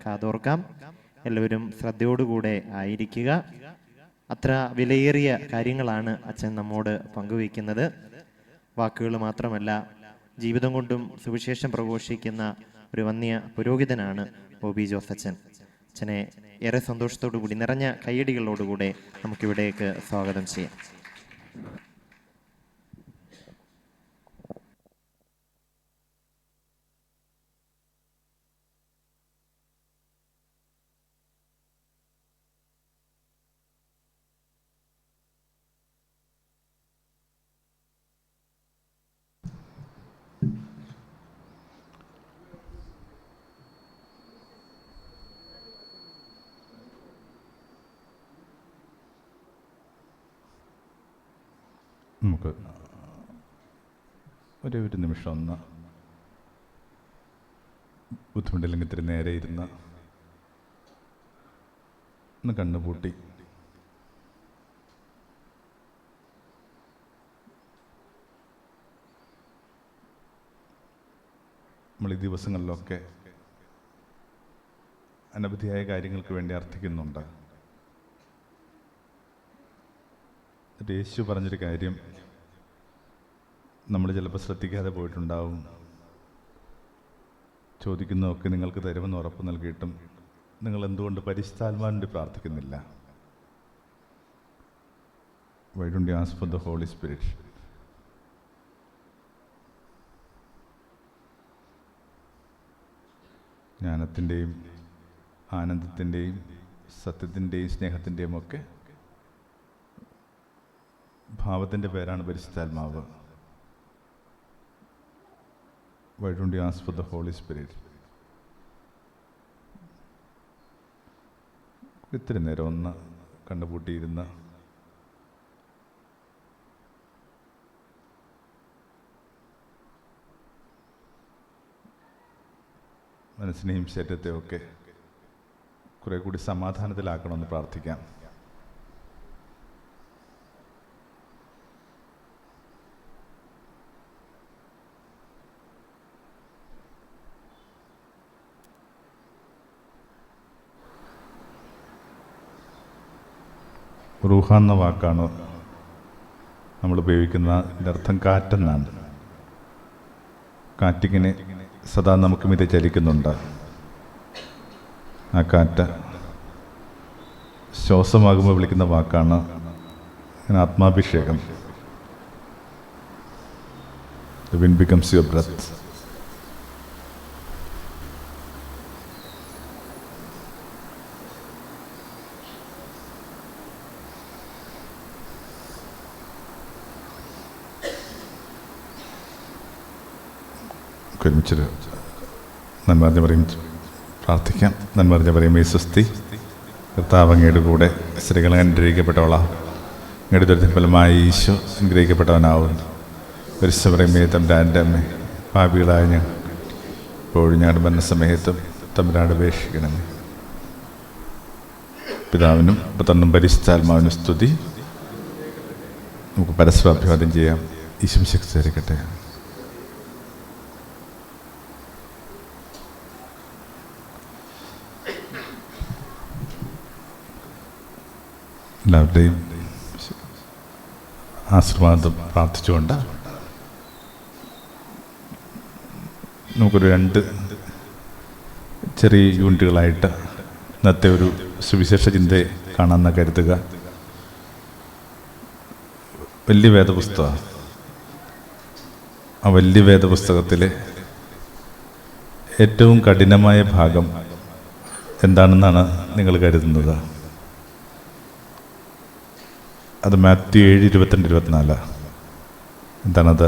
കാതോർക്കാം. എല്ലാവരും ശ്രദ്ധയോടുകൂടെ ആയിരിക്കുക. അത്ര വിലയേറിയ കാര്യങ്ങളാണ് അച്ഛൻ നമ്മോട് പങ്കുവയ്ക്കുന്നത്. വാക്കുകൾ മാത്രമല്ല, ജീവിതം കൊണ്ടും സുവിശേഷം പ്രഘോഷിക്കുന്ന ഒരു വന്യ പുരോഹിതനാണ് ബോബി ജോസ് അച്ഛൻ. അച്ഛനെ ഏറെ സന്തോഷത്തോടു കൂടി നിറഞ്ഞ കയ്യടികളോടുകൂടെ നമുക്കിവിടേക്ക് സ്വാഗതം ചെയ്യാം. നമുക്ക് ഒരു നിമിഷം ഒന്ന് ബുദ്ധിമുട്ടില്ലെങ്കിൽ ഇത്തിരി നേരെ ഇരുന്ന് ഒന്ന് കണ്ണുപൂട്ടി നമ്മൾ ഈ ദിവസങ്ങളിലൊക്കെ അനവധിയായ കാര്യങ്ങൾക്ക് വേണ്ടി അർത്ഥിക്കുന്നുണ്ട്. യേശു പറഞ്ഞൊരു കാര്യം നമ്മൾ ചിലപ്പോൾ ശ്രദ്ധിക്കാതെ പോയിട്ടുണ്ടാവും. ചോദിക്കുന്നതൊക്കെ നിങ്ങൾക്ക് തരുമെന്ന് ഉറപ്പ് നൽകിയിട്ടും നിങ്ങൾ എന്തുകൊണ്ട് പരിശുദ്ധാത്മാവിന് വേണ്ടി പ്രാർത്ഥിക്കുന്നില്ല? Why don't you ask for the Holy Spirit? ജ്ഞാനത്തിൻ്റെയും ആനന്ദത്തിൻ്റെയും സത്യത്തിൻ്റെയും സ്നേഹത്തിൻ്റെയും ഒക്കെ ഭാവത്തിൻ്റെ പേരാണ് പരിശുദ്ധാത്മാവ്. Why don't you ask for the Holy Spirit? ഇത്തിരി നേരം ഒന്ന് കണ്ണുപൂട്ടിയിരുന്ന് മനസ്സിനെയും ശരീരത്തെയും ഒക്കെ കുറെ കൂടി സമാധാനത്തിലാക്കണമെന്ന് പ്രാർത്ഥിക്കാം. റൂഹ എന്ന വാക്കാണ് നമ്മൾ ഉപയോഗിക്കുന്ന അർത്ഥം കാറ്റെന്നാണ്. കാറ്റിങ്ങനെ സദാ നമുക്ക് മീതെ ചലിക്കുന്നുണ്ട്. ആ കാറ്റ് ശ്വാസമാകുമ്പോൾ വിളിക്കുന്ന വാക്കാണ് ആത്മാഭിഷേകം. The wind becomes your breath. ഒരുമിച്ചൊരു നന്മറിഞ്ഞ പറയും പ്രാർത്ഥിക്കാം. നന്മറിഞ്ഞ പറയുമ്പോൾ സ്വസ്തി കർത്താവ് അങ്ങയുടെ കൂടെ സ്ത്രീകൾ അനുഗ്രഹിക്കപ്പെട്ടവളാ, അങ്ങയുടെ ദുരിതത്തിന് ഫലമായി ഈശോ അനുഗ്രഹിക്കപ്പെട്ടവനാവുന്നു. പരിശുദ്ധ പറയുമ്പോൾ തമ്പുരാൻ്റെ അമ്മ, പാപികളായ ഞങ്ങൾ ഇപ്പോഴും ഞങ്ങളുടെ മരണസമയത്തും തമ്പുരാനോട് അപേക്ഷിക്കണമേ. പിതാവിനും പുത്രനും പരിശുദ്ധാത്മാവിനും സ്തുതി. നമുക്ക് പരസ്പരം അഭിവാദ്യം ചെയ്യാം. ഈശോ ശക്തിയായിരിക്കട്ടെ. എല്ലാവരുടെയും ആശീർവാദം പ്രാർത്ഥിച്ചുകൊണ്ട് നമുക്കൊരു 2 ചെറിയ യൂണിറ്റുകളായിട്ട് ഇന്നത്തെ ഒരു സുവിശേഷ ചിന്തയെ കാണാമെന്ന് കരുതുക. വലിയ വേദപുസ്തകമാണ്. ആ വലിയ വേദപുസ്തകത്തിലെ ഏറ്റവും കഠിനമായ ഭാഗം എന്താണെന്നാണ് നിങ്ങൾ കരുതുന്നത്? അത് മാത്യു 7:22-24. എന്താണത്?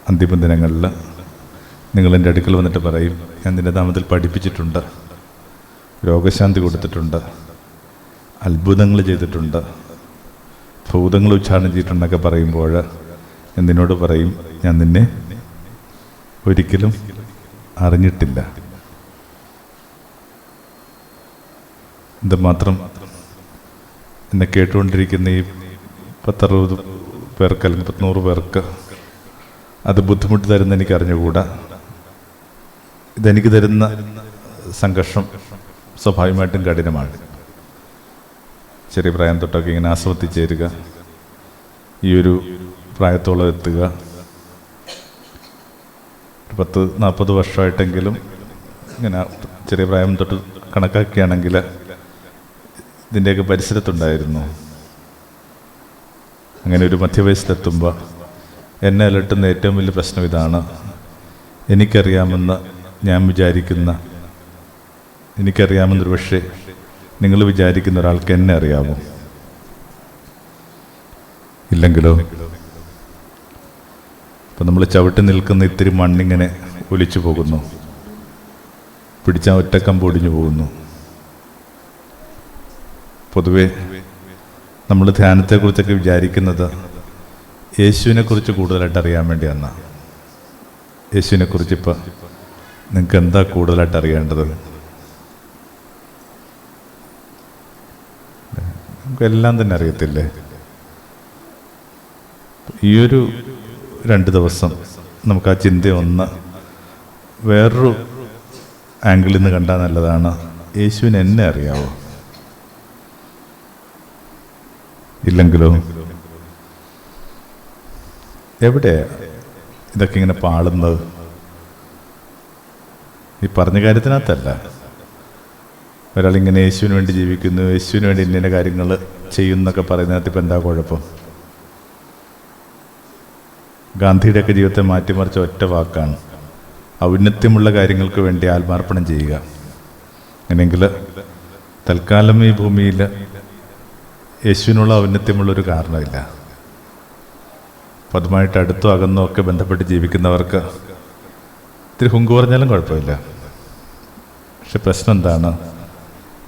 അന്തിമ ദിനങ്ങളിൽ നിങ്ങൾ എൻ്റെ അടുക്കൽ വന്നിട്ട് പറയും, ഞാൻ നിൻ്റെ നാമത്തിൽ പഠിപ്പിച്ചിട്ടുണ്ട്, രോഗശാന്തി കൊടുത്തിട്ടുണ്ട്, അത്ഭുതങ്ങൾ ചെയ്തിട്ടുണ്ട്, ഭൂതങ്ങൾ ഉച്ചാരണം ചെയ്തിട്ടുണ്ടൊക്കെ പറയുമ്പോൾ ഞാൻ നിന്നോട് പറയും, ഞാൻ നിന്നെ ഒരിക്കലും അറിഞ്ഞിട്ടില്ല. എന്തുമാത്രം എന്നെ കേട്ടുകൊണ്ടിരിക്കുന്ന ഈ 10-60 പേർക്ക് അല്ലെങ്കിൽ 100 പേർക്ക് അത് ബുദ്ധിമുട്ട് തരുന്ന എനിക്ക് അറിഞ്ഞുകൂടാ. ഇതെനിക്ക് തരുന്ന സംഘർഷം സ്വാഭാവികമായിട്ടും കഠിനമാണ്. ചെറിയ പ്രായം തൊട്ടൊക്കെ ഇങ്ങനെ ആസ്വദിച്ചേരുക, ഈ ഒരു പ്രായത്തോളം എത്തുക, 10-40 വർഷമായിട്ടെങ്കിലും ഇങ്ങനെ ചെറിയ പ്രായം തൊട്ട് കണക്കാക്കുകയാണെങ്കിൽ ഇതിൻ്റെയൊക്കെ പരിസരത്തുണ്ടായിരുന്നു. അങ്ങനെ ഒരു മധ്യവയസ്സിലെത്തുമ്പോൾ എന്നെ അലട്ടുന്ന ഏറ്റവും വലിയ പ്രശ്നം ഇതാണ്. എനിക്കറിയാമെന്ന് ഞാൻ വിചാരിക്കുന്ന, എനിക്കറിയാമെന്നൊരു പക്ഷേ നിങ്ങൾ വിചാരിക്കുന്ന ഒരാൾക്ക് എന്നെ അറിയാമോ? ഇല്ലെങ്കിലോ? ഇപ്പം നമ്മൾ ചവിട്ടി നിൽക്കുന്ന ഇത്തിരി മണ്ണിങ്ങനെ ഒലിച്ചു പോകുന്നു, പിടിച്ചാൽ ഒറ്റക്കമ്പ് ഒടിഞ്ഞു പോകുന്നു. പൊതുവെ നമ്മൾ ധ്യാനത്തെക്കുറിച്ചൊക്കെ വിചാരിക്കുന്നത് യേശുവിനെക്കുറിച്ച് കൂടുതലായിട്ട് അറിയാൻ വേണ്ടിയാണ്. യേശുവിനെക്കുറിച്ച് ഇപ്പം നിങ്ങൾക്ക് എന്താ കൂടുതലായിട്ട് അറിയേണ്ടത്? നമുക്കെല്ലാം തന്നെ അറിയത്തില്ലേ? ഈയൊരു 2 ദിവസം നമുക്ക് ആ ചിന്ത ഒന്ന് വേറൊരു ആംഗിളിൽ നിന്ന് കണ്ടാൽ നല്ലതാണ്. യേശുവിന് എന്നെ അറിയാവോ? ഇല്ലെങ്കിലോ? എവിടെയാ ഇതൊക്കെ ഇങ്ങനെ പാളുന്നത്? ഈ പറഞ്ഞ കാര്യത്തിനകത്തല്ല. ഒരാളിങ്ങനെ യേശുവിന് വേണ്ടി ജീവിക്കുന്നു, യേശുവിന് വേണ്ടി ഇന്ന കാര്യങ്ങൾ ചെയ്യുന്നൊക്കെ പറയുന്നതിനകത്ത് ഇപ്പം എന്താ കുഴപ്പം? ഗാന്ധിയുടെയൊക്കെ ജീവിതത്തെ മാറ്റിമറിച്ച ഒറ്റ വാക്കാണ്, ഔന്നത്യമുള്ള കാര്യങ്ങൾക്ക് വേണ്ടി ആത്മാർപ്പണം ചെയ്യുക. അങ്ങനെയെങ്കിൽ തൽക്കാലം ഈ ഭൂമിയിൽ യേശുവിനുള്ള ഔന്നത്യമുള്ളൊരു കാരണമില്ല. അപ്പം അതുമായിട്ട് അടുത്തോ അകന്നോ ഒക്കെ ബന്ധപ്പെട്ട് ജീവിക്കുന്നവർക്ക് ഇത്തിരി ഹുങ്ക് പറഞ്ഞാലും കുഴപ്പമില്ല. പക്ഷെ പ്രശ്നം എന്താണ്?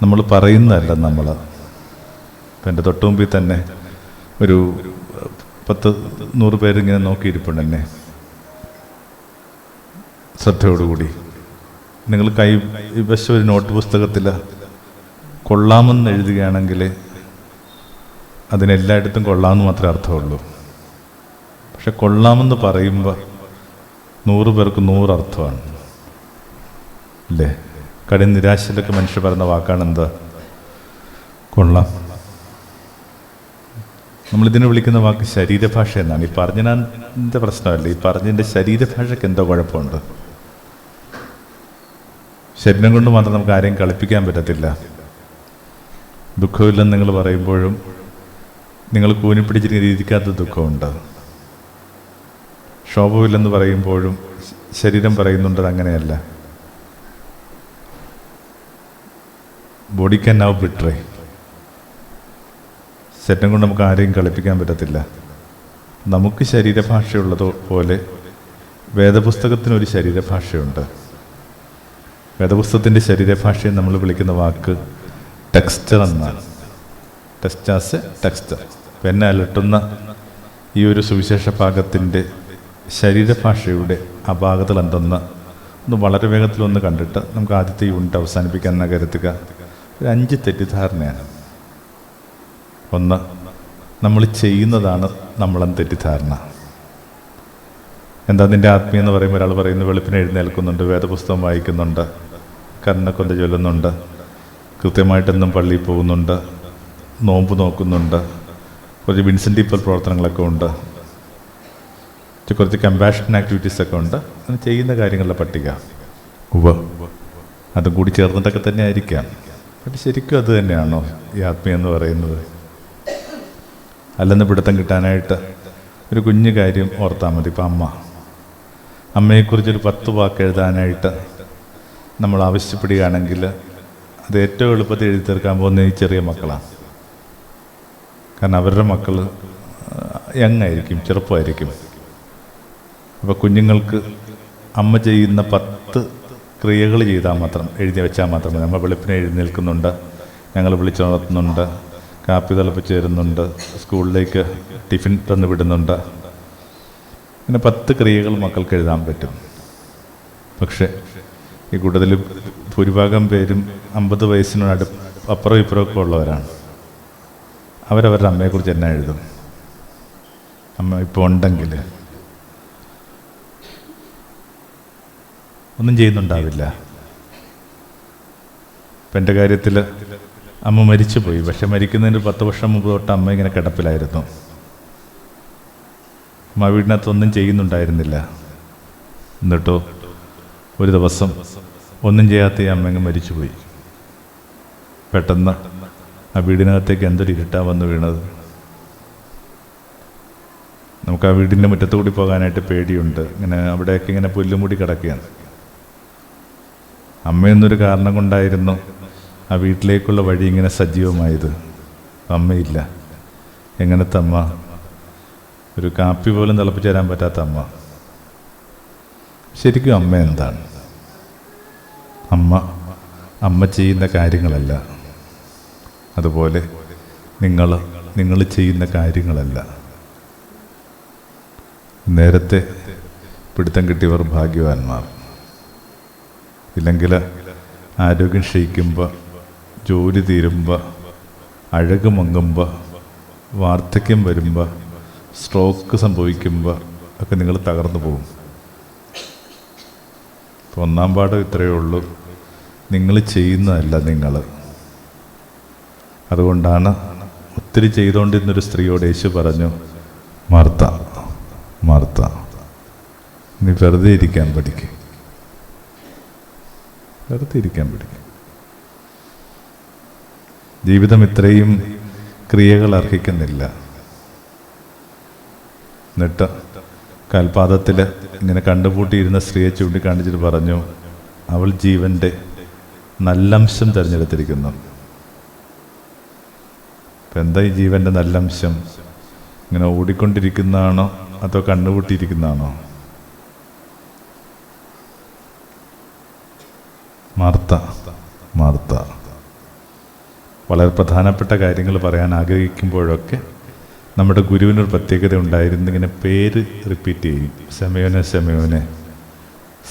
നമ്മൾ പറയുന്നതല്ല. നമ്മൾ ഇപ്പം എൻ്റെ തൊട്ടുമുമ്പിൽ തന്നെ ഒരു 10-100 പേരിങ്ങനെ നോക്കിയിരിപ്പുണ്ട് എന്നെ ശ്രദ്ധയോടുകൂടി. നിങ്ങൾ കൈവശം ഒരു നോട്ട് പുസ്തകത്തിൽ കൊള്ളാമെന്ന് എഴുതുകയാണെങ്കിൽ അതിനെല്ലായിടത്തും കൊള്ളാമെന്ന് മാത്രമേ അർത്ഥമുള്ളൂ. പക്ഷെ കൊള്ളാമെന്ന് പറയുമ്പോൾ 100 പേർക്ക് 100 അർത്ഥമാണ് അല്ലേ? കഠിന നിരാശയിലൊക്കെ മനുഷ്യർ പറയുന്ന വാക്കാണ് എന്താ? കൊള്ളാം. നമ്മളിതിനെ വിളിക്കുന്ന വാക്ക് ശരീരഭാഷ എന്നാണ്. ഈ പറഞ്ഞതിൻ്റെ പ്രശ്നമല്ല, ഈ പറഞ്ഞതിൻ്റെ ശരീരഭാഷയ്ക്ക് എന്തോ കുഴപ്പമുണ്ട്. ശരീരം കൊണ്ട് മാത്രം നമുക്ക് ആരെയും കളിപ്പിക്കാൻ പറ്റത്തില്ല. ദുഃഖമില്ലെന്ന് നിങ്ങൾ പറയുമ്പോഴും നിങ്ങൾ കൂനിപ്പിടിച്ചിരിക്കുന്ന രീതിക്കകത്ത് ദുഃഖമുണ്ട്. ക്ഷോഭമില്ലെന്ന് പറയുമ്പോഴും ശരീരം പറയുന്നുണ്ട് അങ്ങനെയല്ല. Body can now betray. ശരീരം കൊണ്ട് നമുക്ക് ആരെയും കളിപ്പിക്കാൻ പറ്റത്തില്ല. നമുക്ക് ശരീരഭാഷയുള്ളതുപോലെ വേദപുസ്തകത്തിനൊരു ശരീരഭാഷയുണ്ട്. വേദപുസ്തകത്തിൻ്റെ ശരീരഭാഷയെ നമ്മൾ വിളിക്കുന്ന വാക്ക് ടെക്സ്റ്റർ എന്നാണ്. ടെക്സ്റ്റാസ് ടെക്സ്റ്റർ. എന്നെ അലട്ടുന്ന ഈ ഒരു സുവിശേഷ ഭാഗത്തിൻ്റെ ശരീരഭാഷയുടെ അപാകതകൾ എന്തെന്ന് ഒന്ന് വളരെ വേഗത്തിലൊന്ന് കണ്ടിട്ട് നമുക്ക് ആദ്യത്തെ യൂണിറ്റ് അവസാനിപ്പിക്കാൻ കരുതുക. ഒരു 5 തെറ്റിദ്ധാരണയാണ്. ഒന്ന്, നമ്മൾ ചെയ്യുന്നതാണ് നമ്മളെന്ന് തെറ്റിദ്ധാരണ. എന്താ നിൻ്റെ ആത്മീയം എന്ന് പറയുമ്പോൾ ഒരാൾ പറയുന്നു വെളുപ്പിനെ എഴുന്നേൽക്കുന്നുണ്ട്, വേദപുസ്തകം വായിക്കുന്നുണ്ട്, കർണക്കൊന്ത ചൊല്ലുന്നുണ്ട്, കൃത്യമായിട്ടെന്നും പള്ളിയിൽ പോകുന്നുണ്ട്, നോമ്പ് നോക്കുന്നുണ്ട്, കുറച്ച് വിൻസെൻ്റ് ഇപ്പോൾ പ്രവർത്തനങ്ങളൊക്കെ ഉണ്ട്, കുറച്ച് കമ്പാഷൻ ആക്ടിവിറ്റീസൊക്കെ ഉണ്ട്. അങ്ങനെ ചെയ്യുന്ന കാര്യങ്ങളുടെ പട്ടിക അതും കൂടി ചേർന്നിട്ടൊക്കെ തന്നെ ആയിരിക്കാം. പക്ഷെ ശരിക്കും അത് തന്നെയാണോ ഈ ആത്മീയം എന്ന് പറയുന്നത്? അല്ലെന്ന് പിടുത്തം കിട്ടാനായിട്ട് ഒരു കുഞ്ഞു കാര്യം ഓർത്താൽ മതി. ഇപ്പം അമ്മയെക്കുറിച്ചൊരു 10 വാക്ക് എഴുതാനായിട്ട് നമ്മൾ ആവശ്യപ്പെടുകയാണെങ്കിൽ അത് ഏറ്റവും എളുപ്പത്തിൽ എഴുതി തീർക്കാൻ പോകുന്ന ഈ ചെറിയ മക്കളാണ്. കാരണം അവരുടെ മക്കൾ യങ്ങായിരിക്കും, ചെറുപ്പമായിരിക്കും. അപ്പോൾ കുഞ്ഞുങ്ങൾക്ക് അമ്മ ചെയ്യുന്ന 10 ക്രിയകൾ ചെയ്താൽ മാത്രം, എഴുതി വെച്ചാൽ മാത്രമേ. നമ്മൾ വെളുപ്പിനെ എഴുന്നേൽക്കുന്നുണ്ട്, ഞങ്ങൾ വിളിച്ചുണർത്തുന്നുണ്ട്, കാപ്പി തിളപ്പിച്ച് തരുന്നുണ്ട്, സ്കൂളിലേക്ക് ടിഫിൻ തന്നു വിടുന്നുണ്ട്. അങ്ങനെ 10 ക്രിയകൾ മക്കൾക്ക് എഴുതാൻ പറ്റും. പക്ഷേ ഈ കൂടുതൽ ഭൂരിഭാഗം പേരും 50 വയസ്സിനോട് അപ്പുറം ഇപ്പുറമൊക്കെ ഉള്ളവരാണ്. അവരവരുടെ അമ്മയെക്കുറിച്ച് എന്നാ എഴുതും? അമ്മ ഇപ്പോൾ ഉണ്ടെങ്കിൽ ഒന്നും ചെയ്യുന്നുണ്ടാവില്ല. അപ്പം എൻ്റെ കാര്യത്തിൽ അമ്മ മരിച്ചുപോയി. പക്ഷെ മരിക്കുന്നതിന് 10 വർഷം മുമ്പ് തൊട്ട് അമ്മ ഇങ്ങനെ കിടപ്പിലായിരുന്നു. അമ്മ വീടിനകത്തൊന്നും ചെയ്യുന്നുണ്ടായിരുന്നില്ല. എന്നിട്ടോ ഒരു ദിവസം ഒന്നും ചെയ്യാത്ത ഈ അമ്മ അങ്ങ് മരിച്ചുപോയി. പെട്ടെന്ന് ആ വീടിനകത്തേക്ക് എന്തൊരു ഇരുട്ടാ വന്ന് വീണത്. നമുക്ക് ആ വീടിൻ്റെ മുറ്റത്തുകൂടി പോകാനായിട്ട് പേടിയുണ്ട്. ഇങ്ങനെ അവിടെയൊക്കെ ഇങ്ങനെ പുല്ലുമുടി കിടക്കുകയാണ്. അമ്മയെന്നൊരു കാരണം കൊണ്ടായിരുന്നു ആ വീട്ടിലേക്കുള്ള വഴി ഇങ്ങനെ സജീവമായത്. അമ്മയില്ല. എങ്ങനത്തെ അമ്മ? ഒരു കാപ്പി പോലും തിളപ്പിച്ച് തരാൻ പറ്റാത്ത അമ്മ. ശരിക്കും അമ്മ എന്താണ്? അമ്മ ചെയ്യുന്ന കാര്യങ്ങളല്ല, അതുപോലെ നിങ്ങൾ ചെയ്യുന്ന കാര്യങ്ങളല്ല. നേരത്തെ പിടുത്തം കിട്ടിയവർ ഭാഗ്യവാന്മാർ. ഇല്ലെങ്കിൽ ആരോഗ്യം ക്ഷയിക്കുമ്പോൾ, ജോലി തീരുമ്പോൾ, അഴക് മങ്ങുമ്പോൾ, വാർദ്ധക്യം വരുമ്പോൾ, സ്ട്രോക്ക് സംഭവിക്കുമ്പോൾ ഒക്കെ നിങ്ങൾ തകർന്നു പോകും. ഇപ്പോൾ ഒന്നാം പാഠം ഇത്രയേ ഉള്ളൂ: നിങ്ങൾ ചെയ്യുന്നതല്ല നിങ്ങൾ. അതുകൊണ്ടാണ് ഒത്തിരി ചെയ്തുകൊണ്ടിരുന്നൊരു സ്ത്രീയോട് യേശു പറഞ്ഞു, മാർത്ത മാർത്ത, നീ വെറുതെ ഇരിക്കാൻ പഠിക്ക്, വെറുതെ ഇരിക്കാൻ പഠിക്ക്. ജീവിതം ഇത്രയും ക്രിയകൾ അർഹിക്കുന്നില്ല. എന്നിട്ട് കാൽപാദത്തിൽ ഇങ്ങനെ കണ്ടുപൂട്ടിയിരുന്ന സ്ത്രീയെ ചൂണ്ടിക്കാണിച്ചിട്ട് പറഞ്ഞു, അവൾ ജീവൻ്റെ നല്ലംശം തിരഞ്ഞെടുത്തിരിക്കുന്നു. അപ്പം എന്താ ഈ ജീവൻ്റെ നല്ലംശം? ഇങ്ങനെ ഓടിക്കൊണ്ടിരിക്കുന്നതാണോ അതോ കണ്ണുപൂട്ടിയിരിക്കുന്നതാണോ? Martha Martha. വളരെ പ്രധാനപ്പെട്ട കാര്യങ്ങൾ പറയാൻ ആഗ്രഹിക്കുമ്പോഴൊക്കെ നമ്മുടെ ഗുരുവിനൊരു പ്രത്യേകത ഉണ്ടായിരുന്നു. ഇങ്ങനെ പേര് റിപ്പീറ്റ് ചെയ്യും. ശമയോനെ ശമയോനെ,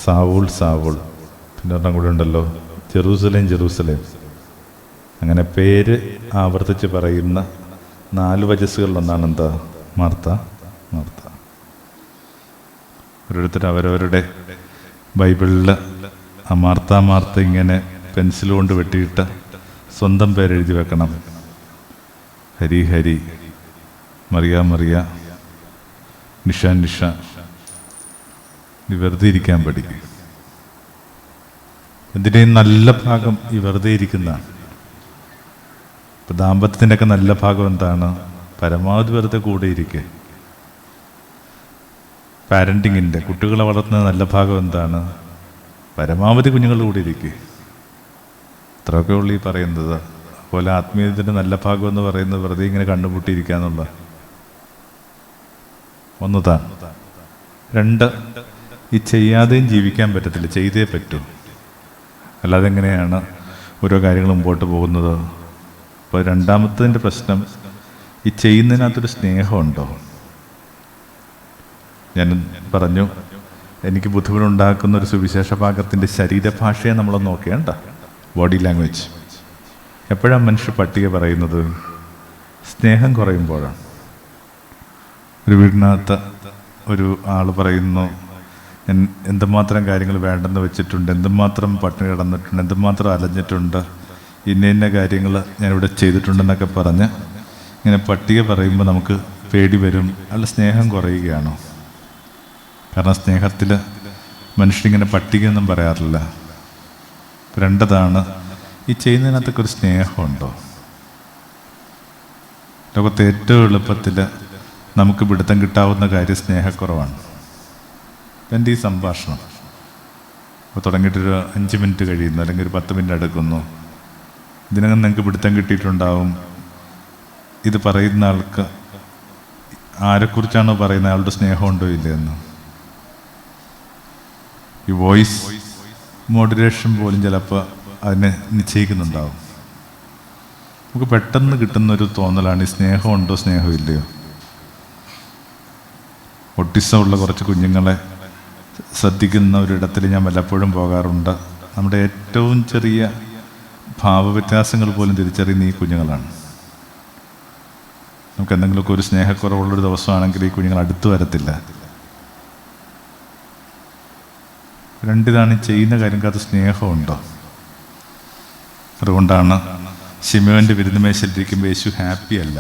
സാവൂൾ സാവൂൾ, പിന്നെ ഒരെണ്ണം കൂടെ ഉണ്ടല്ലോ, ജെറൂസലേം ജെറൂസലേം. അങ്ങനെ പേര് ആവർത്തിച്ച് പറയുന്ന 4 വചസ്സുകളിലൊന്നാണ് എന്താ? Martha Martha. ഓരോരുത്തർ അവരവരുടെ ബൈബിളിൽ ആ മാർത്ത മാർത്ത ഇങ്ങനെ പെൻസിൽ കൊണ്ട് വെട്ടിയിട്ട് സ്വന്തം പേരെഴുതി വെക്കണം. ഹരി ഹരി, മറിയ മറിയ, നിഷ നിഷ. ഈ വെറുതെ ഇരിക്കാൻ പഠിക്കും. എന്തിനേയും നല്ല ഭാഗം ഈ വെറുതെ ഇരിക്കുന്നതാണ്. ഇപ്പം ദാമ്പത്യത്തിൻ്റെ ഒക്കെ നല്ല ഭാഗം എന്താണ്? പരമാവധി വെറുതെ കൂടെ ഇരിക്കുക. പാരൻറ്റിങ്ങിൻ്റെ, കുട്ടികളെ വളർത്തുന്ന നല്ല ഭാഗം എന്താണ്? പരമാവധി കുഞ്ഞുങ്ങളുടെ കൂടെ ഇരിക്കുക. അത്രയൊക്കെ ഉള്ളു ഈ പറയുന്നത്. അതുപോലെ ആത്മീയത്തിൻ്റെ നല്ല ഭാഗം എന്ന് പറയുന്നത് വെറുതെ ഇങ്ങനെ കണ്ണുപൂട്ടിയിരിക്കുക എന്നുള്ള ഒന്നതാണ്. 2, ഈ ചെയ്യാതെയും ജീവിക്കാൻ പറ്റത്തില്ല, ചെയ്തേ പറ്റൂ. അല്ലാതെ എങ്ങനെയാണ് ഓരോ കാര്യങ്ങൾ മുമ്പോട്ട് പോകുന്നത്? അപ്പോൾ രണ്ടാമത്തതിൻ്റെ പ്രശ്നം, ഈ ചെയ്യുന്നതിനകത്തൊരു സ്നേഹമുണ്ടോ? ഞാൻ പറഞ്ഞു, എനിക്ക് ബുദ്ധിമുട്ടുണ്ടാക്കുന്ന ഒരു സുവിശേഷ ഭാഗത്തിൻ്റെ ശരീരഭാഷയെ നമ്മളൊന്ന് നോക്കേണ്ട. Body language. എപ്പോഴാണ് മനുഷ്യ പട്ടിക പറയുന്നത്? സ്നേഹം കുറയുമ്പോഴാണ്. ഒരു വീടിനകത്ത് ഒരു ആൾ പറയുന്നു, എന്തുമാത്രം കാര്യങ്ങൾ വേണ്ടെന്ന് വെച്ചിട്ടുണ്ട്, എന്തുമാത്രം പട്ടിണി കിടന്നിട്ടുണ്ട്, എന്തുമാത്രം അലഞ്ഞിട്ടുണ്ട്, ഇന്ന കാര്യങ്ങൾ ഞാനിവിടെ ചെയ്തിട്ടുണ്ടെന്നൊക്കെ പറഞ്ഞ് ഇങ്ങനെ പട്ടിക പറയുമ്പോൾ നമുക്ക് പേടി വരും. അല്ല, സ്നേഹം കുറയുകയാണോ? കാരണം സ്നേഹത്തിൽ മനുഷ്യനിങ്ങനെ പട്ടികയൊന്നും പറയാറില്ല. 2താണ്, ഈ ചെയ്യുന്നതിനകത്തൊക്കെ ഒരു സ്നേഹമുണ്ടോ? ലോകത്തെ ഏറ്റവും എളുപ്പത്തിൽ നമുക്ക് പിടുത്തം കിട്ടാവുന്ന കാര്യം സ്നേഹക്കുറവാണ്. എൻ്റെ ഈ സംഭാഷണം അപ്പോൾ തുടങ്ങിയിട്ടൊരു 5 മിനിറ്റ് കഴിയുന്നു, അല്ലെങ്കിൽ ഒരു 10 മിനിറ്റ് എടുക്കുന്നു. ഇതിനകം നിങ്ങൾക്ക് പിടുത്തം കിട്ടിയിട്ടുണ്ടാവും ഇത് പറയുന്ന ആൾക്ക് ആരെക്കുറിച്ചാണോ പറയുന്ന ആളുടെ സ്നേഹമുണ്ടോ ഇല്ലയെന്ന്. ഈ വോയിസ് മോഡുലേഷൻ പോലും ചിലപ്പോൾ അതിനെ നിശ്ചയിക്കുന്നുണ്ടാവും. നമുക്ക് പെട്ടെന്ന് കിട്ടുന്നൊരു തോന്നലാണ് ഈ സ്നേഹമുണ്ടോ സ്നേഹമില്ലയോ. ഒട്ടിസം ഉള്ള കുറച്ച് കുഞ്ഞുങ്ങളെ ശ്രദ്ധിക്കുന്ന ഒരിടത്തിൽ ഞാൻ വല്ലപ്പോഴും പോകാറുണ്ട്. നമ്മുടെ ഏറ്റവും ചെറിയ ഭാവവ്യത്യാസങ്ങൾ പോലും തിരിച്ചറിയുന്ന ഈ കുഞ്ഞുങ്ങളാണ്. നമുക്ക് എന്തെങ്കിലുമൊക്കെ ഒരു സ്നേഹക്കുറവുള്ളൊരു ദിവസമാണെങ്കിൽ ഈ കുഞ്ഞുങ്ങൾ അടുത്ത് വരത്തില്ല. 2 ചെയ്യുന്ന കാര്യങ്ങൾക്കകത്ത് സ്നേഹമുണ്ടോ? അതുകൊണ്ടാണ് ശിമയോൻ്റെ വിരുന്നുമേശയിലിരിക്കുമ്പോൾ യേശു ഹാപ്പി അല്ല.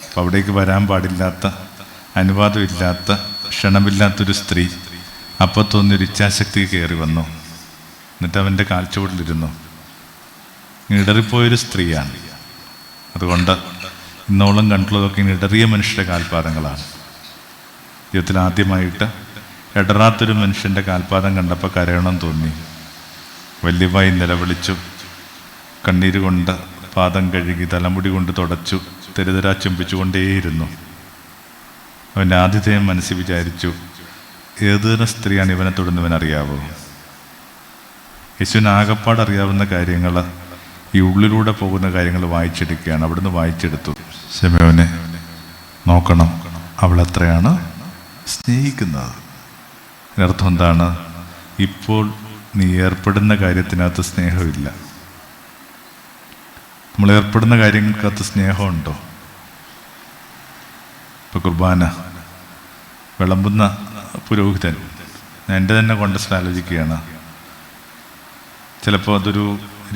അപ്പം അവിടേക്ക് വരാൻ പാടില്ലാത്ത, അനുവാദമില്ലാത്ത, ക്ഷണമില്ലാത്തൊരു സ്ത്രീ അപ്പം തോന്നിയൊരു ഇച്ഛാശക്തി കയറി വന്നു. എന്നിട്ട് അവൻ്റെ കാൽച്ചുവട്ടിലിരുന്നു. ഇടറിപ്പോയൊരു സ്ത്രീയാണ്. അതുകൊണ്ട് ഇന്നോളം കണ്ടുള്ളതൊക്കെ ഇടറിയ മനുഷ്യരുടെ കാൽപാദങ്ങളാണ്. ജീവിതത്തിൽ ആദ്യമായിട്ട് ഇടറാത്തൊരു മനുഷ്യൻ്റെ കാൽപാദം കണ്ടപ്പോൾ കരയണം തോന്നി. വല്യവായി നിലവിളിച്ചു. കണ്ണീര് കൊണ്ട് പാദം കഴുകി തലമുടി കൊണ്ട് തുടച്ചു. തെരുതെരാ ചുംബിച്ചുകൊണ്ടേയിരുന്നു. അവൻ്റെ ആതിഥേയം മനസ്സിൽ വിചാരിച്ചു, ഏതൊരു സ്ത്രീയാണ് ഇവനെ തൊടുന്നവനറിയാവോ? യേശുവിന് ആകപ്പാട് അറിയാവുന്ന കാര്യങ്ങൾ, ഈ ഉള്ളിലൂടെ പോകുന്ന കാര്യങ്ങൾ വായിച്ചെടുക്കുകയാണ്. അവിടുന്ന് വായിച്ചെടുത്തു. ശിമയോനെ നോക്കണം, അവളെത്രയാണ് സ്നേഹിക്കുന്നത്. അതിനർത്ഥം എന്താണ്? ഇപ്പോൾ നീ ഏർപ്പെടുന്ന കാര്യത്തിനകത്ത് സ്നേഹമില്ല. നമ്മൾ ഏർപ്പെടുന്ന കാര്യങ്ങൾക്കകത്ത് സ്നേഹമുണ്ടോ? ഇപ്പോൾ കുർബാന വിളമ്പുന്ന പുരോഹിതൻ, ഞാൻ എൻ്റെ തന്നെ കോണ്ടസ്റ്റ് ആലോചിക്കുകയാണ്. ചിലപ്പോൾ അതൊരു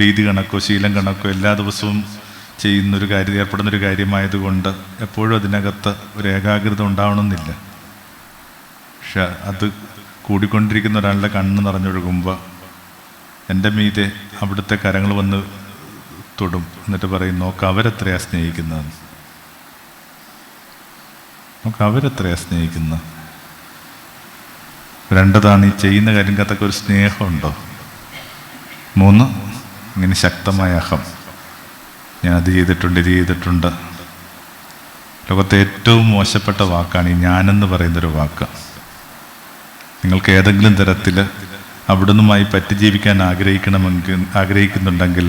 രീതി കണക്കോ ശീലം കണക്കോ എല്ലാ ദിവസവും ചെയ്യുന്നൊരു കാര്യം, ഏർപ്പെടുന്നൊരു കാര്യമായതുകൊണ്ട് എപ്പോഴും അതിനകത്ത് ഒരു ഏകാഗ്രത ഉണ്ടാവണമെന്നില്ല. പക്ഷെ അത് കൂടിക്കൊണ്ടിരിക്കുന്ന ഒരാളുടെ കണ്ണ് നിറഞ്ഞൊഴുകുമ്പോൾ എൻ്റെ മീതെ അവിടുത്തെ കരങ്ങൾ വന്ന് തൊടും. എന്നിട്ട് പറയും, നോക്ക് അവരെത്രയാണ് സ്നേഹിക്കുന്നത്, നോക്ക് അവരെത്രയാണ് സ്നേഹിക്കുന്നത്. രണ്ടതാണ്, ഈ ചെയ്യുന്ന കാര്യങ്ങൾക്കത്തൊക്കെ ഒരു സ്നേഹമുണ്ടോ? 3, ഇങ്ങനെ ശക്തമായ അഹം. ഞാൻ അത് ചെയ്തിട്ടുണ്ട്, ഇത് ചെയ്തിട്ടുണ്ട്. ലോകത്തെ ഏറ്റവും മോശപ്പെട്ട വാക്കാണ് ഈ ഞാനെന്ന് പറയുന്നൊരു വാക്ക്. നിങ്ങൾക്ക് ഏതെങ്കിലും തരത്തിൽ അവിടുന്നുമായി പറ്റി ജീവിക്കാൻ ആഗ്രഹിക്കുന്നുണ്ടെങ്കിൽ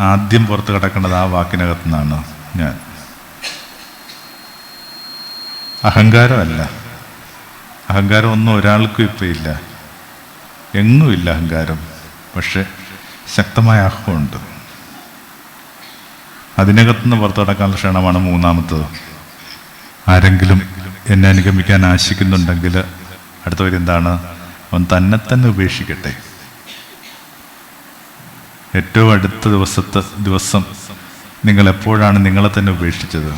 ആദ്യം പുറത്ത് കിടക്കേണ്ടത് ആ വാക്കിനകത്തു നിന്നാണ്. ഞാൻ അഹങ്കാരമല്ല. അഹങ്കാരം ഒന്നും ഒരാൾക്കും ഇപ്പം ഇല്ല, എങ്ങുമില്ല അഹങ്കാരം. പക്ഷെ ശക്തമായ അഹമുണ്ട്. അതിനകത്തുനിന്ന് പുറത്തു കിടക്കാനുള്ള ക്ഷണമാണ് 3ാമത്തത്. ആരെങ്കിലും എന്നെ അനുഗമിക്കാൻ ആശിക്കുന്നുണ്ടെങ്കിൽ അടുത്ത വരി എന്താണ്? അവൻ തന്നെ ഉപേക്ഷിക്കട്ടെ. ഏറ്റവും അടുത്ത ദിവസം നിങ്ങൾ എപ്പോഴാണ് നിങ്ങളെ തന്നെ ഉപേക്ഷിച്ചത്?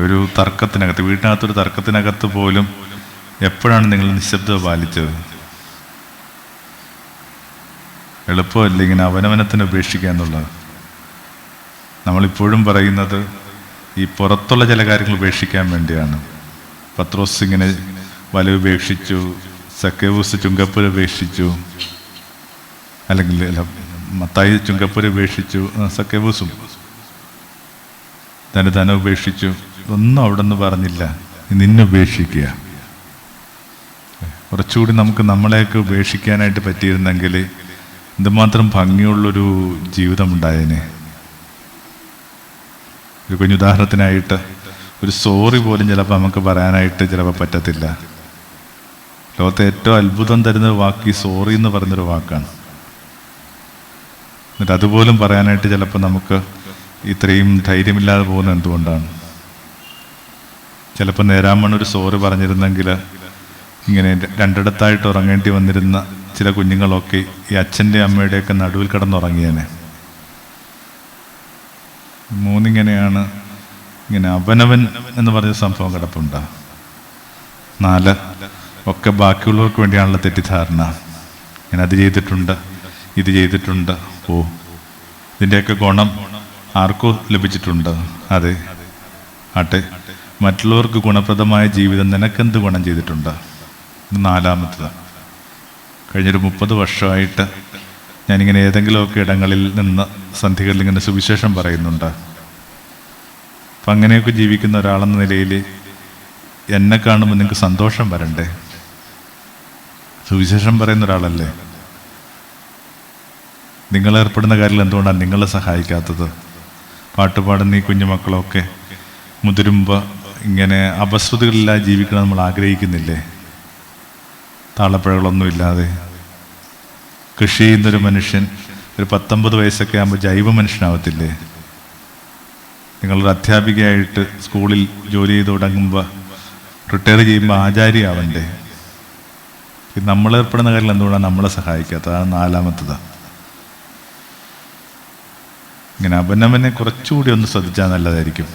ഒരു തർക്കത്തിനകത്ത്, വീട്ടിനകത്തൊരു തർക്കത്തിനകത്ത് പോലും എപ്പോഴാണ് നിങ്ങൾ നിശബ്ദത പാലിച്ചത്? എളുപ്പമല്ല ഇങ്ങനെ അവനവനെ തന്നെ ഉപേക്ഷിക്കുക എന്നുള്ളത്. നമ്മളിപ്പോഴും പറയുന്നത് ഈ പുറത്തുള്ള ചില കാര്യങ്ങൾ ഉപേക്ഷിക്കാൻ വേണ്ടിയാണ്. പത്രോസ് ഇങ്ങനെ വല ഉപേക്ഷിച്ചു, സക്കേവൂസ് ചുങ്കപ്പുര ഉപേക്ഷിച്ചു, അല്ലെങ്കിൽ മത്തായി ചുങ്കപ്പുര ഉപേക്ഷിച്ചു, സക്കേവൂസും തൻ്റെ ധനം ഉപേക്ഷിച്ചു. ഒന്നും അവിടെ നിന്ന് പറഞ്ഞില്ല, നിന്നെ ഉപേക്ഷിക്കുക. കുറച്ചുകൂടി നമുക്ക് നമ്മളെയൊക്കെ ഉപേക്ഷിക്കാനായിട്ട് പറ്റിയിരുന്നെങ്കിൽ എന്തുമാത്രം ഭംഗിയുള്ളൊരു ജീവിതം ഉണ്ടായേനെ. ഒരു കുഞ്ഞുദാഹരണത്തിനായിട്ട് ഒരു സോറി പോലും ചിലപ്പോൾ നമുക്ക് പറയാനായിട്ട് ചിലപ്പോൾ പറ്റത്തില്ല. ലോകത്തെ ഏറ്റവും അത്ഭുതം തരുന്ന വാക്ക് ഈ സോറി എന്ന് പറയുന്നൊരു വാക്കാണ്. എന്നിട്ട് അതുപോലും പറയാനായിട്ട് ചിലപ്പോൾ നമുക്ക് ഇത്രയും ധൈര്യമില്ലാതെ പോകുന്നത് എന്തുകൊണ്ടാണ്? ചിലപ്പോൾ നേരാമണ്ണൊരു സോറി പറഞ്ഞിരുന്നെങ്കിൽ ഇങ്ങനെ രണ്ടിടത്തായിട്ട് ഉറങ്ങേണ്ടി വന്നിരുന്ന ചില കുഞ്ഞുങ്ങളൊക്കെ ഈ അച്ഛൻ്റെ അമ്മയുടെയൊക്കെ നടുവിൽ കിടന്നുറങ്ങിയേനെ. 3 ഇങ്ങനെയാണ്. ഇങ്ങനെ അവനവൻ എന്ന് പറഞ്ഞ സംഭവം കിടപ്പുണ്ട്. 4 ഒക്കെ ബാക്കിയുള്ളവർക്ക് വേണ്ടിയാണുള്ള തെറ്റിദ്ധാരണ. ഞാൻ അത് ചെയ്തിട്ടുണ്ട്, ഇത് ചെയ്തിട്ടുണ്ട്, ഇതിൻ്റെയൊക്കെ ഗുണം ആർക്കോ ലഭിച്ചിട്ടുണ്ട്. അതെ ആട്ടെ, മറ്റുള്ളവർക്ക് ഗുണപ്രദമായ ജീവിതം നിനക്കെന്ത് ഗുണം ചെയ്തിട്ടുണ്ട്? 4ാമത്തത്. കഴിഞ്ഞൊരു 30 വർഷമായിട്ട് ഞാനിങ്ങനെ ഏതെങ്കിലുമൊക്കെ ഇടങ്ങളിൽ നിന്ന് സന്ധികളിൽ ഇങ്ങനെ സുവിശേഷം പറയുന്നുണ്ട്. അപ്പം അങ്ങനെയൊക്കെ ജീവിക്കുന്ന ഒരാളെന്ന നിലയിൽ എന്നെ കാണുമ്പോൾ നിങ്ങൾക്ക് സന്തോഷം വരണ്ടേ? സുവിശേഷം പറയുന്ന ഒരാളല്ലേ. നിങ്ങളേർപ്പെടുന്ന കാര്യത്തിൽ എന്തുകൊണ്ടാണ് നിങ്ങളെ സഹായിക്കാത്തത്? പാട്ടുപാടുന്ന ഈ കുഞ്ഞുമക്കളൊക്കെ മുതിരുമ്പോൾ ഇങ്ങനെ അപസ്വതകളില്ലാതെ ജീവിക്കണം നമ്മൾ ആഗ്രഹിക്കുന്നില്ലേ? താളപ്പിഴകളൊന്നുമില്ലാതെ കൃഷി ചെയ്യുന്നൊരു മനുഷ്യൻ ഒരു 19 വയസ്സൊക്കെ ആകുമ്പോൾ ജൈവ മനുഷ്യനാവത്തില്ലേ? നിങ്ങളൊരു അധ്യാപികയായിട്ട് സ്കൂളിൽ ജോലി ചെയ്ത് തുടങ്ങുമ്പോൾ റിട്ടയർ ചെയ്യുമ്പോൾ ആചാര്യയാവണ്ടേ? നമ്മളേർപ്പെടുന്ന കാര്യത്തിൽ എന്തുകൊണ്ടാണ് നമ്മളെ സഹായിക്കാത്തത്? അതാണ് നാലാമത്തത്. ഇങ്ങനെ അവനവനെ കുറച്ചുകൂടി ഒന്ന് ശ്രദ്ധിച്ചാൽ നല്ലതായിരിക്കും.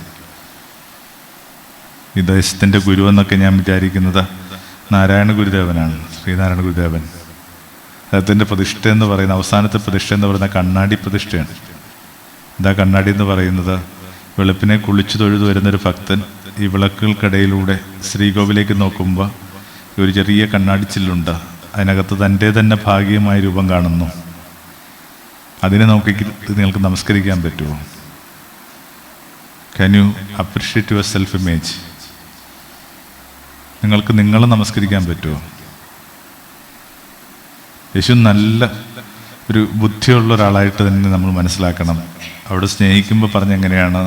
ഈ ദേശത്തിൻ്റെ ഗുരു എന്നൊക്കെ ഞാൻ വിചാരിക്കുന്നത് നാരായണ ഗുരുദേവനാണ്, ശ്രീനാരായണ ഗുരുദേവൻ. അദ്ദേഹത്തിൻ്റെ പ്രതിഷ്ഠ എന്ന് പറയുന്ന, അവസാനത്തെ പ്രതിഷ്ഠ എന്ന് പറയുന്ന കണ്ണാടി പ്രതിഷ്ഠയാണ്. എന്താ കണ്ണാടി എന്ന് പറയുന്നത്? വെളുപ്പിനെ കുളിച്ചു തൊഴുതു വരുന്നൊരു ഭക്തൻ ഈ വിളക്കുകൾക്കിടയിലൂടെ ശ്രീകോവിലേക്ക് നോക്കുമ്പോൾ ഒരു ചെറിയ കണ്ണാടിച്ചില്ലുണ്ട്, അതിനകത്ത് തൻ്റെ തന്നെ ഭാഗികമായ രൂപം കാണുന്നു. അതിനെ നോക്കി നിങ്ങൾക്ക് നമസ്കരിക്കാൻ പറ്റുമോ? Can you appreciate your self image? നിങ്ങൾക്ക് നിങ്ങളെ നമസ്കരിക്കാൻ പറ്റുമോ? യേശു നല്ല ഒരു ബുദ്ധിയുള്ള ഒരാളായിട്ട് തന്നെ നമ്മൾ മനസ്സിലാക്കണം. അവിടെ സ്നേഹിക്കുമ്പോൾ പറഞ്ഞെങ്ങനെയാണ്?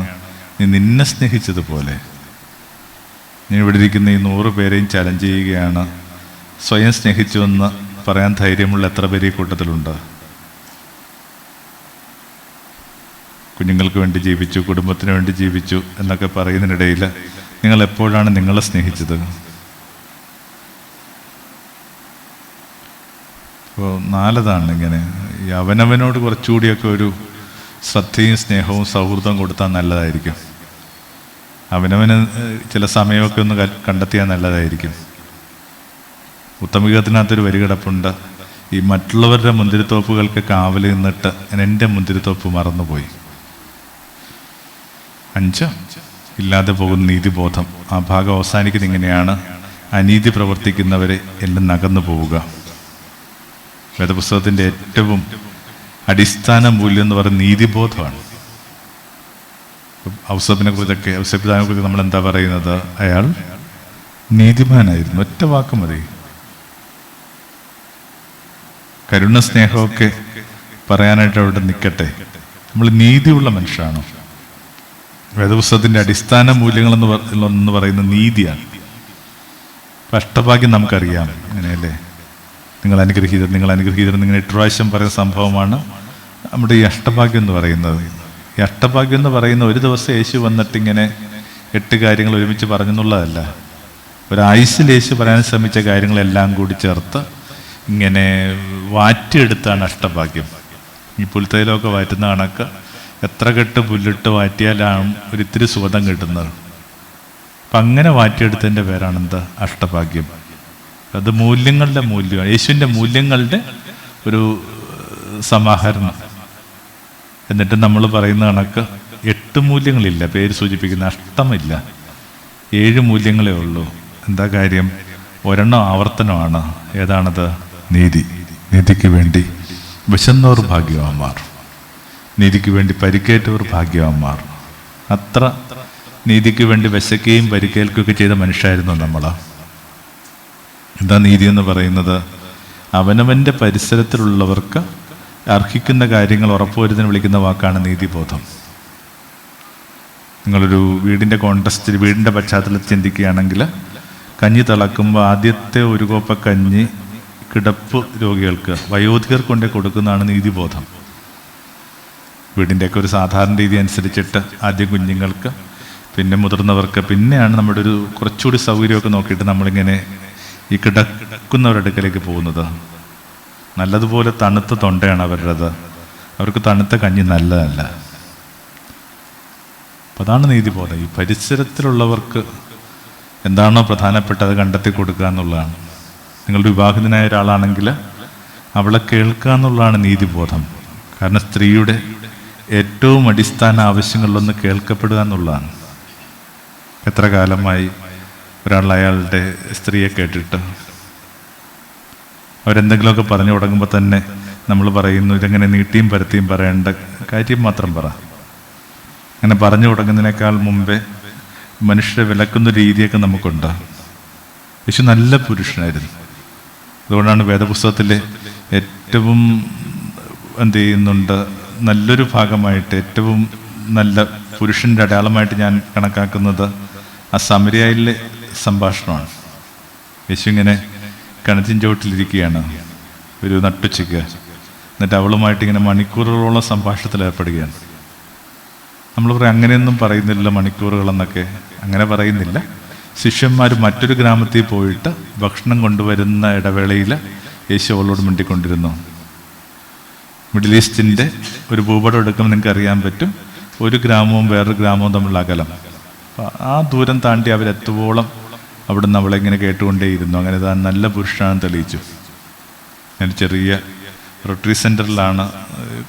നീ നിന്നെ സ്നേഹിച്ചതുപോലെ. നീ ഇവിടെ ഇരിക്കുന്ന ഈ 100 പേരെയും ചലഞ്ച് ചെയ്യുകയാണ്. സ്വയം സ്നേഹിച്ചു എന്ന് പറയാൻ ധൈര്യമുള്ള എത്ര പേര് ഈ കൂട്ടത്തിലുണ്ട്? കുഞ്ഞുങ്ങൾക്ക് വേണ്ടി ജീവിച്ചു, കുടുംബത്തിന് വേണ്ടി ജീവിച്ചു എന്നൊക്കെ പറയുന്നതിനിടയിൽ നിങ്ങൾ എപ്പോഴാണ് നിങ്ങളെ സ്നേഹിച്ചത്? അപ്പോൾ 4താണ് ഇങ്ങനെ. ഈ അവനവനോട് കുറച്ചുകൂടിയൊക്കെ ഒരു ശ്രദ്ധയും സ്നേഹവും സൗഹൃദവും കൊടുത്താൽ നല്ലതായിരിക്കും. അവനവന് ചില സമയമൊക്കെ ഒന്ന് കണ്ടെത്തിയാൽ നല്ലതായിരിക്കും. ഉത്തമഗീതത്തിനകത്തൊരു വരി കിടപ്പുണ്ട്, ഈ മറ്റുള്ളവരുടെ മുന്തിരിത്തോപ്പുകൾക്ക് കാവൽ നിന്നിട്ട് എൻ്റെ മുന്തിരിത്തോപ്പ് മറന്നുപോയി. 5 ഇല്ലാതെ പോകുന്ന നീതിബോധം. ആ ഭാഗം അവസാനിക്കുന്നത് ഇങ്ങനെയാണ്: അനീതി പ്രവർത്തിക്കുന്നവരെ എല്ലാം നകന്നു പോവുക. വേദപുസ്തകത്തിൻ്റെ ഏറ്റവും അടിസ്ഥാന മൂല്യം എന്ന് പറയുന്നത് നീതിബോധമാണ്. ഔസേപ്പിനെ കുറിച്ചൊക്കെ, ഔസേപ്പിതാവിനെ കുറിച്ച് നമ്മൾ എന്താ പറയുന്നത്? അയാൾ നീതിമാനായിരുന്നു. ഒറ്റ വാക്ക് മതി. കരുണ സ്നേഹമൊക്കെ പറയാനായിട്ട് അവിടെ നിൽക്കട്ടെ. നമ്മൾ നീതിയുള്ള മനുഷ്യരാണോ? വേദപുസ്തകത്തിൻ്റെ അടിസ്ഥാന മൂല്യങ്ങൾ എന്ന് പറയുന്നത് നീതിയാണ്. അഷ്ടഭാഗ്യം നമുക്കറിയാം, അങ്ങനെയല്ലേ? നിങ്ങൾ അനുഗ്രഹീതർ നിങ്ങൾ 8 പ്രാവശ്യം പറയുന്ന സംഭവമാണ് നമ്മുടെ ഈ അഷ്ടഭാഗ്യം എന്ന് പറയുന്നത്. ഈ അഷ്ടഭാഗ്യം എന്ന് പറയുന്ന ഒരു ദിവസം യേശു വന്നിട്ട് ഇങ്ങനെ 8 കാര്യങ്ങൾ ഒരുമിച്ച് പറഞ്ഞെന്നുള്ളതല്ല. ഒരായുസ്സിൽ യേശു പറയാൻ ശ്രമിച്ച കാര്യങ്ങളെല്ലാം കൂടി ചേർത്ത് ഇങ്ങനെ വാറ്റിയെടുത്താണ് അഷ്ടഭാഗ്യം. ഈ പുൽത്തൈലമൊക്കെ വാറ്റുന്ന കണക്ക് എത്ര കെട്ട് പുല്ലിട്ട് വാറ്റിയാലാണ് ഒരിത്തിരി സുഗന്ധം കിട്ടുന്നത്. അപ്പം അങ്ങനെ വാറ്റിയെടുത്തതിൻ്റെ പേരാണെന്ത്? അഷ്ടഭാഗ്യം. അത് മൂല്യങ്ങളുടെ മൂല്യമാണ്, യേശുവിൻ്റെ മൂല്യങ്ങളുടെ ഒരു സമാഹരണം. എന്നിട്ട് നമ്മൾ പറയുന്ന കണക്ക് 8 മൂല്യങ്ങളില്ല, പേര് സൂചിപ്പിക്കുന്ന അഷ്ടമില്ല, 7 മൂല്യങ്ങളേ ഉള്ളൂ. എന്താ കാര്യം? ഒരെണ്ണം ആവർത്തനമാണ്. ഏതാണത്? നീതി. നീതിക്ക് വേണ്ടി വിശന്നവർ ഭാഗ്യവാന്മാർ, നീതിക്ക് വേണ്ടി പരിക്കേറ്റവർ ഭാഗ്യവാന്മാർ. അത്ര നീതിക്ക് വേണ്ടി വിശക്കുകയും പരിക്കേൽക്കുകയൊക്കെ ചെയ്ത മനുഷ്യരായിരുന്നു നമ്മൾ. എന്താ നീതി എന്ന് പറയുന്നത്? അവനവൻ്റെ പരിസരത്തിലുള്ളവർക്ക് അർഹിക്കുന്ന കാര്യങ്ങൾ ഉറപ്പുവരുത്താൻ വിളിക്കുന്ന വാക്കാണ് നീതിബോധം. നിങ്ങളൊരു വീടിൻ്റെ കോണ്ടസ്റ്റിൽ, വീടിൻ്റെ പശ്ചാത്തലത്തിൽ ചിന്തിക്കുകയാണെങ്കിൽ, കഞ്ഞി തിളക്കുമ്പോൾ ആദ്യത്തെ ഒരു കോപ്പ കഞ്ഞി കിടപ്പ് രോഗികൾക്ക്, വയോധികർക്ക് കൊണ്ടേ കൊടുക്കുന്നതാണ് നീതിബോധം. വീടിൻ്റെയൊക്കെ ഒരു സാധാരണ രീതി അനുസരിച്ചിട്ട് ആദ്യം കുഞ്ഞുങ്ങൾക്ക്, പിന്നെ മുതിർന്നവർക്ക്, പിന്നെയാണ് നമ്മുടെ ഒരു കുറച്ചുകൂടി സൗകര്യമൊക്കെ നോക്കിയിട്ട് നമ്മളിങ്ങനെ ഈ കിടക്കുന്നവരുടെ അടുക്കലേക്ക് പോകുന്നത്. നല്ലതുപോലെ തണുത്ത തൊണ്ടയാണ് അവരുടേത്, അവർക്ക് തണുത്ത കഞ്ഞി നല്ലതല്ല. അപ്പം അതാണ് നീതിബോധം. ഈ പരിസരത്തിലുള്ളവർക്ക് എന്താണോ പ്രധാനപ്പെട്ടത് കണ്ടെത്തി കൊടുക്കുക എന്നുള്ളതാണ്. നിങ്ങളുടെ വിവാഹിതനായ ഒരാളാണെങ്കിൽ അവളെ കേൾക്കുക എന്നുള്ളതാണ് നീതിബോധം. കാരണം സ്ത്രീയുടെ ഏറ്റവും അടിസ്ഥാന ആവശ്യങ്ങളിലൊന്ന് കേൾക്കപ്പെടുക എന്നുള്ളതാണ്. എത്ര കാലമായി ഒരാൾ അയാളുടെ സ്ത്രീയെ കേട്ടിട്ട് അവരെന്തെങ്കിലുമൊക്കെ പറഞ്ഞു തുടങ്ങുമ്പോൾ തന്നെ നമ്മൾ പറയുന്നു, ഇതെങ്ങനെ നീട്ടിയും പരത്തിയും പറയേണ്ട കാര്യം മാത്രം പറ. അങ്ങനെ പറഞ്ഞു തുടങ്ങുന്നതിനേക്കാൾ മുമ്പേ മനുഷ്യരെ വിലക്കുന്ന രീതിയൊക്കെ നമുക്കുണ്ട്. യേശു നല്ല പുരുഷനായിരുന്നു. അതുകൊണ്ടാണ് വേദപുസ്തകത്തിലെ ഏറ്റവും എന്ത് ചെയ്യുന്നുണ്ട്, നല്ലൊരു ഭാഗമായിട്ട്, ഏറ്റവും നല്ല പുരുഷൻ്റെ അടയാളമായിട്ട് ഞാൻ കണക്കാക്കുന്നത് ആ സമരിയയിലെ സംഭാഷണമാണ്. യേശു ഇങ്ങനെ കിണറ്റിൻ ചുവട്ടിലിരിക്കുകയാണ് ഒരു നട്ടുച്ചയ്ക്ക്. എന്നിട്ട് അവളുമായിട്ട് ഇങ്ങനെ മണിക്കൂറുകളോളം സംഭാഷണത്തിൽ ഏർപ്പെടുകയാണ്. നമ്മൾ പറയും അങ്ങനെയൊന്നും പറയുന്നില്ല മണിക്കൂറുകളെന്നൊക്കെ, അങ്ങനെ പറയുന്നില്ല. ശിഷ്യന്മാർ മറ്റൊരു ഗ്രാമത്തിൽ പോയിട്ട് ഭക്ഷണം കൊണ്ടുവരുന്ന ഇടവേളയിൽ യേശു അവളോട് മിണ്ടിക്കൊണ്ടിരുന്നു. മിഡിൽ ഈസ്റ്റിൻ്റെ ഒരു ഭൂപടം എടുക്കുമ്പോൾ നിങ്ങൾക്ക് അറിയാൻ പറ്റും, ഒരു ഗ്രാമവും വേറൊരു ഗ്രാമവും തമ്മിലുള്ള അകലം. ആ ദൂരം താണ്ടി അവരെത്തുവോളം അവിടുന്ന് അവളെ ഇങ്ങനെ കേട്ടുകൊണ്ടേയിരുന്നു. അങ്ങനെ താൻ നല്ല പുരുഷനാണെന്ന് തെളിയിച്ചു. ഞാൻ ചെറിയ റൊട്ടറി സെൻറ്ററിലാണ്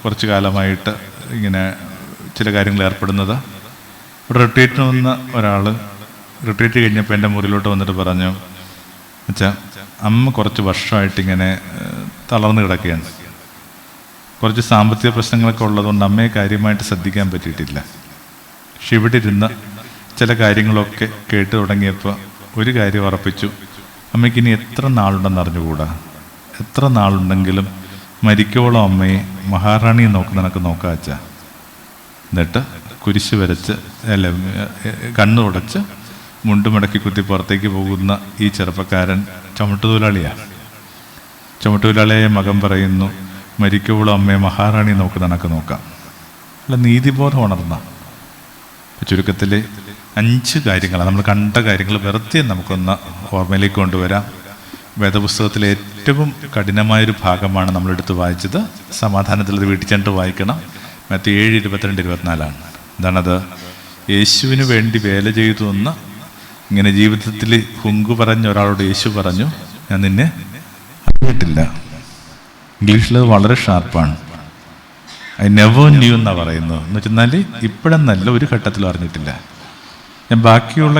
കുറച്ച് കാലമായിട്ട് ഇങ്ങനെ ചില കാര്യങ്ങൾ ഏർപ്പെടുന്നത്. റിട്രീറ്റിന് വന്ന ഒരാൾ റിട്രീറ്റ് കഴിഞ്ഞപ്പോൾ എൻ്റെ മുറിയിലോട്ട് വന്നിട്ട് പറഞ്ഞു, അച്ഛാ, അമ്മ കുറച്ച് വർഷമായിട്ടിങ്ങനെ തളർന്നു കിടക്കുകയാണ്. കുറച്ച് സാമ്പത്തിക പ്രശ്നങ്ങളൊക്കെ ഉള്ളതുകൊണ്ട് അമ്മയെ കാര്യമായിട്ട് ശ്രദ്ധിക്കാൻ പറ്റിയിട്ടില്ല. പക്ഷെ ഇവിടെ ഇരുന്ന് ചില കാര്യങ്ങളൊക്കെ കേട്ട് തുടങ്ങിയപ്പോൾ ഒരു കാര്യം ഉറപ്പിച്ചു, അമ്മയ്ക്ക് ഇനി എത്ര നാളുണ്ടെന്ന് അറിഞ്ഞുകൂടാ. എത്ര നാളുണ്ടെങ്കിലും മരിക്കോളം അമ്മയെ മഹാറാണിയെ നോക്കുന്നതൊക്കെ നോക്കാം അച്ഛാ. എന്നിട്ട് കുരിശ് വരച്ച് കണ്ണു ഉടച്ച് മുണ്ടുമടക്കി കുത്തി പുറത്തേക്ക് പോകുന്ന ഈ ചെറുപ്പക്കാരൻ ചുമട്ടുതൊഴിലാളിയാണ്. ചുമട്ടുതൊഴിലാളിയായ മകൻ പറയുന്നു, മരിക്കോളം അമ്മയെ മഹാറാണി നോക്കുന്നതൊക്കെ നോക്കാം. അല്ല, നീതിബോധം ഉണർന്ന. ചുരുക്കത്തിൽ 5 കാര്യങ്ങളാണ് നമ്മൾ കണ്ട കാര്യങ്ങൾ വെറുതെ നമുക്കൊന്ന് ഓർമ്മയിലേക്ക് കൊണ്ടുവരാം. വേദപുസ്തകത്തിലെ ഏറ്റവും കഠിനമായൊരു ഭാഗമാണ് നമ്മളെടുത്ത് വായിച്ചത്. സമാധാനത്തിൽ അത് വീട്ടിൽ ചെന്നിട്ട് വായിക്കണം. മറ്റേ 7:22-24 എന്താണത്? യേശുവിന് വേണ്ടി വേല ചെയ്തു എന്ന് ഇങ്ങനെ ജീവിതത്തിൽ ഹുങ്കു പറഞ്ഞ ഒരാളോട് യേശു പറഞ്ഞു, ഞാൻ നിന്നെ അറിഞ്ഞിട്ടില്ല. ഇംഗ്ലീഷിൽ വളരെ ഷാർപ്പാണ്. ഐ നെവർ ന്യൂ എന്നാണ് പറയുന്നത്. എന്ന് വെച്ചെന്നാൽ ഇപ്പോഴെന്നല്ല, ഒരു ഘട്ടത്തിലും അറിഞ്ഞിട്ടില്ല. ഞാൻ ബാക്കിയുള്ള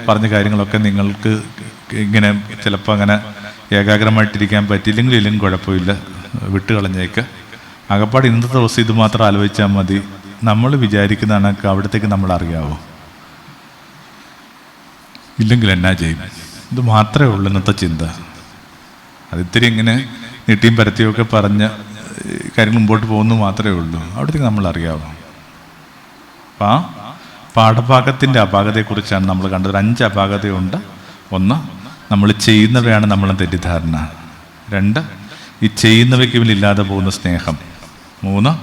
പറഞ്ഞ കാര്യങ്ങളൊക്കെ നിങ്ങൾക്ക് ഇങ്ങനെ ചിലപ്പോൾ അങ്ങനെ ഏകാഗ്രമായിട്ടിരിക്കാൻ പറ്റിയില്ലെങ്കിലും കുഴപ്പമില്ല, വിട്ടുകളഞ്ഞേക്ക്. അകപ്പാട് ഇന്നത്തെ ദിവസം ഇത് മാത്രം ആലോചിച്ചാൽ മതി. നമ്മൾ വിചാരിക്കുന്ന കണക്ക് അവിടത്തേക്ക് നമ്മൾ അറിയാവോ? ഇല്ലെങ്കിൽ എന്നാ ചെയ്യും? ഇത് മാത്രമേ ഉള്ളൂ ഇന്നത്തെ ചിന്ത. അതിത്തിരി ഇങ്ങനെ നീട്ടിയും പരത്തിയൊക്കെ പറഞ്ഞ് കാര്യങ്ങൾ മുമ്പോട്ട് പോകുന്നു മാത്രമേ ഉള്ളൂ. അവിടത്തേക്ക് നമ്മൾ അറിയാവോ? അപ്പം ആ പാഠഭാഗത്തിൻ്റെ അപാകതയെക്കുറിച്ചാണ് നമ്മൾ കണ്ടത്. 5 അപാകതയുണ്ട്. 1, നമ്മൾ ചെയ്യുന്നവയാണ് നമ്മളെ തെറ്റിദ്ധാരണ. 2, ഈ ചെയ്യുന്നവയ്ക്ക് ഇല്ലാതെ പോകുന്ന സ്നേഹം. 3,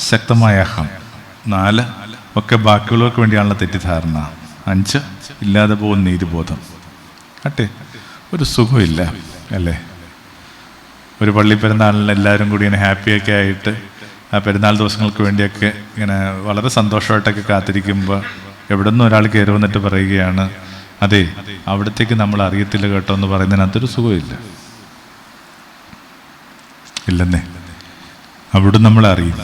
ശക്തമായ അഹം. 4, ഒക്കെ ബാക്കിയുള്ളവർക്ക് വേണ്ടിയാണുള്ള തെറ്റിദ്ധാരണ. 5, ഇല്ലാതെ പോകുന്ന നീതിബോധം. അട്ടെ, ഒരു സുഖമില്ല അല്ലേ? ഒരു പള്ളി പെരുന്നാളിൽ എല്ലാവരും കൂടി ഇങ്ങനെ ഹാപ്പിയൊക്കെ ആയിട്ട് ആ പെരുന്നാൾ ദിവസങ്ങൾക്ക് വേണ്ടിയൊക്കെ ഇങ്ങനെ വളരെ സന്തോഷമായിട്ടൊക്കെ കാത്തിരിക്കുമ്പോൾ എവിടെ നിന്ന് ഒരാൾ കയറി വന്നിട്ട് പറയുകയാണ്, അതെ അവിടത്തേക്ക് നമ്മൾ അറിയത്തില്ല കേട്ടോ എന്ന് പറയുന്നതിനകത്തൊരു സുഖമില്ല. ഇല്ലെന്നേ, അവിടെ നമ്മൾ അറിയും,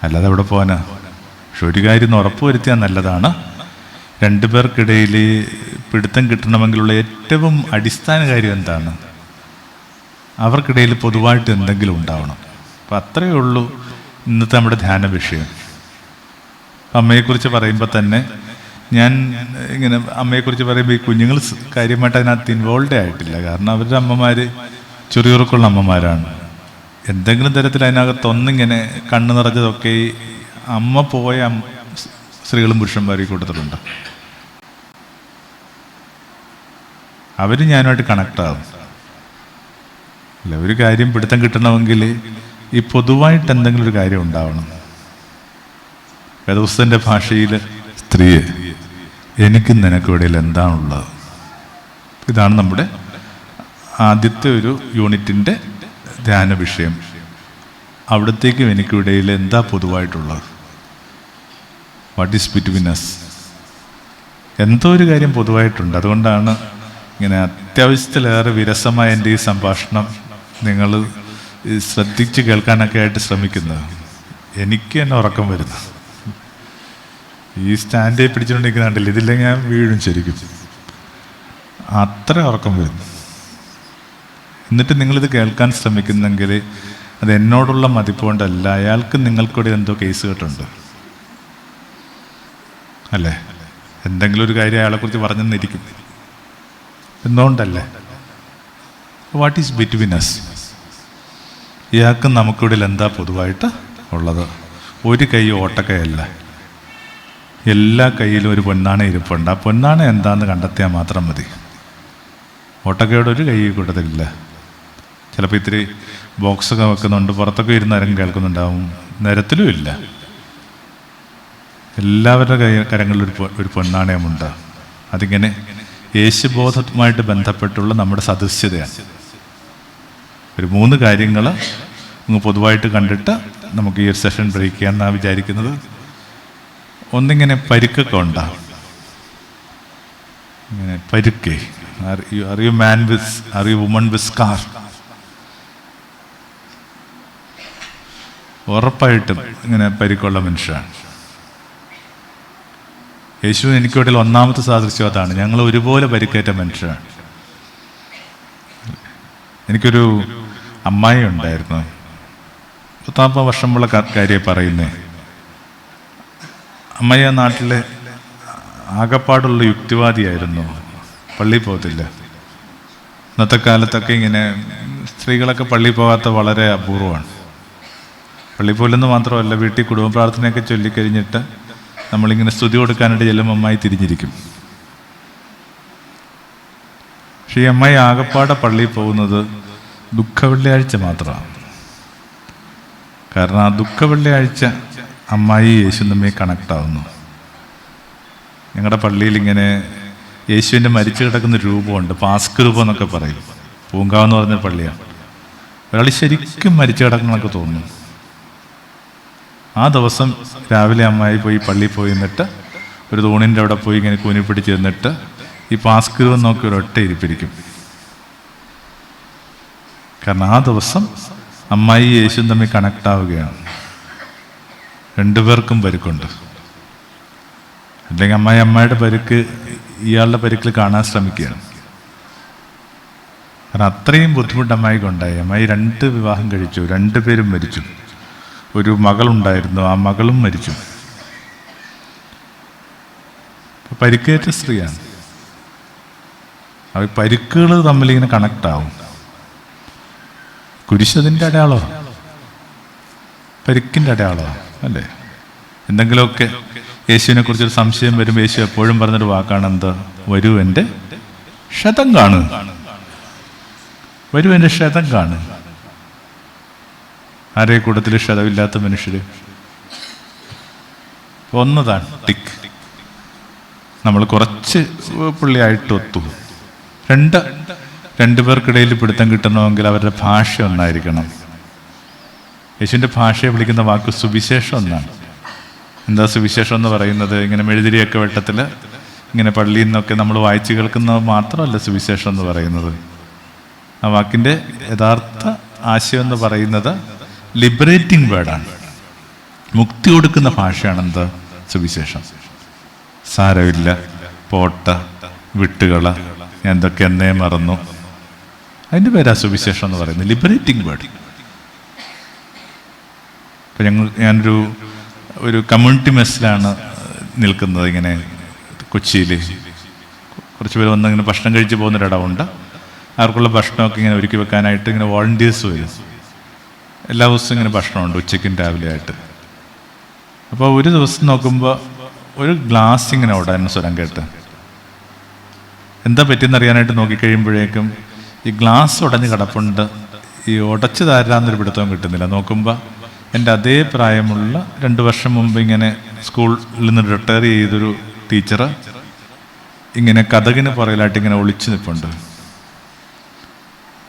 അല്ലാതെ അവിടെ പോകാനാ. പക്ഷെ ഒരു കാര്യം ഉറപ്പുവരുത്തിയാൽ നല്ലതാണ്, 2 പേർക്കിടയിൽ പിടുത്തം കിട്ടണമെങ്കിലുള്ള ഏറ്റവും അടിസ്ഥാന കാര്യം എന്താണ്? അവർക്കിടയിൽ പൊതുവായിട്ട് എന്തെങ്കിലും ഉണ്ടാവണം. അപ്പം അത്രയേ ഉള്ളൂ ഇന്നത്തെ നമ്മുടെ ധ്യാന വിഷയം. അമ്മയെക്കുറിച്ച് പറയുമ്പോൾ തന്നെ ഞാൻ ഇങ്ങനെ അമ്മയെക്കുറിച്ച് പറയുമ്പോൾ ഈ കുഞ്ഞുങ്ങൾ കാര്യമായിട്ട് അതിനകത്ത് ഇൻവോൾവ് ആയിട്ടില്ല. കാരണം അവരുടെ അമ്മമാർ ചുറിയുറുക്കുള്ള അമ്മമാരാണ്. എന്തെങ്കിലും തരത്തിൽ അതിനകത്തൊന്നിങ്ങനെ കണ്ണു നിറഞ്ഞതൊക്കെ അമ്മ പോയ സ്ത്രീകളും പുരുഷന്മാരും കൂട്ടത്തിലുണ്ട്. അവർ ഞാനുമായിട്ട് കണക്റ്റാകും. അല്ല, ഒരു കാര്യം പിടുത്തം കിട്ടണമെങ്കിൽ ഈ പൊതുവായിട്ട് എന്തെങ്കിലും ഒരു കാര്യം ഉണ്ടാവണം. വേദപുസ്തകന്റെ ഭാഷയിൽ സ്ത്രീയെ എനിക്കും നിനക്കും ഇടയിൽ എന്താണുള്ളത്? ഇതാണ് നമ്മുടെ ആദ്യത്തെ ഒരു യൂണിറ്റിൻ്റെ ധ്യാന വിഷയം. അവിടത്തേക്കും എനിക്കും ഇടയിൽ എന്താ പൊതുവായിട്ടുള്ളത്? What is between us? എന്തോ ഒരു കാര്യം പൊതുവായിട്ടുണ്ട്. അതുകൊണ്ടാണ് ഇങ്ങനെ അത്യാവശ്യത്തിലേറെ വിരസമായ എൻ്റെ ഈ സംഭാഷണം നിങ്ങൾ ശ്രദ്ധിച്ച് കേൾക്കാനൊക്കെ ആയിട്ട് ശ്രമിക്കുന്നത്. എനിക്ക് തന്നെ ഉറക്കം വരുന്നു. ഈ സ്റ്റാൻഡേ പിടിച്ചുകൊണ്ടിരിക്കുന്നുണ്ടല്ലോ, ഇതില്ലെങ്കിൽ ഞാൻ വീഴും ശരിക്കും. അത്ര ഉറക്കം വരുന്നു. എന്നിട്ട് നിങ്ങളിത് കേൾക്കാൻ ശ്രമിക്കുന്നെങ്കിൽ അത് എന്നോടുള്ള മതിപ്പുകൊണ്ടല്ല, അയാൾക്ക് നിങ്ങൾക്കൂടെ എന്തോ കേസ് കേട്ടുണ്ട് അല്ലേ? എന്തെങ്കിലും ഒരു കാര്യം അയാളെക്കുറിച്ച് പറഞ്ഞെന്നിരിക്കും എന്തുകൊണ്ടല്ലേ? What is between us? ഇയാൾക്കും നമുക്കിടയിൽ എന്താ പൊതുവായിട്ട് ഉള്ളത്? ഒരു കൈ ഓട്ടക്കൈയല്ല, എല്ലാ കൈയിലും ഒരു പൊന്നാണ ഇരിപ്പുണ്ട്. ആ പൊന്നാണ എന്താണെന്ന് കണ്ടെത്തിയാൽ മാത്രം മതി. ഓട്ടക്കൈയുടെ ഒരു കൈ കൂട്ടത്തിലില്ല. ചിലപ്പോൾ ഇത്തിരി ബോക്സൊക്കെ വെക്കുന്നുണ്ട്, പുറത്തൊക്കെ ഇരുന്ന് ആരും കേൾക്കുന്നുണ്ടാവും, നിരത്തിലും ഇല്ല. എല്ലാവരുടെ കരങ്ങളിൽ ഒരു പൊന്നാണയമുണ്ട്. അതിങ്ങനെ യേശുബോധവുമായിട്ട് ബന്ധപ്പെട്ടുള്ള നമ്മുടെ സദസ്യതയാണ്. ഒരു 3 കാര്യങ്ങൾ അങ്ങ് പൊതുവായിട്ട് കണ്ടിട്ട് നമുക്ക് ഈ ഒരു സെഷൻ ബ്രേക്ക് ചെയ്യാമെന്നാണ് വിചാരിക്കുന്നത്. ഒന്നിങ്ങനെ പരുക്കൊക്കെ ഉണ്ടാകും. ഇങ്ങനെ പരുക്കേ, are you man with, are you woman with scar? ഉറപ്പായിട്ടും ഇങ്ങനെ പരിക്കുള്ള മനുഷ്യരാണ്. യേശു എനിക്കിടയിൽ ഒന്നാമത്തെ സാദൃശ്യം അതാണ്. ഞങ്ങൾ ഒരുപോലെ പരിക്കേറ്റ മനുഷ്യരാണ്. എനിക്കൊരു അമ്മായി ഉണ്ടായിരുന്നു, 40 വർഷമുള്ള കാര്യം പറയുന്നേ. അമ്മായി ആ നാട്ടിലെ ആകപ്പാടുള്ള യുക്തിവാദിയായിരുന്നു. പള്ളിയിൽ പോകത്തില്ല. ഇന്നത്തെ കാലത്തൊക്കെ ഇങ്ങനെ സ്ത്രീകളൊക്കെ പള്ളിയിൽ പോകാത്ത വളരെ അപൂർവമാണ്. പള്ളിയിൽ പോലെന്ന് മാത്രമല്ല, വീട്ടിൽ കുടുംബ പ്രാർത്ഥനയൊക്കെ ചൊല്ലിക്കഴിഞ്ഞിട്ട് നമ്മളിങ്ങനെ സ്തുതി കൊടുക്കാനായിട്ട് ചെല്ലുമ്പോൾ അമ്മായി തിരിഞ്ഞിരിക്കും. പക്ഷേ ഈ അമ്മായി ആകപ്പാടെ പള്ളിയിൽ പോകുന്നത് ദുഃഖ വെള്ളിയാഴ്ച മാത്രമാണ്. കാരണം ആ ദുഃഖ വെള്ളിയാഴ്ച അമ്മായി യേശു തമ്മിൽ കണക്ട് ആവുന്നു. ഞങ്ങളുടെ പള്ളിയിൽ ഇങ്ങനെ യേശുവിൻ്റെ മരിച്ചു കിടക്കുന്ന രൂപമുണ്ട്, പാസ്ക് രൂപം എന്നൊക്കെ പറയും. പൂങ്കാവെന്ന് പറഞ്ഞ പള്ളിയാണ്. ഒരാൾ ശരിക്കും മരിച്ചു കിടക്കണമെന്നൊക്കെ തോന്നുന്നു. ആ ദിവസം രാവിലെ അമ്മായി പോയി പള്ളിയിൽ പോയി നിന്നിട്ട് ഒരു തൂണിൻ്റെ അവിടെ പോയി ഇങ്ങനെ കൂനി പിടിച്ച് നിന്നിട്ട് ഈ പാസ്ക് രൂപം നോക്കി ഒരൊറ്റ ഇരിപ്പിരിക്കും. കാരണം ആ ദിവസം അമ്മായി യേശുവും തമ്മിൽ കണക്ട് ആവുകയാണ്. 2 പേർക്കും പരുക്കുണ്ട്. അല്ലെങ്കിൽ അമ്മായിയുടെ പരുക്ക് ഇയാളുടെ പരുക്കിൽ കാണാൻ ശ്രമിക്കുകയാണ്. കാരണം അത്രയും ബുദ്ധിമുട്ട് അമ്മായിക്ക് ഉണ്ടായി. അമ്മായി 2 വിവാഹം കഴിച്ചു, 2 പേരും മരിച്ചു. ഒരു മകളുണ്ടായിരുന്നു, ആ മകളും മരിച്ചു. പരിക്കേറ്റ സ്ത്രീയാണ്. ആ പരിക്കുകൾ തമ്മിലിങ്ങനെ കണക്ട് ആവും. കുരിശതിൻ്റെ അടയാളോ, പരിക്കിൻ്റെ അടയാളോ അല്ലേ? എന്തെങ്കിലുമൊക്കെ യേശുവിനെ കുറിച്ചൊരു സംശയം വരുമ്പോൾ യേശു എപ്പോഴും പറഞ്ഞൊരു വാക്കാണ് എന്ത്? വരൂ എൻ്റെ ക്ഷതം കാണു, വരൂ എൻ്റെ ക്ഷതം കാണു. ആരെ കൂട്ടത്തിൽ ക്ഷതമില്ലാത്ത മനുഷ്യർ? ഒന്നതാണ് ടിക്ക്. നമ്മൾ കുറച്ച് പുള്ളിയായിട്ട് ഒത്തു. 2 പേർക്കിടയിൽ പിടുത്തം കിട്ടണമെങ്കിൽ അവരുടെ ഭാഷ ഒന്നായിരിക്കണം. യേശുവിൻ്റെ ഭാഷയെ വിളിക്കുന്ന വാക്ക് സുവിശേഷം എന്നാണ്. എന്താ സുവിശേഷം എന്ന് പറയുന്നത്? ഇങ്ങനെ മെഴുതിരിയൊക്കെ വെട്ടത്തിൽ ഇങ്ങനെ പള്ളിയിൽ നിന്നൊക്കെ നമ്മൾ വായിച്ച് കേൾക്കുന്നത് മാത്രമല്ല സുവിശേഷം എന്ന് പറയുന്നത്. ആ വാക്കിൻ്റെ യഥാർത്ഥ ആശയം എന്ന് പറയുന്നത് ലിബറേറ്റിംഗ് വേർഡാണ്. മുക്തി കൊടുക്കുന്ന ഭാഷയാണെന്ത്? സുവിശേഷം. സാരമില്ല, പോട്ട, വിട്ടുകള, എന്തൊക്കെ എന്നേ മറന്നു, അതിൻ്റെ പേരാ സുവിശേഷം എന്ന് പറയുന്നത്, ലിബറേറ്റിംഗ് വേർഡ്. ഇപ്പം ഞാനൊരു കമ്മ്യൂണിറ്റി മെസ്സിലാണ് നിൽക്കുന്നത്. ഇങ്ങനെ കൊച്ചിയിൽ കുറച്ച് പേര് വന്ന് ഇങ്ങനെ ഭക്ഷണം കഴിച്ച് പോകുന്നൊരിടമുണ്ട്. അവർക്കുള്ള ഭക്ഷണമൊക്കെ ഇങ്ങനെ ഒരുക്കി വെക്കാനായിട്ട് ഇങ്ങനെ വോളണ്ടിയേഴ്സ് വരും. എല്ലാ ദിവസവും ഇങ്ങനെ ഭക്ഷണമുണ്ട്, ഉച്ചയ്ക്കും രാവിലെ ആയിട്ട്. അപ്പോൾ ഒരു ദിവസം നോക്കുമ്പോൾ ഒരു ഗ്ലാസ് ഇങ്ങനെ ഉടനെ സ്വരം കേട്ട് എന്താ പറ്റിയെന്നറിയാനായിട്ട് നോക്കിക്കഴിയുമ്പോഴേക്കും ഈ ഗ്ലാസ് ഉടഞ്ഞ് കിടപ്പുണ്ട്. ഈ ഉടച്ച് താരാന്നൊരു പിടുത്തവും കിട്ടുന്നില്ല. നോക്കുമ്പോൾ എൻ്റെ അതേ പ്രായമുള്ള 2 വർഷം മുമ്പ് ഇങ്ങനെ സ്കൂളിൽ നിന്ന് റിട്ടയർ ചെയ്തൊരു ടീച്ചർ ഇങ്ങനെ കഥകിന് പുറകിലായിട്ട് ഇങ്ങനെ ഒളിച്ചു നിൽപ്പുണ്ട്.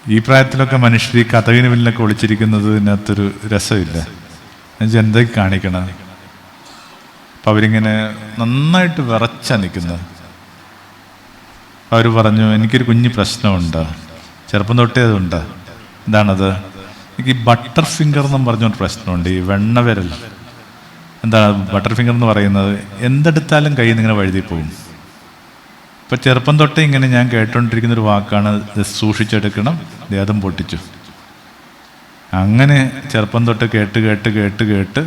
ഈ പ്രായത്തിലൊക്കെ മനുഷ്യർ ഈ കഥകിന് പിന്നിലൊക്കെ ഒളിച്ചിരിക്കുന്നതിനകത്തൊരു രസമില്ല. എന്നുവെച്ചാൽ എന്തൊക്കെ കാണിക്കണം. അപ്പം അവരിങ്ങനെ നന്നായിട്ട് വിറച്ചാ നിൽക്കുന്നത്. അവർ പറഞ്ഞു, എനിക്കൊരു കുഞ്ഞു പ്രശ്നമുണ്ട്, ചെറുപ്പം തൊട്ടേ അതുണ്ട്. എന്താണത്? എനിക്ക് ഈ ബട്ടർ ഫിംഗർ എന്നും പറഞ്ഞൊരു പ്രശ്നമുണ്ട്. ഈ വെണ്ണവിരൽ. എന്താണ് ബട്ടർ ഫിംഗർ എന്ന് പറയുന്നത്? എന്തെടുത്താലും കയ്യിൽ നിന്ന് ഇങ്ങനെ വഴുതി പോകും. ഇപ്പം ചെറുപ്പം തൊട്ടേ ഇങ്ങനെ ഞാൻ കേട്ടോണ്ടിരിക്കുന്നൊരു വാക്കാണ്, സൂക്ഷിച്ചെടുക്കണം, ദേഹം പൊട്ടിച്ചു. അങ്ങനെ ചെറുപ്പം തൊട്ട് കേട്ട്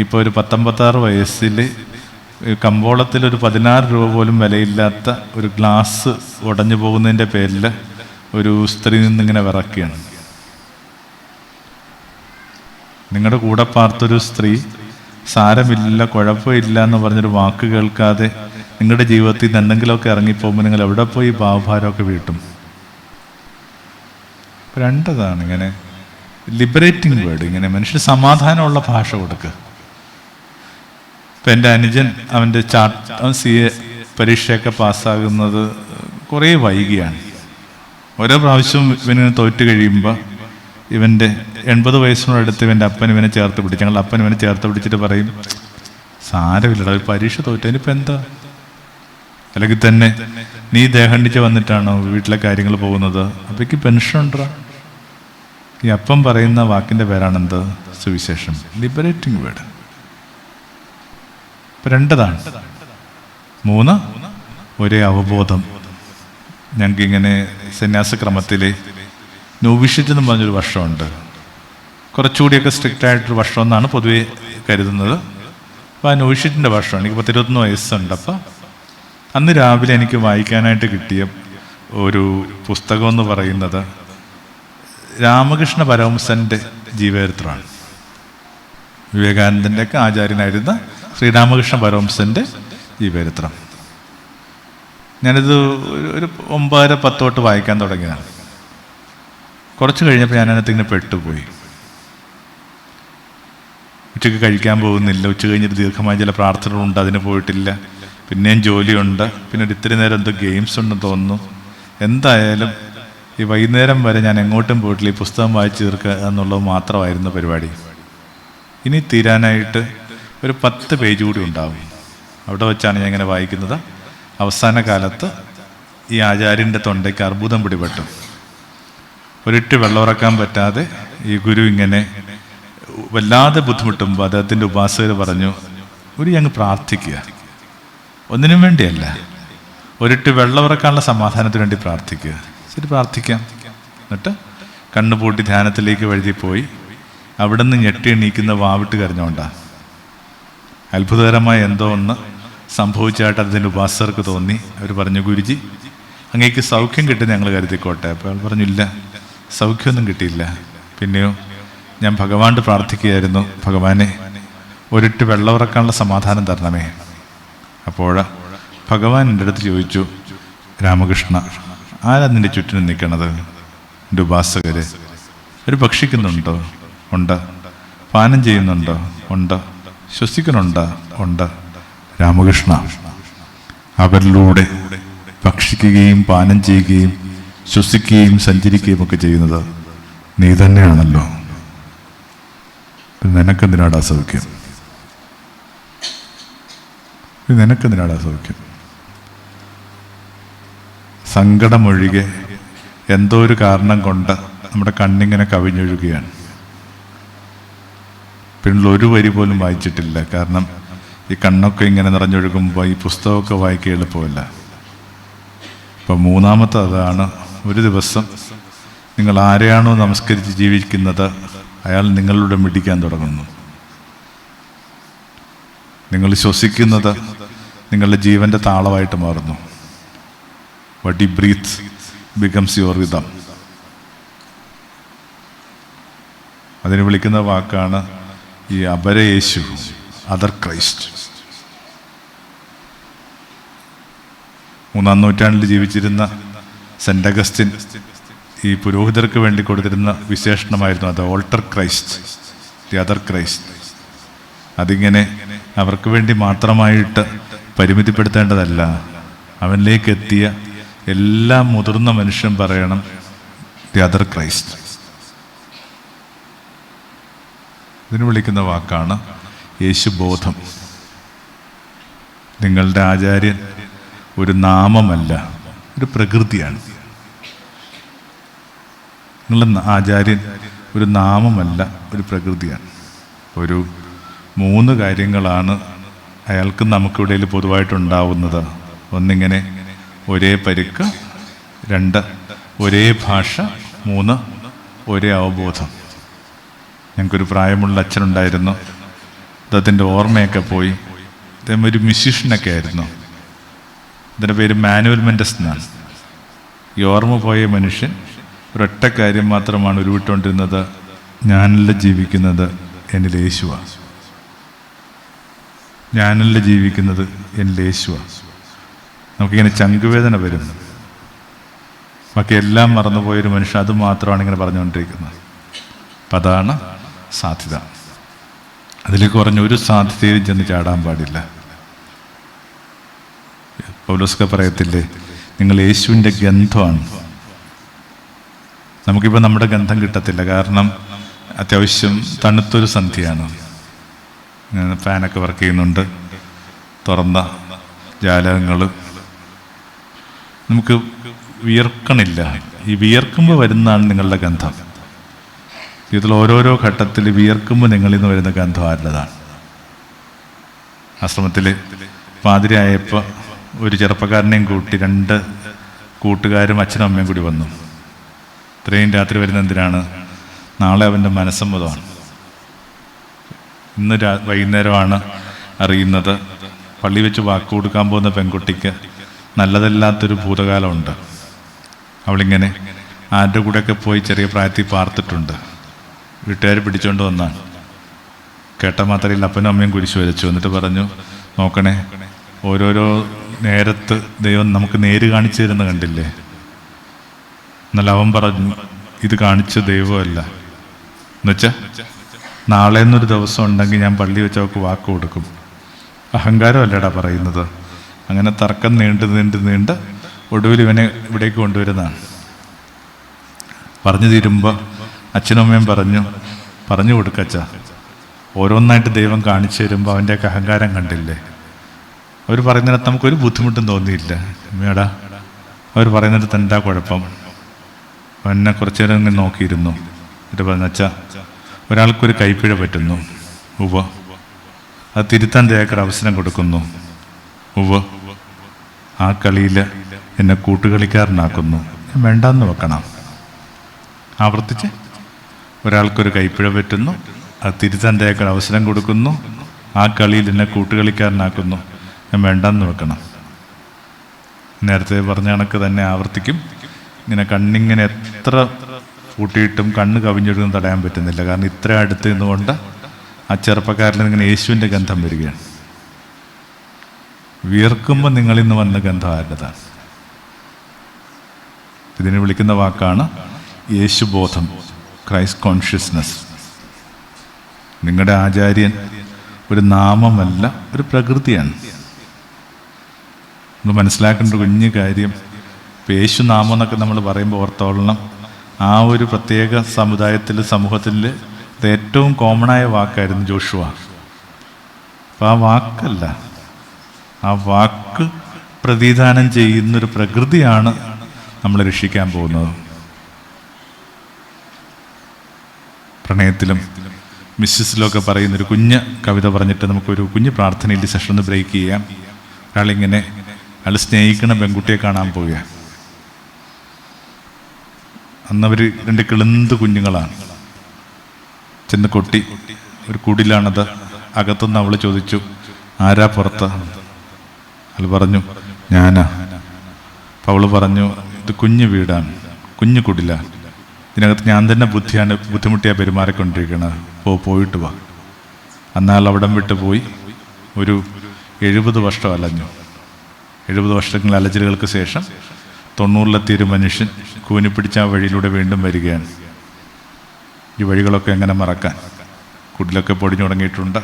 ഇപ്പോൾ ഒരു 19-56 വയസ്സിൽ കമ്പോളത്തിൽ ഒരു 16 രൂപ പോലും വിലയില്ലാത്ത ഒരു ഗ്ലാസ് ഉടഞ്ഞു പോകുന്നതിൻ്റെ പേരിൽ ഒരു സ്ത്രീ നിന്നിങ്ങനെ വിറക്കുകയാണ്. നിങ്ങളുടെ കൂടെ പാർത്തൊരു സ്ത്രീ സാരമില്ല, കുഴപ്പമില്ല എന്ന് പറഞ്ഞൊരു വാക്ക് കേൾക്കാതെ നിങ്ങളുടെ ജീവിതത്തിൽ നിന്ന് എന്തെങ്കിലുമൊക്കെ ഇറങ്ങിപ്പോകുമ്പോൾ നിങ്ങൾ എവിടെ പോയി ഭാവഭാരമൊക്കെ വീട്ടും? 2താണ് ഇങ്ങനെ ലിബറേറ്റിംഗ് വേർഡ്. ഇങ്ങനെ മനുഷ്യർ സമാധാനമുള്ള ഭാഷ കൊടുക്കുക. ഇപ്പം എൻ്റെ അനുജൻ അവൻ്റെ അവൻ CA പരീക്ഷയൊക്കെ പാസ്സാകുന്നത് കുറേ വൈകിയാണ്. ഓരോ പ്രാവശ്യവും ഇവന് തോറ്റ് കഴിയുമ്പോൾ ഇവൻ്റെ 80 വയസ്സിനോടടുത്ത് ഇവൻ്റെ അപ്പൻ ഇവനെ ചേർത്ത് പിടിച്ച്, ഞങ്ങളുടെ അപ്പൻ ഇവനെ ചേർത്ത് പിടിച്ചിട്ട് പറയും, സാരമില്ലടാ, ഒരു പരീക്ഷ തോറ്റതിനിപ്പോൾ എന്താ, അല്ലെങ്കിൽ തന്നെ നീ ദേഹണ്ഡിച്ച് വന്നിട്ടാണോ വീട്ടിലെ കാര്യങ്ങൾ പോകുന്നത്, അപ്പോഴേക്ക് പെൻഷൻ ഉണ്ടോ. ഈ അപ്പം പറയുന്ന വാക്കിൻ്റെ പേരാണെന്ത്? സുവിശേഷം, ലിബറേറ്റിംഗ് വേർഡ്. ഇപ്പം 2താണ്. 3 ഒരേ അവബോധം. ഞങ്ങൾക്കിങ്ങനെ സന്യാസക്രമത്തിൽ നോവിഷ്യറ്റ് എന്ന് പറഞ്ഞൊരു വർഷമുണ്ട്. കുറച്ചുകൂടിയൊക്കെ സ്ട്രിക്റ്റ് ആയിട്ടൊരു വർഷം എന്നാണ് പൊതുവെ കരുതുന്നത്. അപ്പോൾ ആ നോവിഷ്യറ്റിൻ്റെ വർഷമാണ്. എനിക്ക് 21 വയസ്സുണ്ട്. അപ്പോൾ അന്ന് രാവിലെ എനിക്ക് വായിക്കാനായിട്ട് കിട്ടിയ ഒരു പുസ്തകം എന്ന് പറയുന്നത് രാമകൃഷ്ണ പരമഹംസൻ്റെ ജീവചരിത്രമാണ്. വിവേകാനന്ദൻ്റെ ഒക്കെ ആചാര്യനായിരുന്ന ശ്രീരാമകൃഷ്ണ പരമഹംസൻ്റെ ജീവചരിത്രം. ഞാനിത് ഒരു 9-10 തൊട്ട് വായിക്കാൻ തുടങ്ങിയതാണ്. കുറച്ച് കഴിഞ്ഞപ്പോൾ ഞാനതിനകത്ത് ഇങ്ങനെ പെട്ടുപോയി. ഉച്ചയ്ക്ക് കഴിക്കാൻ പോകുന്നില്ല. ഉച്ച കഴിഞ്ഞിട്ട് ദീർഘമായ ചില പ്രാർത്ഥനകളുണ്ട്, അതിന് പോയിട്ടില്ല. പിന്നെയും ജോലിയുണ്ട്. പിന്നെ ഒരു ഇത്തിരി നേരം എന്തോ ഗെയിംസ് ഉണ്ടെന്ന് തോന്നുന്നു. എന്തായാലും ഈ വൈകുന്നേരം വരെ ഞാൻ എങ്ങോട്ടും പോയിട്ടില്ല. ഈ പുസ്തകം വായിച്ച് തീർക്കുക എന്നുള്ളത് മാത്രമായിരുന്നു പരിപാടി. ഇനി തീരാനായിട്ട് ഒരു 10 പേജ് കൂടി ഉണ്ടാവും. അവിടെ വെച്ചാണ് ഞാൻ ഇങ്ങനെ വായിക്കുന്നത്. അവസാന കാലത്ത് ഈ ആചാര്യൻ്റെ തൊണ്ടയ്ക്ക് അർബുദം പിടിപെട്ടു. ഒരിട്ട് വെള്ളമിറക്കാൻ പറ്റാതെ ഈ ഗുരു ഇങ്ങനെ വല്ലാതെ ബുദ്ധിമുട്ടുമ്പോൾ അദ്ദേഹത്തിൻ്റെ ഉപാസകർ പറഞ്ഞു, ഗുരു അങ്ങ് പ്രാർത്ഥിക്കുക, ഒന്നിനും വേണ്ടിയല്ല, ഒരിട്ട് വെള്ളമിറക്കാനുള്ള സമാധാനത്തിന് വേണ്ടി പ്രാർത്ഥിക്കുക. ശരി, പ്രാർത്ഥിക്കാം. എന്നിട്ട് കണ്ണുപൂട്ടി ധ്യാനത്തിലേക്ക് വഴുതിപ്പോയി. അവിടെ നിന്ന് ഞെട്ടി എണീക്കുന്ന വാവിട്ട് കരഞ്ഞുകൊണ്ടാണ്. അത്ഭുതകരമായ എന്തോ ഒന്ന് സംഭവിച്ചായിട്ട് അതിൻ്റെ ഉപാസകർക്ക് തോന്നി. അവർ പറഞ്ഞു, ഗുരുജി അങ്ങേക്ക് സൗഖ്യം കിട്ടി ഞങ്ങൾ കരുതിക്കോട്ടെ. അപ്പോൾ അയാൾ പറഞ്ഞില്ല, സൗഖ്യമൊന്നും കിട്ടിയില്ല. പിന്നെയോ ഞാൻ ഭഗവാനോട് പ്രാർത്ഥിക്കുകയായിരുന്നു, ഭഗവാനെ ഒരിട്ട് വെള്ളമിറക്കാനുള്ള സമാധാനം തരണമേ. അപ്പോൾ ഭഗവാൻ എൻ്റെ അടുത്ത് ചോദിച്ചു, രാമകൃഷ്ണ, ആരാ നിൻ്റെ ചുറ്റിനും നിൽക്കണത്? എൻ്റെ ഉപാസകര്. അവർ ഭക്ഷിക്കുന്നുണ്ടോ? ഉണ്ട്. പാനം ചെയ്യുന്നുണ്ടോ? ഉണ്ട്. ശ്വസിക്കുന്നുണ്ടോ? ഉണ്ട്. രാമകൃഷ്ണ, അവരിലൂടെ ഭക്ഷിക്കുകയും പാനം ചെയ്യുകയും ശ്വസിക്കുകയും സഞ്ചരിക്കുകയും ഒക്കെ ചെയ്യുന്നത് നീ തന്നെയാണല്ലോ. നിനക്കെന്തിനാടാ സൗഖ്യം? നിനക്കെന്തിനാടാ സൗഖ്യം? സങ്കടമൊഴികെ എന്തോ ഒരു കാരണം കൊണ്ട് നമ്മുടെ കണ്ണിങ്ങനെ കവിഞ്ഞൊഴുകുകയാണ്. പിന്നെ ഒരു വരി പോലും വായിച്ചിട്ടില്ല. കാരണം ഈ കണ്ണൊക്കെ ഇങ്ങനെ നിറഞ്ഞൊഴുകുമ്പോൾ ഈ പുസ്തകമൊക്കെ വായിക്കുക എളുപ്പമല്ല. ഇപ്പം 3-മത്തെ അതാണ്, ഒരു ദിവസം നിങ്ങൾ ആരെയാണോ നമസ്കരിച്ച് ജീവിക്കുന്നത് അയാൾ നിങ്ങളുടെ മിടിക്കാൻ തുടങ്ങുന്നു. നിങ്ങൾ ശ്വസിക്കുന്നത് നിങ്ങളുടെ ജീവൻ്റെ താളമായിട്ട് മാറുന്നു. What you breathe becomes your rhythm. അതിന് വിളിക്കുന്ന വാക്കാണ് ഈ അപര യേശു, അതർ ക്രൈസ്റ്റ്. 3-ാം നൂറ്റാണ്ടിൽ ജീവിച്ചിരുന്ന സെന്റ് അഗസ്റ്റിൻ ഈ പുരോഹിതർക്ക് വേണ്ടി കൊടുത്തിരുന്ന വിശേഷണമായിരുന്നു അത്, alter Christ, the other Christ. അതിങ്ങനെ അവർക്ക് വേണ്ടി മാത്രമായിട്ട് പരിമിതിപ്പെടുത്തേണ്ടതല്ല. അവനിലേക്ക് എത്തിയ എല്ലാ മുതിർന്ന മനുഷ്യൻ പറയണം, ദി അതർ ക്രൈസ്റ്റ്. ഇതിന് വിളിക്കുന്ന വാക്കാണ് യേശുബോധം. നിങ്ങളുടെ ആചാര്യൻ ഒരു നാമമല്ല, ഒരു പ്രകൃതിയാണ്. നിങ്ങളുടെ ആചാര്യൻ ഒരു നാമമല്ല, ഒരു പ്രകൃതിയാണ്. ഒരു 3 കാര്യങ്ങളാണ് അയാൾക്ക് നമുക്കിടയിൽ പൊതുവായിട്ടുണ്ടാവുന്നത്. ഒന്നിങ്ങനെ ഒരേ പരിക്ക്, 2 ഒരേ ഭാഷ, 3 ഒരേ അവബോധം. ഞങ്ങൾക്കൊരു പ്രായമുള്ള അച്ഛനുണ്ടായിരുന്നു. അദ്ദേഹത്തിൻ്റെ ഓർമ്മയൊക്കെ പോയി. അദ്ദേഹം ഒരു മ്യൂസീഷ്യനൊക്കെ ആയിരുന്നു. അതിൻ്റെ പേര് മാനുവൽ മെൻഡസ് എന്നാണ്. ഈ ഓർമ്മ പോയ മനുഷ്യൻ ഒരൊറ്റ കാര്യം മാത്രമാണ് ഉരുവിട്ടുകൊണ്ടിരുന്നത്, ഞാനല്ല ജീവിക്കുന്നത്, എന്നിൽ യേശുവാണ്. ഞാനല്ല ജീവിക്കുന്നത്, എന്നിൽ യേശുവാണ്. നമുക്കിങ്ങനെ ചങ്കുവേദന വരും. ബാക്കി എല്ലാം മറന്നുപോയൊരു മനുഷ്യൻ അത് മാത്രമാണ് ഇങ്ങനെ പറഞ്ഞുകൊണ്ടിരിക്കുന്നത്. അപ്പം അതാണ് സാധ്യത. അതിലേക്ക് പറഞ്ഞ ഒരു സാധ്യതയിലും ചെന്ന് ചാടാൻ പാടില്ല. പൗലോസൊക്കെ പറയത്തില്ലേ, നിങ്ങൾ യേശുവിൻ്റെ ഗന്ധമാണ്. നമുക്കിപ്പോൾ നമ്മുടെ ഗന്ധം കിട്ടത്തില്ല, കാരണം അത്യാവശ്യം തണുത്തൊരു സന്ധ്യയാണ്. ഫാനൊക്കെ വർക്ക് ചെയ്യുന്നുണ്ട്, തുറന്ന ജാലകങ്ങൾ, നമുക്ക് വിയർക്കണില്ല. ഈ വിയർക്കുമ്പോൾ വരുന്നതാണ് നിങ്ങളുടെ ഗന്ധം. ഇതിൽ ഓരോരോ ഘട്ടത്തിൽ വിയർക്കുമ്പോൾ നിങ്ങളിൽ നിന്ന് വരുന്ന ഗന്ധം ആരുടേതാണ്? ആശ്രമത്തിൽ പാതിരിയായപ്പോൾ ഒരു ചെറുപ്പക്കാരനെയും കൂട്ടി 2 കൂട്ടുകാരും അച്ഛനും അമ്മയും കൂടി വന്നു. ഇത്രയും രാത്രി വരുന്ന എന്തിനാണ്? നാളെ അവൻ്റെ മനസ്സമ്മതമാണ്. ഇന്ന് വൈകുന്നേരമാണ് അറിയുന്നത് പള്ളി വെച്ച് വാക്ക് കൊടുക്കാൻ പോകുന്ന പെൺകുട്ടിക്ക് നല്ലതല്ലാത്തൊരു ഭൂതകാലമുണ്ട്. അവളിങ്ങനെ ആരുടെ കൂടെയൊക്കെ പോയി ചെറിയ പ്രായത്തിൽ പാർത്തിട്ടുണ്ട്. വീട്ടുകാർ പിടിച്ചുകൊണ്ട് വന്നാണ്. കേട്ട മാത്രയിൽ അപ്പനും അമ്മയും കുരിശു വരച്ചു. എന്നിട്ട് പറഞ്ഞു, നോക്കണേ, ഓരോരോ നേരത്ത് ദൈവം നമുക്ക് നേര് കാണിച്ചു തരുന്ന കണ്ടില്ലേ? എന്നാൽ അവൻ പറഞ്ഞു, ഇത് കാണിച്ച ദൈവമല്ല. എന്നുവെച്ചാൽ നാളെ എന്നൊരു ദിവസം ഉണ്ടെങ്കിൽ ഞാൻ പള്ളി വെച്ച് അവൾക്ക് വാക്ക് കൊടുക്കും. അഹങ്കാരമല്ലടാ പറയുന്നത്. അങ്ങനെ തർക്കം നീണ്ട് ഒടുവിൽ ഇവനെ ഇവിടേക്ക് കൊണ്ടുവരുന്നതാണ്. പറഞ്ഞു തീരുമ്പോൾ അച്ഛനും അമ്മയും പറഞ്ഞു കൊടുക്കച്ച, ഓരോന്നായിട്ട് ദൈവം കാണിച്ചു തരുമ്പോൾ അവൻ്റെയൊക്കെ അഹങ്കാരം കണ്ടില്ലേ? അവർ പറയുന്നിടത്ത് നമുക്കൊരു ബുദ്ധിമുട്ടും തോന്നിയില്ല. അമ്മേടാ, അവർ പറയുന്നിടത്ത് എന്താ കുഴപ്പം? എന്നെ കുറച്ചു നേരം ഇങ്ങനെ നോക്കിയിരുന്നു. എന്നിട്ട് പറഞ്ഞു, അച്ഛാ, ഒരാൾക്കൊരു കൈപ്പിഴ പറ്റുന്നു. ഉവ്വ. അത് തിരുത്താൻ ദയക്കൊരു അവസരം കൊടുക്കുന്നു. ഉവ്വ. ആ കളിയിൽ എന്നെ കൂട്ടുകളിക്കാരനാക്കുന്നു. വേണ്ടാന്ന് വെക്കണം. ആവർത്തിച്ച്, ഒരാൾക്കൊരു കൈപ്പിഴ പറ്റുന്നു, അത് തിരുത്താൻ ദയക്കൊരു അവസരം കൊടുക്കുന്നു. ആ കളിയിൽ എന്നെ കൂട്ടുകളിക്കാരനാക്കുന്നു. ഞാൻ വേണ്ടാന്ന് വെക്കണം. നേരത്തെ പറഞ്ഞ കണക്ക് തന്നെ ആവർത്തിക്കും. ഇങ്ങനെ കണ്ണിങ്ങനെ എത്ര കൂട്ടിയിട്ടും കണ്ണ് കവിഞ്ഞൊഴുകും തടയാൻ പറ്റുന്നില്ല. കാരണം ഇത്ര അടുത്ത് നിന്നുകൊണ്ട് ആ ചെറുപ്പക്കാരിൽ ഇങ്ങനെ യേശുവിൻ്റെ ഗന്ധം വരികയാണ്. വിയർക്കുമ്പോൾ നിങ്ങളിൽ നിന്ന് വന്ന ഗന്ധം ആരുടേതാണ്? ഇതിനെ വിളിക്കുന്ന വാക്കാണ് യേശുബോധം, ക്രൈസ്റ്റ് കോൺഷ്യസ്നസ്. നിങ്ങളുടെ ആചാര്യൻ ഒരു നാമമല്ല, ഒരു പ്രകൃതിയാണ്. നമ്മൾ മനസ്സിലാക്കേണ്ട ഒരു കുഞ്ഞു കാര്യം, ഇപ്പോൾ യേശു നാമം എന്നൊക്കെ നമ്മൾ പറയുമ്പോൾ ഓർത്തോളണം, ആ ഒരു പ്രത്യേക സമുദായത്തിൽ, സമൂഹത്തിൽ ഇത് ഏറ്റവും കോമണായ വാക്കായിരുന്നു ജോഷുവ. അപ്പോൾ ആ വാക്കല്ല, ആ വാക്ക് പ്രതിദാനം ചെയ്യുന്നൊരു പ്രകൃതിയാണ് നമ്മൾ രക്ഷിക്കാൻ പോകുന്നത്. പ്രണയത്തിലും മിസ്സിസിലൊക്കെ പറയുന്നൊരു കുഞ്ഞ് കവിത പറഞ്ഞിട്ട് നമുക്കൊരു കുഞ്ഞ് പ്രാർത്ഥനയിൽ സെഷൻ ഒന്ന് ബ്രേക്ക് ചെയ്യാം. ഒരാളിങ്ങനെ അയാൾ സ്നേഹിക്കണ പെൺകുട്ടിയെ കാണാൻ പോവുക. അന്നവർ 2 കിളുന്ത് കുഞ്ഞുങ്ങളാണ്. ചെന്ന് കൊട്ടി, ഒരു കുടിലാണത്. അകത്തുനിന്ന് അവൾ ചോദിച്ചു, ആരാ പുറത്ത്? അയാൾ പറഞ്ഞു, ഞാനാ. അപ്പം അവൾ പറഞ്ഞു, ഇത് കുഞ്ഞു വീടാണ്, കുഞ്ഞു കുടിലാണ്, ഇതിനകത്ത് ഞാൻ തന്നെ ബുദ്ധിമുട്ടിയാണ് പെരുമാറിക്കൊണ്ടിരിക്കണത്. പോയിട്ട് വാ. എന്നാൽ അവിടം വിട്ട് പോയി ഒരു 70 വർഷം അലഞ്ഞു. 70 വർഷങ്ങൾ അലച്ചിലുകൾക്ക് ശേഷം 90-ലെത്തിയൊരു മനുഷ്യൻ കൂനിപ്പിടിച്ച ആ വഴിയിലൂടെ വീണ്ടും വരികയാണ്. ഈ വഴികളൊക്കെ എങ്ങനെ മറക്കാൻ? കുടിലൊക്കെ പൊടിഞ്ഞു തുടങ്ങിയിട്ടുണ്ട്.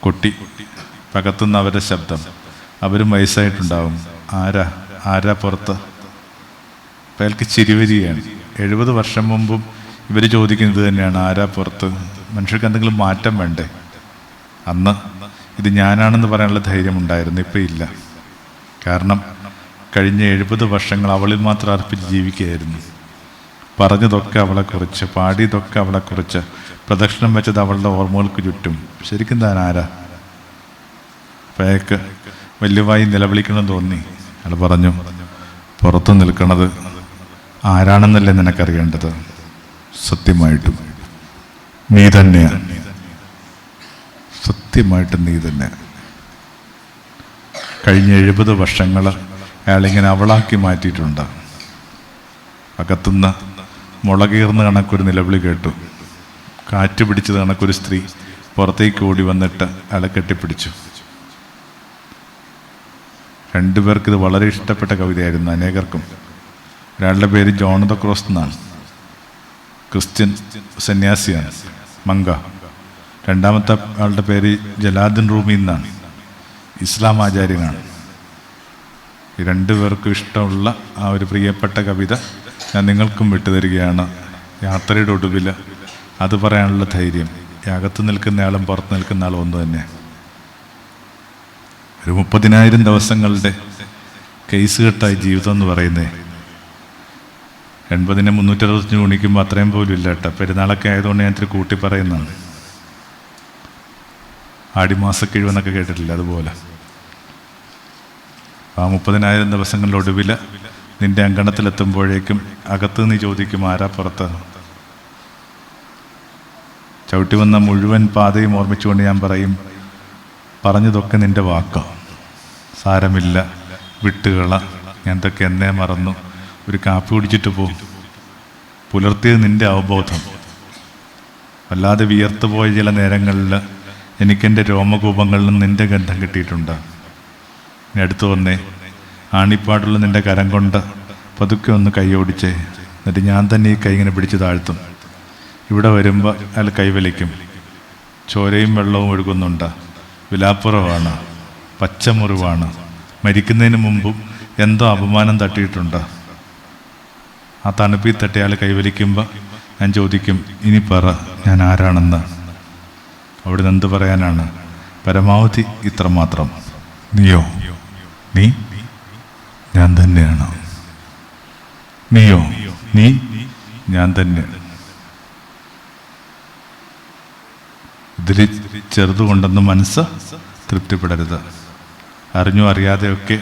കൊട്ടി, പകത്തുന്ന അവരുടെ ശബ്ദം. അവരും വയസ്സായിട്ടുണ്ടാവും. ആരാ പുറത്ത്? അപ്പം അയാൾക്ക് ചിരി വരികയാണ്. 70 വർഷം മുമ്പും ഇവർ ചോദിക്കുന്നത് തന്നെയാണ്, ആരാ പുറത്ത്? മനുഷ്യർക്ക് എന്തെങ്കിലും മാറ്റം വേണ്ടേ? അന്ന് ഇത് ഞാനാണെന്ന് പറയാനുള്ള ധൈര്യം ഉണ്ടായിരുന്നു, ഇപ്പം ഇല്ല. കാരണം കഴിഞ്ഞ 70 വർഷങ്ങൾ അവളിൽ മാത്രം അർപ്പിച്ച് ജീവിക്കുകയായിരുന്നു. പറഞ്ഞതൊക്കെ അവളെക്കുറിച്ച്, പാടിയതൊക്കെ അവളെക്കുറിച്ച്, പ്രദക്ഷിണം വെച്ചത് അവളുടെ ഓർമ്മകൾക്ക് ചുറ്റും. ശരിക്കും താൻ ആരാ? അപ്പം അയാൾക്ക് വല്യവായി നിലവിളിക്കണമെന്ന് തോന്നി. അയാൾ പറഞ്ഞു, പുറത്തു നിൽക്കുന്നത് ആരാണെന്നല്ലേ നിനക്കറിയേണ്ടത്? സത്യമായിട്ടും നീ തന്നെയാണ്. സത്യമായിട്ടും നീ തന്നെ. കഴിഞ്ഞ 70 വർഷങ്ങൾ അയാളിങ്ങനെ അവളാക്കി മാറ്റിയിട്ടുണ്ട്. അകത്തുനിന്ന് മുളകീർന്ന കണക്കൊരു നിലവിളി കേട്ടു. കാറ്റ് പിടിച്ചത് കണക്കൊരു സ്ത്രീ പുറത്തേക്ക് ഓടി വന്നിട്ട് അയാളെ കെട്ടിപ്പിടിച്ചു. 2 പേർക്ക് ഇത് വളരെ ഇഷ്ടപ്പെട്ട കവിതയായിരുന്നു, അനേകർക്കും. ഒരാളുടെ പേര് ജോൺ ദ ക്രോസ് എന്നാണ്, ക്രിസ്ത്യൻ സന്യാസിയാണ്, മങ്ക. രണ്ടാമത്തെ ആളുടെ പേര് ജലാലുദ്ദീൻ റൂമി എന്നാണ്, ഇസ്ലാം ആചാര്യനാണ്. ഈ രണ്ടുപേർക്കും ഇഷ്ടമുള്ള ആ ഒരു പ്രിയപ്പെട്ട കവിത ഞാൻ നിങ്ങൾക്കും വിട്ടുതരികയാണ്. യാത്രയുടെ ഒടുവിൽ അത് പറയാനുള്ള ധൈര്യം, ഈ അകത്ത് നിൽക്കുന്നയാളും പുറത്ത് നിൽക്കുന്ന ആളും ഒന്ന് തന്നെ. ഒരു 30,000 ദിവസങ്ങളുടെ കേസ് കെട്ടായി ജീവിതം എന്ന് പറയുന്നത്. 80-നെ 365 ഗുണിക്കുമ്പോൾ അത്രയും പോലും ഇല്ല കേട്ടോ. പെരുന്നാളൊക്കെ ആയതുകൊണ്ട് ഞാൻ ഇത്തിരി കൂട്ടി പറയുന്നതാണ്. ആടിമാസക്കിഴിവെന്നൊക്കെ കേട്ടിട്ടില്ല, അതുപോലെ ആ 30,000 ദിവസങ്ങളുടെ ഒടുവിൽ നിന്റെ അങ്കണത്തിലെത്തുമ്പോഴേക്കും അകത്ത് നീ ചോദിക്കും ആരാ പുറത്ത്. ചവിട്ടി വന്ന മുഴുവൻ പാതയും ഓർമ്മിച്ചുകൊണ്ട് ഞാൻ പറയും, പറഞ്ഞതൊക്കെ നിന്റെ വാക്കാ, സാരമില്ല, വിട്ടുകള, ഞാൻ ഇതൊക്കെ എന്നേ മറന്നു, ഒരു കാപ്പി കുടിച്ചിട്ട് പോ. പുലർത്തിയത് നിന്റെ അവബോധം. വല്ലാതെ വിയർത്തു പോയ ചില നേരങ്ങളിൽ എനിക്കെൻ്റെ രോമകൂപങ്ങളിൽ നിന്ന് നിന്റെ ഗന്ധം കിട്ടിയിട്ടുണ്ട്. നീ അടുത്ത് വന്നേ, ആണിപ്പാടുള്ള നിന്റെ കരം കൊണ്ട് പതുക്കെ ഒന്ന് കൈയോടിച്ചേ. എന്നിട്ട് ഞാൻ തന്നെ ഈ കൈ ഇങ്ങനെ പിടിച്ച് താഴ്ത്തും. ഇവിടെ വരുമ്പോൾ അയാൾ കൈവലിക്കും. ചോരയും വെള്ളവും ഒഴുകുന്നുണ്ട്, വിലാപ്പുറമാണ്, പച്ചമുറിവാണ്, മരിക്കുന്നതിന് മുമ്പും എന്തോ അപമാനം തട്ടിയിട്ടുണ്ട്. ആ തണുപ്പിൽ തട്ടി അയാൾ കൈവലിക്കുമ്പോൾ ഞാൻ ചോദിക്കും, ഇനി പറ ഞാൻ ആരാണെന്ന്. അവിടെ നിന്ന് എന്ത് പറയാനാണ്? പരമാവധി ഇത്രമാത്രം, നീയോ? നീ ഞാൻ തന്നെയാണ്. നീയോ? നീ ഞാൻ തന്നെ. ഇതിൽ ചെറുതുകൊണ്ടൊന്നും മനസ്സ് തൃപ്തിപ്പെടരുത്. അറിഞ്ഞോ അറിയാതെയൊക്കെ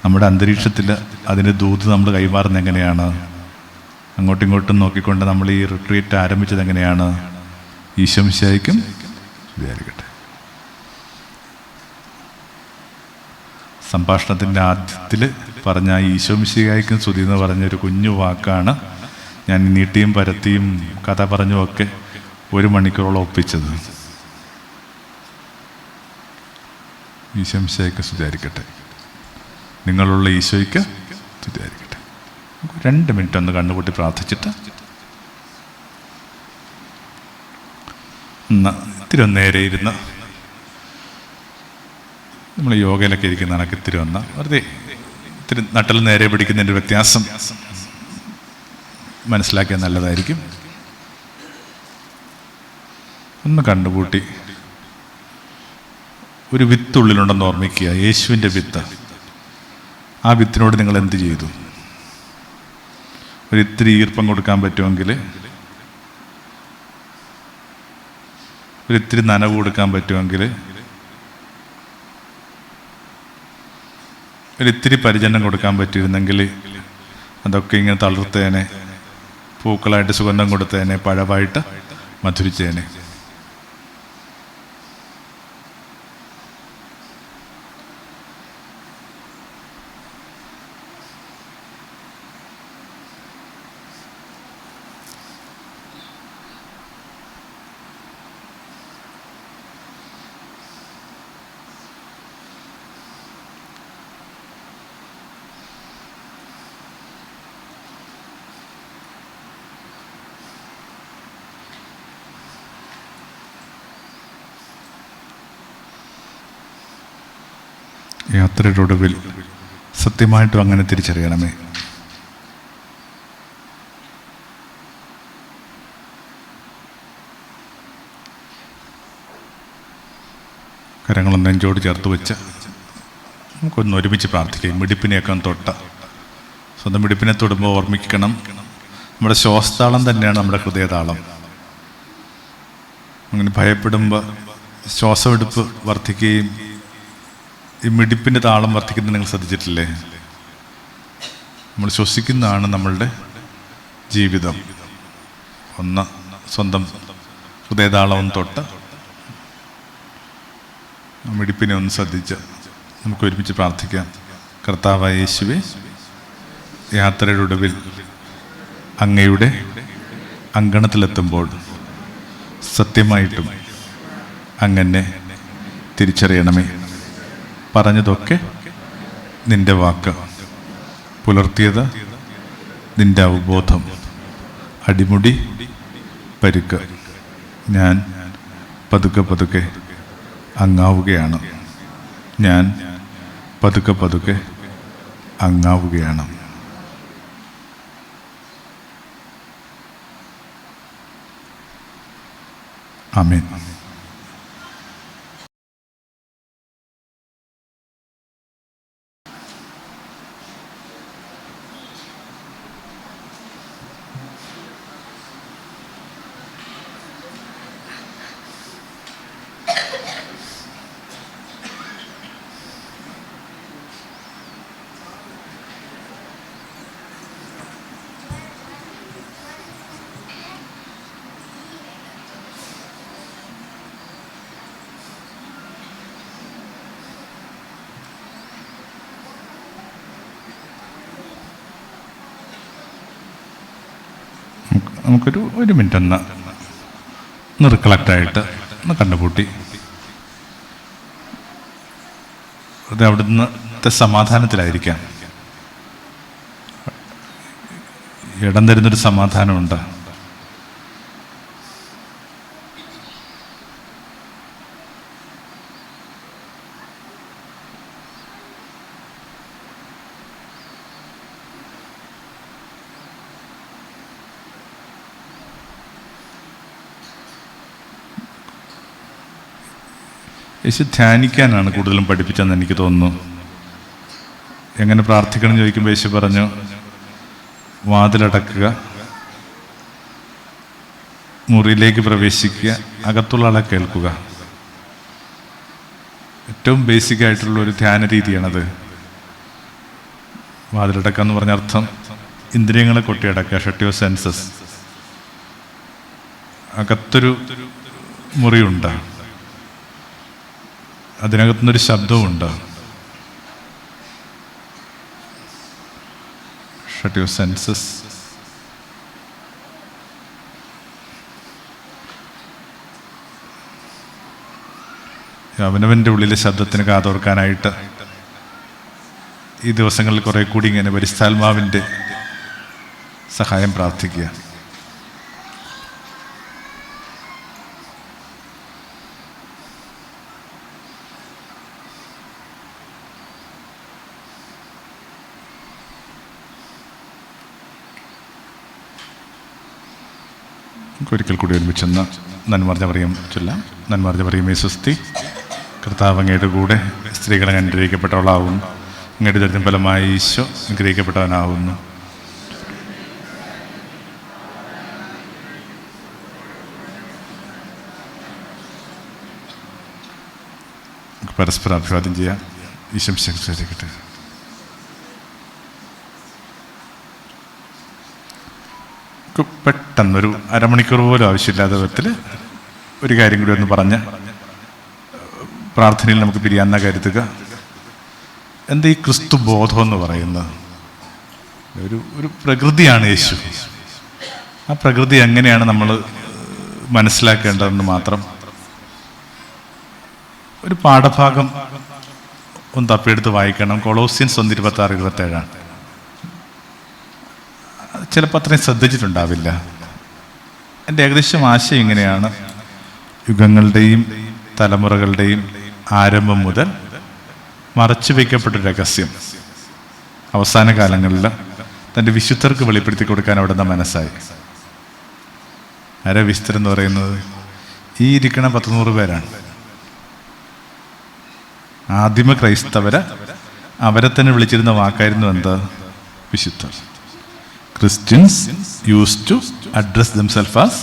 നമ്മുടെ അന്തരീക്ഷത്തിൽ അതിൻ്റെ ദൂത് നമ്മൾ കൈമാറുന്നത് എങ്ങനെയാണ്? അങ്ങോട്ടും ഇങ്ങോട്ടും നോക്കിക്കൊണ്ട് നമ്മൾ ഈ റിട്രീറ്റ് ആരംഭിച്ചത് എങ്ങനെയാണ്? ഈശോ മിശിഹായ്ക്കും വിചാരിക്കട്ടെ. സംഭാഷണത്തിൻ്റെ ആദ്യത്തിൽ പറഞ്ഞ ഈശോ മിശിഹായ്ക്കും സ്തുതി എന്ന് പറഞ്ഞൊരു കുഞ്ഞു വാക്കാണ് ഞാൻ നീട്ടിയും പരത്തിയും കഥ പറഞ്ഞുമൊക്കെ 1 മണിക്കൂറോളം ഒപ്പിച്ചത്. ഈശോ മിശിഹായ്ക്ക് സ്തുതിയായിരിക്കട്ടെ. നിങ്ങളുള്ള ഈശോയ്ക്ക് സ്തുതിയായിരിക്കട്ടെ. 2 മിനിറ്റ് ഒന്ന് കണ്ണുപൂട്ടി പ്രാർത്ഥിച്ചിട്ട് ഇത്തിരി ഒന്ന് നേരെ ഇരുന്ന്, നമ്മൾ യോഗയിലൊക്കെ ഇരിക്കുന്ന കണക്ക് ഇത്തിരി ഒന്ന് വെറുതെ ഇത്തിരി നട്ടൽ നേരെ പിടിക്കുന്നതിൻ്റെ വ്യത്യാസം മനസ്സിലാക്കിയാൽ നല്ലതായിരിക്കും. ഒന്ന് കണ്ണുപൂട്ടി ഒരു വിത്തുള്ളിലുണ്ടെന്ന് ഓർമ്മിക്കുക, യേശുവിൻ്റെ വിത്ത്. ആ വിത്തിനോട് നിങ്ങൾ എന്ത് ചെയ്തു? ഒരിത്തിരി ഈർപ്പം കൊടുക്കാൻ പറ്റുമെങ്കിൽ, ഒരിത്തിരി നനവ് കൊടുക്കാൻ പറ്റുമെങ്കിൽ, ഒരിത്തിരി പരിചരണം കൊടുക്കാൻ പറ്റിയിരുന്നെങ്കിൽ അതൊക്കെ ഇങ്ങനെ തളർത്തേനെ, പൂക്കളായിട്ട് സുഗന്ധം കൊടുത്തേനെ, പഴമായിട്ട് മധുരിച്ചേനെ. യാത്രയുടെ ഒടുവിൽ സത്യമായിട്ടും അങ്ങനെ തിരിച്ചറിയണമേ. കരങ്ങളും നെഞ്ചോട് ചേർത്ത് വെച്ച് നമുക്കൊന്ന് ഒരുമിച്ച് പ്രാർത്ഥിക്കാം. മിടിപ്പിനെയൊക്കെ തൊട്ട സ്വന്തം മിടിപ്പിനെ തൊടുമ്പോൾ ഓർമ്മിക്കണം, നമ്മുടെ ശ്വാസതാളം തന്നെയാണ് നമ്മുടെ ഹൃദയതാളം. അങ്ങനെ ഭയപ്പെടുമ്പോൾ ശ്വാസമെടുപ്പ് വർദ്ധിക്കുകയും ഈ മിടിപ്പിൻ്റെ താളം വർദ്ധിക്കുന്നത് നിങ്ങൾ ശ്രദ്ധിച്ചിട്ടില്ലേ? നമ്മൾ ശ്വസിക്കുന്നതാണ് നമ്മളുടെ ജീവിതം. ഒന്ന് സ്വന്തം ഹൃദയതാളവും തൊട്ട് മിടിപ്പിനെ ഒന്ന് ശ്രദ്ധിച്ച് നമുക്ക് ഒരുമിച്ച് പ്രാർത്ഥിക്കാം. കർത്താവായ യേശുവേ, യാത്രയുടെ ഒടുവിൽ അങ്ങയുടെ അങ്കണത്തിലെത്തുമ്പോൾ സത്യമായിട്ടും അങ്ങനെ തിരിച്ചറിയണമേ. പറഞ്ഞതൊക്കെ നിന്റെ വാക്ക്, പുലർത്തിയത് നിന്റെ അവബോധം, അടിമുടി പരുക്ക്. ഞാൻ പതുക്കെ പതുക്കെ അങ്ങാവുകയാണ്. ഞാൻ പതുക്കെ പതുക്കെ അങ്ങാവുകയാണ്. ആമേൻ. നമുക്കൊരു മിനിറ്റ് ഒന്ന് റിക്കളക്റ്റായിട്ട് ഒന്ന് കണ്ടുപൂട്ടി അത് അവിടുത്തെ സമാധാനത്തിലായിരിക്കാം. ഇടം തരുന്നൊരു സമാധാനമുണ്ട്. യേശു ധ്യാനിക്കാനാണ് കൂടുതലും പഠിപ്പിച്ചതെന്ന് എനിക്ക് തോന്നുന്നു. എങ്ങനെ പ്രാർത്ഥിക്കണം എന്ന് ചോദിക്കുമ്പോൾ യേശു പറഞ്ഞു, വാതിലടക്കുക, മുറിയിലേക്ക് പ്രവേശിക്കുക, അകത്തുള്ള ആളെ കേൾക്കുക. ഏറ്റവും ബേസിക് ആയിട്ടുള്ള ഒരു ധ്യാന രീതിയാണത്. വാതിലടക്കുക എന്ന് പറഞ്ഞ അർത്ഥം ഇന്ദ്രിയങ്ങളെ കൊട്ടിയടക്കുക, ഷട്ട് യുവർ സെൻസസ്. അകത്തൊരു മുറിയുണ്ട്, അതിനകത്തുനിന്നൊരു ശബ്ദവുമുണ്ട്. Shut your senses. അവനവൻ്റെ ഉള്ളിലെ ശബ്ദത്തിന് കാതോർക്കാനായിട്ട് ഈ ദിവസങ്ങളിൽ കുറെ കൂടി ഇങ്ങനെ പരിശുദ്ധാത്മാവിൻ്റെ സഹായം പ്രാർത്ഥിക്കുക. ഒരിക്കൽ കൂടി ഒരുമിച്ചെന്ന് നന്മറിഞ്ഞ പറയും ചൊല്ലാം. നന്മറിഞ്ഞ പറയുമേ സ്വസ്തി. കർത്താവ് അങ്ങയുടെ കൂടെ സ്ത്രീകളെ അനുഗ്രഹിക്കപ്പെട്ടവളാവുന്നു. അങ്ങയുടെ ദരിദ്രം ഫലമായി ഈശോ അനുഗ്രഹിക്കപ്പെട്ടവനാവുന്നു. പരസ്പരം അഭിവാദ്യം ചെയ്യാം. ഈശോ ശക്തിക്കട്ടെ. പെട്ടെന്നൊരു അരമണിക്കൂർ പോലും ആവശ്യമില്ലാത്ത വിധത്തിൽ ഒരു കാര്യം കൂടി ഒന്ന് പറഞ്ഞ് പ്രാർത്ഥനയിൽ നമുക്ക് പിരിയാന്ന കരുതുക. എന്താ ഈ ക്രിസ്തു ബോധം എന്ന് പറയുന്നത്? ഒരു പ്രകൃതിയാണ് യേശു. ആ പ്രകൃതി എങ്ങനെയാണ് നമ്മൾ മനസ്സിലാക്കേണ്ടതെന്ന് മാത്രം ഒരു പാഠഭാഗം ഒന്ന് തപ്പിയെടുത്ത് വായിക്കണം. കൊളോസ്യൻസ് 1:26-27. ചിലപ്പോൾ അത്രയും ശ്രദ്ധിച്ചിട്ടുണ്ടാവില്ല. എൻ്റെ ഏകദേശം ആശയം ഇങ്ങനെയാണ്: യുഗങ്ങളുടെയും തലമുറകളുടെയും ആരംഭം മുതൽ മറച്ചു വയ്ക്കപ്പെട്ട രഹസ്യം അവസാന കാലങ്ങളിൽ തൻ്റെ വിശുദ്ധർക്ക് വെളിപ്പെടുത്തി കൊടുക്കാൻ അവിടുന്ന് മനസ്സായി. ആരാ വിശുദ്ധർ എന്ന് പറയുന്നത്? ഈ ഇരിക്കണ 100 പേരാണ്. ആദിമ ക്രൈസ്തവരെ അവരെ തന്നെ വിളിച്ചിരുന്ന വാക്കായിരുന്നു എന്താ? വിശുദ്ധർ. Christians used to address themselves as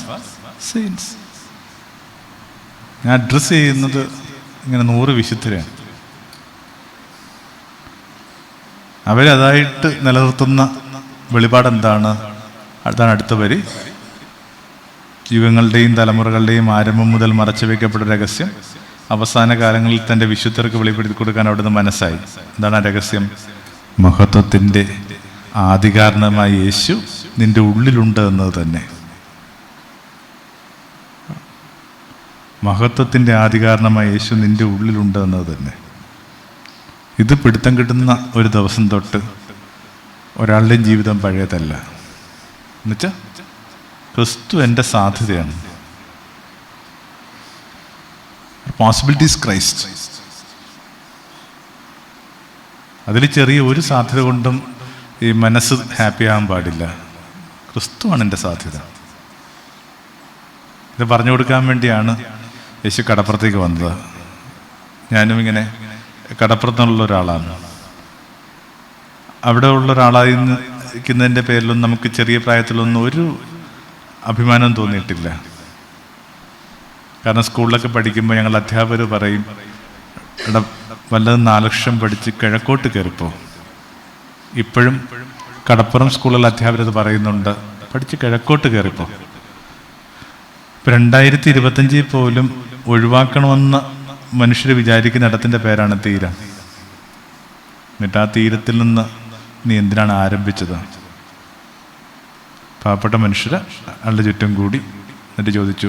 saints. ഞാൻ അഡ്രസ്സ് ചെയ്യുന്നത് ഇങ്ങനെ 100 വിശുദ്ധരെയാണ്. അവരതായിട്ട് നിലനിർത്തുന്ന വെളിപാട് എന്താണ്? അതാണ് അടുത്ത വരി: യുഗങ്ങളുടെയും തലമുറകളുടെയും ആരംഭം മുതൽ മറച്ചു വയ്ക്കപ്പെട്ട രഹസ്യം അവസാന കാലങ്ങളിൽ തൻ്റെ വിശുദ്ധർക്ക് വെളിപ്പെടുത്തി കൊടുക്കാൻ അവിടുന്ന് മനസ്സായി. എന്താണ് ആ രഹസ്യം? മഹത്വത്തിൻ്റെ ആദികാരണമായ യേശു നിന്റെ ഉള്ളിലുണ്ട് എന്നത് തന്നെ. മഹത്വത്തിൻ്റെ ആദികാരണമായ യേശു നിന്റെ ഉള്ളിലുണ്ട് എന്നത് തന്നെ. ഇത് പിടുത്തം കിട്ടുന്ന ഒരു ദിവസം തൊട്ട് ഒരാളുടെയും ജീവിതം പഴയതല്ല. എന്നുവെച്ചാൽ ക്രിസ്തു എൻ്റെ സാധ്യതയാണ്. Possibilities Christ. അതിൽ ചെറിയ ഒരു സാധ്യത കൊണ്ടും ഈ മനസ്സ് ഹാപ്പി ആകാൻ പാടില്ല. ക്രിസ്തുവാണ് എൻ്റെ സാധ്യത. ഇത് പറഞ്ഞു കൊടുക്കാൻ വേണ്ടിയാണ് യേശു കടപ്പുറത്തേക്ക് വന്നത്. ഞാനും ഇങ്ങനെ കടപ്പുറത്തുള്ള ഒരാളാണ്. അവിടെ ഉള്ള ഒരാളായിരിക്കുന്നതിൻ്റെ പേരിലൊന്നും നമുക്ക് ചെറിയ പ്രായത്തിലൊന്നും ഒരു അഭിമാനം തോന്നിയിട്ടില്ല. കാരണം സ്കൂളിലൊക്കെ പഠിക്കുമ്പോൾ ഞങ്ങൾ അധ്യാപകർ പറയും, എടാ വല്ലതും 4 ലക്ഷം പഠിച്ച് കിഴക്കോട്ട് കയറിപ്പോ. ഇപ്പോഴും കടപ്പുറം സ്കൂളിലെ അധ്യാപകരത് പറയുന്നുണ്ട്, പഠിച്ച് കിഴക്കോട്ട് കയറിപ്പോ. 2025 പോലും ഒഴിവാക്കണമെന്ന് മനുഷ്യർ വിചാരിക്കുന്ന ഇടത്തിൻ്റെ പേരാണ് തീരം. എന്നിട്ട് ആ തീരത്തിൽ നിന്ന് നീ എന്തിനാണ് ആരംഭിച്ചത്? പാവപ്പെട്ട മനുഷ്യർ അയാളുടെ ചുറ്റും കൂടി എന്നിട്ട് ചോദിച്ചു,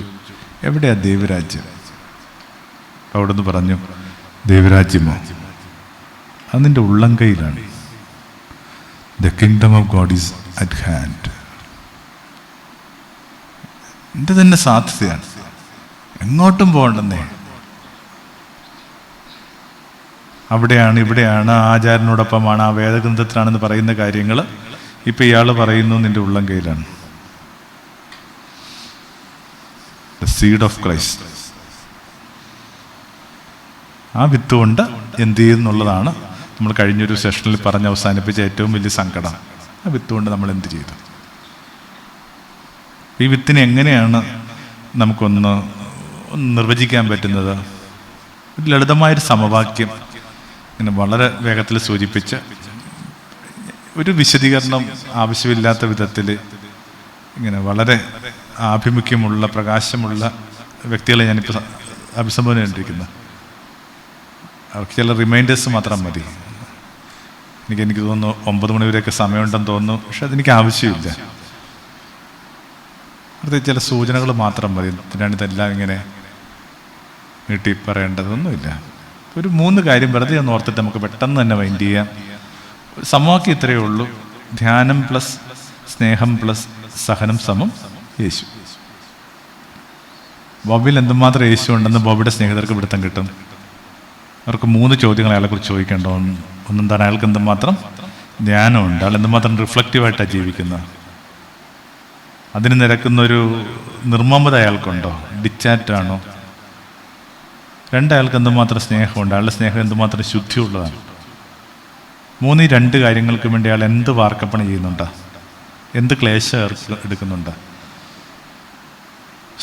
എവിടെയാ ദൈവരാജ്യം? അവിടെ നിന്ന് പറഞ്ഞു, ദൈവരാജ്യമോ, അത് നിന്റെ ഉള്ളം കയ്യിലാണ്. The kingdom of God is at hand. എൻ്റെ തന്നെ സാധ്യതയാണ്, എങ്ങോട്ടും പോകണ്ടെന്നേ. അവിടെയാണ്, ഇവിടെയാണ്, ആചാരനോടൊപ്പമാണ്, ആ വേദഗ്രന്ഥത്തിലാണെന്ന് പറയുന്ന കാര്യങ്ങൾ ഇപ്പം ഇയാൾ പറയുന്നു നിന്റെ ഉള്ളം കയ്യിലാണ്. The seed of Christ. ആ വിത്ത് കൊണ്ട് എന്ത് ചെയ്യുന്നുള്ളതാണ് നമ്മൾ കഴിഞ്ഞൊരു സെഷനിൽ പറഞ്ഞ് അവസാനിപ്പിച്ച ഏറ്റവും വലിയ സങ്കടം. ആ വിത്ത് കൊണ്ട് നമ്മൾ എന്ത് ചെയ്തു? ഈ വിത്തിനെ എങ്ങനെയാണ് നമുക്കൊന്ന് നിർവചിക്കാൻ പറ്റുന്നത്? ലളിതമായൊരു സമവാക്യം ഇങ്ങനെ വളരെ വേഗത്തിൽ സൂചിപ്പിച്ച്, ഒരു വിശദീകരണം ആവശ്യമില്ലാത്ത വിധത്തിൽ ഇങ്ങനെ വളരെ ആഭിമുഖ്യമുള്ള പ്രകാശമുള്ള വ്യക്തികളെ ഞാനിപ്പോൾ അഭിസംബോധന ചെയ്തിരിക്കുന്നത്. അവർക്ക് ചില റിമൈൻഡേഴ്സ് മാത്രം മതി. എനിക്ക് തോന്നുന്നു 9 മണി വരെയൊക്കെ സമയമുണ്ടെന്ന് തോന്നുന്നു, പക്ഷെ അതെനിക്ക് ആവശ്യമില്ല. വെറുതെ ചില സൂചനകൾ മാത്രം മതി. എന്തിനാണ് ഇതെല്ലാം ഇങ്ങനെ നീട്ടി പറയേണ്ടതൊന്നുമില്ല. ഒരു 3 കാര്യം വെറുതെ ഒന്ന് ഓർത്തിട്ട് നമുക്ക് പെട്ടെന്ന് തന്നെ വൈൻഡ് ചെയ്യാം. സമവാക്യം ഇത്രയേ ഉള്ളൂ: ധ്യാനം പ്ലസ് സ്നേഹം പ്ലസ് സഹനം സമം യേശു. ബോബിൽ എന്തുമാത്രം യേശു ഉണ്ടെന്ന് ബോബിയുടെ സ്നേഹിതർക്ക് പിടുത്തം കിട്ടും. അവർക്ക് 3 ചോദ്യങ്ങൾ അയാളെക്കുറിച്ച് ചോദിക്കേണ്ടോ. ഒന്നെന്താണ്, അയാൾക്ക് എന്തുമാത്രം ധ്യാനമുണ്ട്, അയാൾ എന്തുമാത്രം റിഫ്ലക്റ്റീവായിട്ടാണ് ജീവിക്കുന്നത്, അതിന് നിരക്കുന്നൊരു നിർമ്മമത അയാൾക്കുണ്ടോ, ഡിച്ചാറ്റാണോ. 2, അയാൾക്ക് എന്തുമാത്രം സ്നേഹമുണ്ട്, അയാളുടെ സ്നേഹം എന്തുമാത്രം ശുദ്ധിയുള്ളതാണ്. 3, ഈ 2 കാര്യങ്ങൾക്ക് വേണ്ടി അയാൾ എന്ത് വാർക്കപ്പണി ചെയ്യുന്നുണ്ട്, എന്ത് ക്ലേശം എടുക്കുന്നുണ്ട്.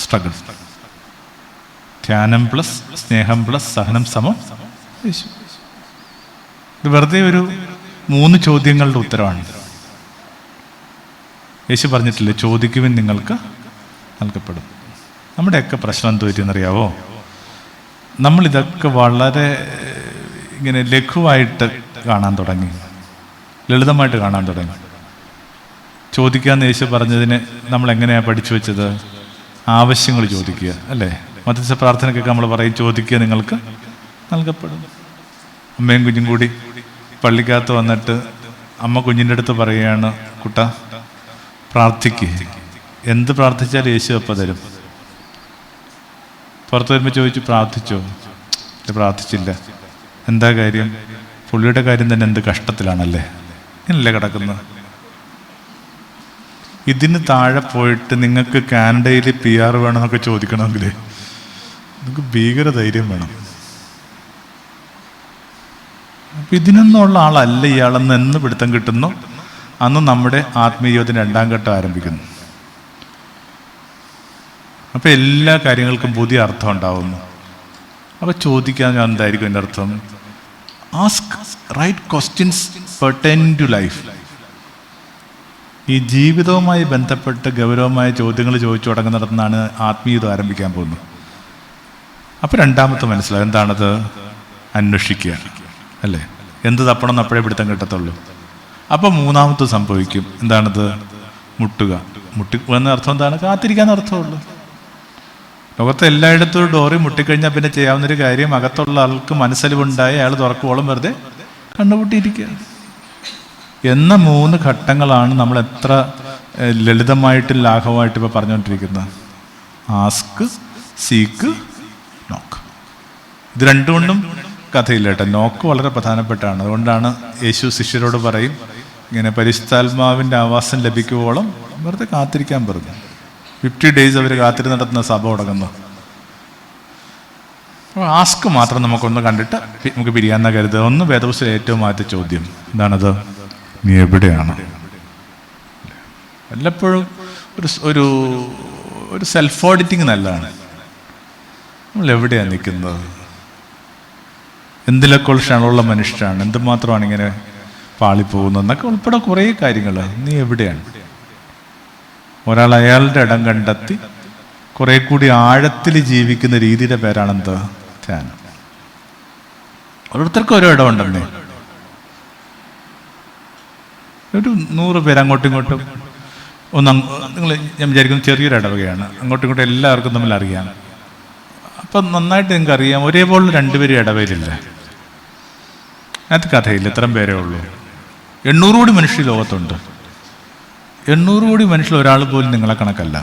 സ്ട്രഗിൾ. ധ്യാനം പ്ലസ് സ്നേഹം പ്ലസ് സഹനം സമം യേശു. ഇത് വെറുതെ ഒരു 3 ചോദ്യങ്ങളുടെ ഉത്തരവാണ്. യേശു പറഞ്ഞിട്ടില്ലേ, ചോദിക്കുവിൻ നിങ്ങൾക്ക് നൽകപ്പെടും. നമ്മുടെയൊക്കെ പ്രശ്നം എന്ത് പറ്റിയെന്നറിയാവോ? നമ്മളിതൊക്കെ വളരെ ഇങ്ങനെ ലഘുവായിട്ട് കാണാൻ തുടങ്ങി, ലളിതമായിട്ട് കാണാൻ തുടങ്ങി. ചോദിക്കാമെന്ന് യേശു പറഞ്ഞതിന് നമ്മൾ എങ്ങനെയാണ് പഠിച്ചു വെച്ചത്? ആവശ്യങ്ങൾ ചോദിക്കുക, അല്ലേ? മധ്യസ്ഥ പ്രാർത്ഥനയ്ക്കൊക്കെ നമ്മൾ പറയും, ചോദിക്കുക നിങ്ങൾക്ക് നൽകപ്പെടും. അമ്മയും കുഞ്ഞും കൂടി പള്ളിക്കകത്ത് വന്നിട്ട് അമ്മ കുഞ്ഞിൻ്റെ അടുത്ത് പറയുകയാണ്, കുട്ട പ്രാർത്ഥിക്കുക, എന്ത് പ്രാർത്ഥിച്ചാലും യേശു അപ്പം തരും. പുറത്ത് വരുമ്പോൾ ചോദിച്ചു, പ്രാർത്ഥിച്ചോ? പ്രാർത്ഥിച്ചില്ല. എന്താ കാര്യം? പുള്ളിയുടെ കാര്യം തന്നെ എന്ത് കഷ്ടത്തിലാണല്ലേ, ഇങ്ങനല്ലേ കിടക്കുന്നത്. ഇതിന് താഴെ പോയിട്ട് നിങ്ങൾക്ക് കാനഡയിൽ PR വേണമെന്നൊക്കെ ചോദിക്കണമെങ്കിൽ നിങ്ങൾക്ക് ഭീകര ധൈര്യം വേണം. അപ്പം ഇതിനൊന്നുള്ള ആളല്ല ഇയാളെന്ന് എന്ന് പിടുത്തം കിട്ടുന്നു, അന്ന് നമ്മുടെ ആത്മീയത്തിന് 2ാം ഘട്ടം ആരംഭിക്കുന്നു. അപ്പം എല്ലാ കാര്യങ്ങൾക്കും പുതിയ അർത്ഥം ഉണ്ടാവുന്നു. അപ്പം ചോദിക്കാൻ ഞാൻ എന്തായിരിക്കും എൻ്റെ അർത്ഥം? Ask right questions pertaining to life. ഈ ജീവിതവുമായി ബന്ധപ്പെട്ട് ഗൗരവമായ ചോദ്യങ്ങൾ ചോദിച്ചു തുടങ്ങുന്നിടത്തുനിന്നാണ് ആത്മീയത ആരംഭിക്കാൻ പോകുന്നത്. അപ്പോൾ 2ാമത്തെ മനസ്സിലാവും, എന്താണത്? അന്വേഷിക്കുക, അല്ലേ? എന്ത് തപ്പണം അപ്പോഴേ പിടുത്തം കിട്ടത്തുള്ളൂ. അപ്പോൾ 3ാമത്തെ സംഭവിക്കും, എന്താണത്? മുട്ടുക. എന്ന അർത്ഥം എന്താണ്? കാത്തിരിക്കാൻ അർത്ഥമുള്ളൂ. ലോകത്തെ എല്ലായിടത്തും ഡോറി മുട്ടിക്കഴിഞ്ഞാൽ പിന്നെ ചെയ്യാവുന്നൊരു കാര്യം, അകത്തുള്ള ആൾക്ക് മനസ്സലിവുണ്ടായി അയാൾ തുറക്കുവോളം വെറുതെ കണ്ണുപൂട്ടിയിരിക്കുക എന്ന 3 ഘട്ടങ്ങളാണ് നമ്മൾ എത്ര ലളിതമായിട്ട് ലാഘവമായിട്ട് ഇപ്പോൾ പറഞ്ഞുകൊണ്ടിരിക്കുന്നത്. ആസ്ക്, സീക്ക്, നോക്ക്. ഇത് രണ്ടുകൊണ്ടും കഥയില്ല കേട്ടോ. നോക്ക് വളരെ പ്രധാനപ്പെട്ടാണ്. അതുകൊണ്ടാണ് യേശു ശിഷ്യരോട് പറയും, ഇങ്ങനെ പരിശുദ്ധാത്മാവിൻ്റെ ആവാസം ലഭിക്കുവോളം വെറുതെ കാത്തിരിക്കാൻ പറഞ്ഞു. 50 days അവർ കാത്തിരി നടത്തുന്ന സഭ തുടങ്ങുന്നു. അപ്പോൾ ആസ്ക് മാത്രം നമുക്കൊന്ന് കണ്ടിട്ട് നമുക്ക് പിരിയാന്ന കരുതുക. ഒന്ന് വേദപുസ്തകത്തിലെ ഏറ്റവും ആദ്യത്തെ ചോദ്യം എന്താണത്? നീ എവിടെയാണ്? വല്ലപ്പോഴും ഒരു ഒരു സെൽഫ് ഓഡിറ്റിങ് നല്ലതാണ്. നമ്മൾ എവിടെയാണ് നിൽക്കുന്നത്? എന്തിലൊക്കെ ക്ഷണമുള്ള മനുഷ്യരാണ്, എന്തുമാത്രമാണ് ഇങ്ങനെ പാളിപ്പോകുന്നത് എന്നൊക്കെ ഉൾപ്പെടെ കുറേ കാര്യങ്ങൾ. നീ എവിടെയാണ്? ഒരാൾ അയാളുടെ ഇടം കണ്ടെത്തി കുറെ കൂടി ആഴത്തിൽ ജീവിക്കുന്ന രീതിയുടെ പേരാണെന്ത്? ധ്യാനം. ഓരോരുത്തർക്കും ഓരോ ഇടമുണ്ടെന്നേ. ഒരു 100 പേര് അങ്ങോട്ടും ഇങ്ങോട്ടും നിങ്ങൾ ഞാൻ വിചാരിക്കുന്നു ചെറിയൊരു ഇടവകയാണ്, അങ്ങോട്ടും ഇങ്ങോട്ടും എല്ലാവർക്കും തമ്മിൽ അറിയാം. അപ്പം നന്നായിട്ട് നിങ്ങൾക്ക് അറിയാം, ഒരേപോലെ 2 പേരും ഇടവയിലില്ല. അതിനകത്ത് കഥയില്ല, ഇത്രയും പേരേ ഉള്ളൂ. 800 കോടി മനുഷ്യർ ലോകത്തുണ്ട്. 800 കോടി മനുഷ്യർ ഒരാൾ പോലും നിങ്ങളെ കണക്കല്ല.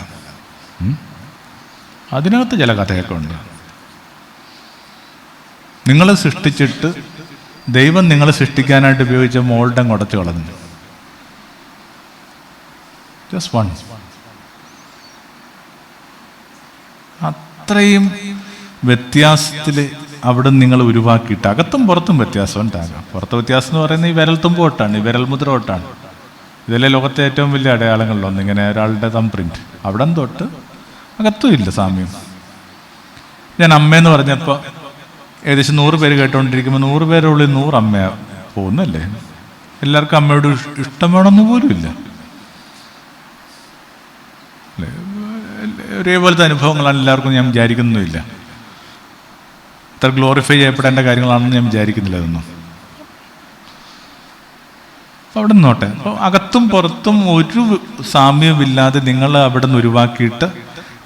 അതിനകത്ത് ചില കഥയൊക്കെ ഉണ്ട്. നിങ്ങൾ സൃഷ്ടിച്ചിട്ട് ദൈവം നിങ്ങളെ സൃഷ്ടിക്കാനായിട്ട് ഉപയോഗിച്ച മോൾഡം കുടച്ചു കളഞ്ഞു. Just one. അത്രയും വ്യത്യാസത്തിൽ അവിടെ നിങ്ങൾ ഉരുവാക്കിയിട്ട് അകത്തും പുറത്തും വ്യത്യാസം ഉണ്ടാകാം. പുറത്തെ വ്യത്യാസം എന്ന് പറയുന്നത് ഈ വിരൽത്തുമ്പ് തൊട്ടാണ്, ഈ വിരൽ മുദ്ര തൊട്ടാണ്. ഇതല്ലേ ലോകത്തെ ഏറ്റവും വലിയ അടയാളങ്ങളിലൊന്ന്, ഇങ്ങനെ ഒരാളുടെ തം പ്രിന്റ്. അവിടെ തൊട്ട് അകത്തും ഇല്ല സാമ്യം. ഞാൻ അമ്മയെന്ന് പറഞ്ഞപ്പോൾ ഏകദേശം 100 പേര് കേട്ടോണ്ടിരിക്കുമ്പോൾ 100 പേരുള്ളിൽ 100 അമ്മ പോകുന്നല്ലേ. എല്ലാവർക്കും അമ്മയോട് ഇഷ്ടം വേണമെന്ന് പോലും ഇല്ല അല്ലേ. ഒരേപോലത്തെ അനുഭവങ്ങളാണ് എല്ലാവർക്കും ഞാൻ വിചാരിക്കുന്നുമില്ല. അത്ര ഗ്ലോറിഫൈ ചെയ്യപ്പെടേണ്ട കാര്യങ്ങളാണെന്ന് ഞാൻ വിചാരിക്കുന്നില്ല അതൊന്നും. അപ്പം അവിടെ നിന്നോട്ടെ. അപ്പോൾ അകത്തും പുറത്തും ഒരു സാമ്യമില്ലാതെ നിങ്ങൾ അവിടെ നിന്ന് ഒഴിവാക്കിയിട്ട്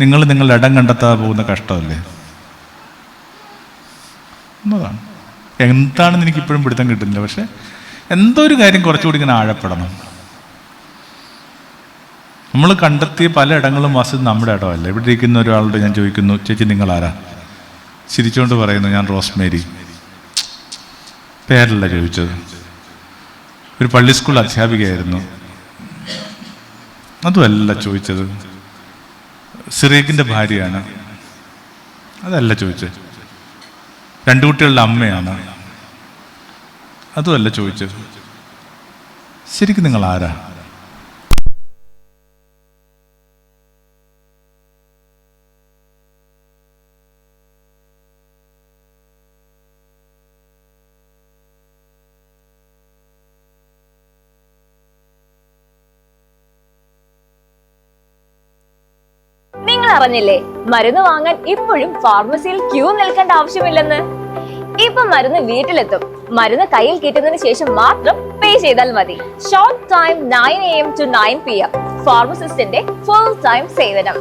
നിങ്ങൾ ഇടം കണ്ടെത്താതെ പോകുന്ന കഷ്ടമല്ലേ എന്നതാണ്. എന്താണെന്ന് എനിക്കിപ്പോഴും പിടുത്തം കിട്ടുന്നില്ല. പക്ഷെ എന്തോ ഒരു കാര്യം കുറച്ചുകൂടി ഇങ്ങനെ ആഴപ്പെടണം. നമ്മൾ കണ്ടെത്തിയ പല ഇടങ്ങളും വസ്തു നമ്മുടെ ഇടമല്ല. ഇവിടെ ഇരിക്കുന്ന ഒരാളോട് ഞാൻ ചോദിക്കുന്നു, ചേച്ചി നിങ്ങളാരാ? ചിരിച്ചുകൊണ്ട് പറയുന്നു, ഞാൻ റോസ്മേരി. പേരല്ല ചോദിച്ചത്. ഒരു പള്ളി സ്കൂൾ അധ്യാപികയായിരുന്നു. അതുമല്ല ചോദിച്ചത്. സിറീക്കിൻ്റെ ഭാര്യയാണ്. അതല്ല ചോദിച്ചത്. 2 കുട്ടികളുടെ അമ്മയാണ്. അതുമല്ല ചോദിച്ചത്. ശരിക്കും നിങ്ങൾ ആരാ? അറിഞ്ഞില്ലേ, മരുന്ന് വാങ്ങാൻ ഇപ്പോഴും ഫാർമസിയിൽ ക്യൂ നിൽക്കേണ്ട ആവശ്യമില്ലെന്ന്. ഇപ്പൊ മരുന്ന് വീട്ടിലെത്തും. മരുന്ന് കയ്യിൽ കിട്ടുന്നതിന് ശേഷം മാത്രം പേ ചെയ്താൽ മതി. Short time 9 AM to 9 PM. ഫാർമസിസ്റ്റിന്റെ ഫുൾ ടൈം സേവനം.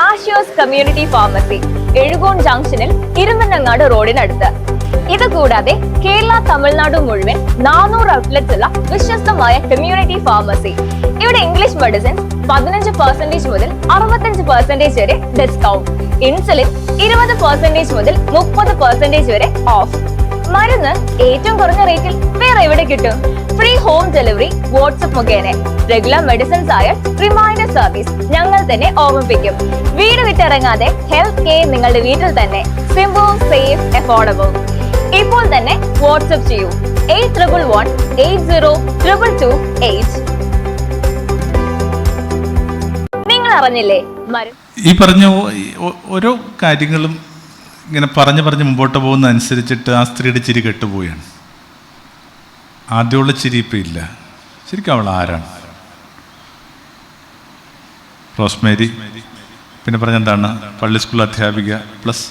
ആഷ്യോസ് കമ്മ്യൂണിറ്റി ഫാർമസി, എഴുകോൺ ജംഗ്ഷനിൽ ഇരുമ്പനങ്ങാട് റോഡിനടുത്ത്. ഇത് കൂടാതെ കേരള തമിഴ്നാട് മുഴുവൻ 400 ഔട്ട്ലെറ്റ്സ് ഉള്ള വിശ്വസ്തമായ കമ്മ്യൂണിറ്റി ഫാർമസി. ഇവിടെ ഇംഗ്ലീഷ് മെഡിസിൻസ് 15% മുതൽ 65% വരെ ഡിസ്കൗണ്ട്. ഇൻസുലിൻ 20% മുതൽ 30% വരെ ഓഫ്. മരുന്ന് ഏറ്റവും കുറഞ്ഞ റേറ്റിൽ വേറെ എവിടെ കിട്ടും? ഫ്രീ ഹോം ഡെലിവറി വാട്സ്ആപ്പ് മുഖേന. റെഗുലർ മെഡിസിൻസ് ആയ റിമൈൻഡർ സർവീസ് ഞങ്ങൾ തന്നെ ഓർമ്മിപ്പിക്കും. വീട് വിട്ടിറങ്ങാതെ ഹെൽത്ത് കെയർ നിങ്ങളുടെ വീട്ടിൽ തന്നെ. Simple, safe, affordable. ഇപ്പോൾ തന്നെ വാട്സ്ആപ്പ് ചെയ്യൂ 8111 802228. നിങ്ങൾ അറിഞ്ഞില്ലേ, ഈ പറഞ്ഞ ഓരോ കാര്യങ്ങളും ഇങ്ങനെ പറഞ്ഞ് മുമ്പോട്ട് പോകുന്ന അനുസരിച്ചിട്ട് ആ സ്ത്രീയുടെ ചിരി കെട്ടുപോവുകയാണ്. ആദ്യമുള്ള ചിരി ഇപ്പം ഇല്ല. ശരിക്കും അവൾ ആരാണ്? റോസ്മേരി, പിന്നെ പറഞ്ഞെന്താണ്, പള്ളി സ്കൂൾ അധ്യാപിക പ്ലസ്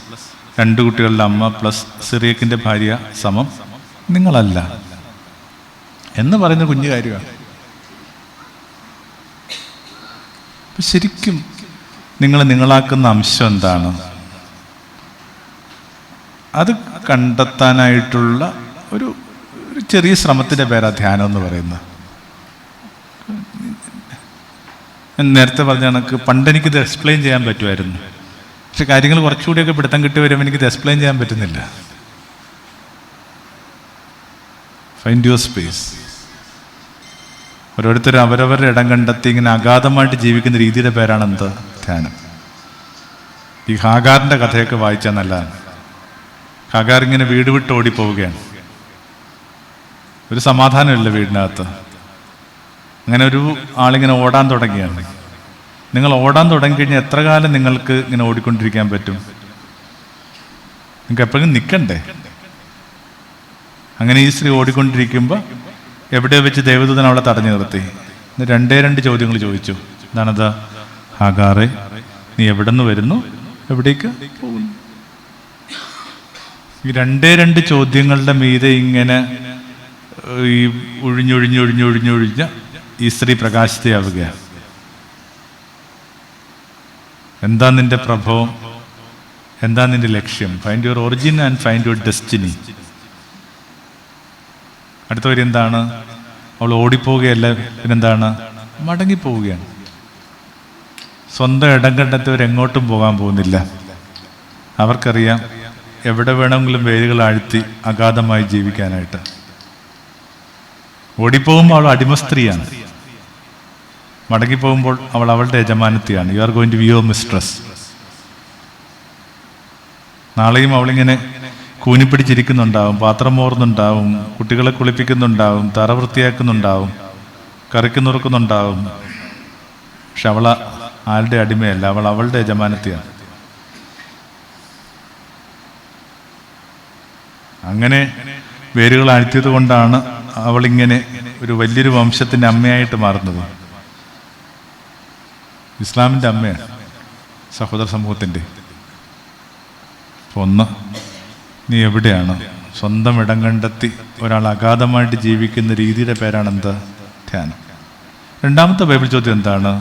2 കുട്ടികളുടെ അമ്മ പ്ലസ് സിറിയക്കിൻ്റെ ഭാര്യ സമം നിങ്ങളല്ല എന്ന് പറയുന്ന കുഞ്ഞു കാര്യമാണ്. അപ്പം ശരിക്കും നിങ്ങളാക്കുന്ന അംശം എന്താണ്? അത് കണ്ടെത്താനായിട്ടുള്ള ഒരു ചെറിയ ശ്രമത്തിൻ്റെ പേരാ ധ്യാനം എന്ന് പറയുന്നത്. നേരത്തെ പറഞ്ഞ കണക്ക് പണ്ട് എനിക്കിത് എക്സ്പ്ലെയിൻ ചെയ്യാൻ പറ്റുമായിരുന്നു. പക്ഷെ കാര്യങ്ങൾ കുറച്ചുകൂടിയൊക്കെ പിടുത്തം കിട്ടി വരുമ്പോൾ എനിക്കിത് എക്സ്പ്ലെയിൻ ചെയ്യാൻ പറ്റുന്നില്ല. Find your space. ഓരോരുത്തരും അവരവരുടെ ഇടം കണ്ടെത്തി ഇങ്ങനെ അഗാധമായിട്ട് ജീവിക്കുന്ന രീതിയുടെ പേരാണ് എന്ത്? ധ്യാനം. ഈ ഹാഗാറിൻ്റെ കഥയൊക്കെ വായിച്ചാൽ നല്ലതാണ്. ഹാഗാർ ഇങ്ങനെ വീട് വിട്ട് ഓടിപ്പോവുകയാണ്. ഒരു സമാധാനമില്ല വീടിനകത്ത്. അങ്ങനെ ഒരു ആളിങ്ങനെ ഓടാൻ തുടങ്ങിയാണ്. നിങ്ങൾ ഓടാൻ തുടങ്ങിക്കഴിഞ്ഞാൽ എത്ര കാലം നിങ്ങൾക്ക് ഇങ്ങനെ ഓടിക്കൊണ്ടിരിക്കാൻ പറ്റും? നിങ്ങൾക്ക് എപ്പോഴും നിൽക്കണ്ടേ? അങ്ങനെ ഈ സ്ത്രീ ഓടിക്കൊണ്ടിരിക്കുമ്പോൾ എവിടെ വെച്ച് ദേവദൂതൻ അവളെ തടഞ്ഞു നിർത്തി. രണ്ട് ചോദ്യങ്ങൾ ചോദിച്ചു. എന്താണത്? ഹാഗാറെ, നീ എവിടെ നിന്ന് വരുന്നു, എവിടേക്ക് പോകുന്നു? ഈ രണ്ട് ചോദ്യങ്ങളുടെ മീതെ ഇങ്ങനെ ഈ ഒഴിഞ്ഞൊഴിഞ്ഞ ഈ സ്ത്രീ പ്രകാശിതയാവുകയാണ്. എന്താ നിന്റെ പ്രഭവം? എന്താ നിന്റെ ലക്ഷ്യം? Find your origin and find your destiny. അടുത്ത വരി എന്താണ്? അവൾ ഓടിപ്പോവുകയല്ല, പിന്നെന്താണ്? മടങ്ങിപ്പോവുകയാണ്. സ്വന്തം ഇടം കണ്ടെത്തിയവരെങ്ങോട്ടും പോകാൻ പോകുന്നില്ല. അവർക്കറിയാം എവിടെ വേണമെങ്കിലും വേരുകൾ ആഴ്ത്തി അഗാധമായി ജീവിക്കാനായിട്ട്. ഓടിപ്പോകുമ്പോൾ അവൾ അടിമസ്ത്രീയാണ്, മടങ്ങിപ്പോകുമ്പോൾ അവൾ അവളുടെ യജമാനത്തിയാണ്. You are going to be your mistress. നാളെയും അവളിങ്ങനെ കൂനിപ്പിടിച്ചിരിക്കുന്നുണ്ടാവും, പാത്രം മോറുന്നുണ്ടാവും, കുട്ടികളെ കുളിപ്പിക്കുന്നുണ്ടാവും, തറ വൃത്തിയാക്കുന്നുണ്ടാവും, കറിക്ക് നുറുക്കുന്നുണ്ടാവും. പക്ഷെ അവൾ ആരുടെ അടിമയല്ല, അവൾ അവളുടെ യജമാനത്തിയാണ്. അങ്ങനെ വേരുകൾ ആഴ്ത്തിയത് കൊണ്ടാണ് അവളിങ്ങനെ ഒരു വലിയൊരു വംശത്തിൻ്റെ അമ്മയായിട്ട് മാറുന്നത്. ഇസ്ലാമിൻ്റെ അമ്മയാണ്, സഹോദര സമൂഹത്തിൻ്റെ. ഒന്ന്, നീ എവിടെയാണ്? സ്വന്തം ഇടം കണ്ടെത്തി ഒരാൾ അഗാധമായിട്ട് ജീവിക്കുന്ന രീതിയുടെ പേരാണെന്ത്? ധ്യാനം. രണ്ടാമത്തെ ബൈബിൾ ചോദ്യം എന്താണ്?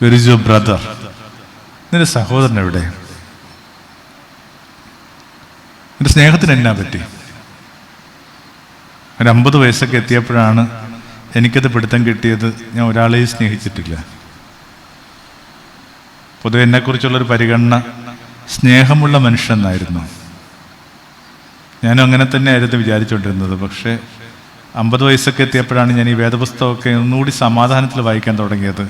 Were is your brother? നിന്റെ സഹോദരൻ എവിടെ? എൻ്റെ സ്നേഹത്തിന് എന്നാ പറ്റി? ഒരു 50 വയസ്സൊക്കെ എത്തിയപ്പോഴാണ് എനിക്കത് പിടുത്തം കിട്ടിയത്. ഞാൻ ഒരാളെയും സ്നേഹിച്ചിട്ടില്ല. പൊതുവെ എന്നെക്കുറിച്ചുള്ളൊരു പരിഗണന സ്നേഹമുള്ള മനുഷ്യനായിരുന്നു. ഞാനും അങ്ങനെ തന്നെ ആയിരുന്നു വിചാരിച്ചുകൊണ്ടിരുന്നത്. പക്ഷേ 50 വയസ്സൊക്കെ എത്തിയപ്പോഴാണ് ഞാൻ ഈ വേദപുസ്തകമൊക്കെ ഒന്നുകൂടി സമാധാനത്തിൽ വായിക്കാൻ തുടങ്ങിയത്.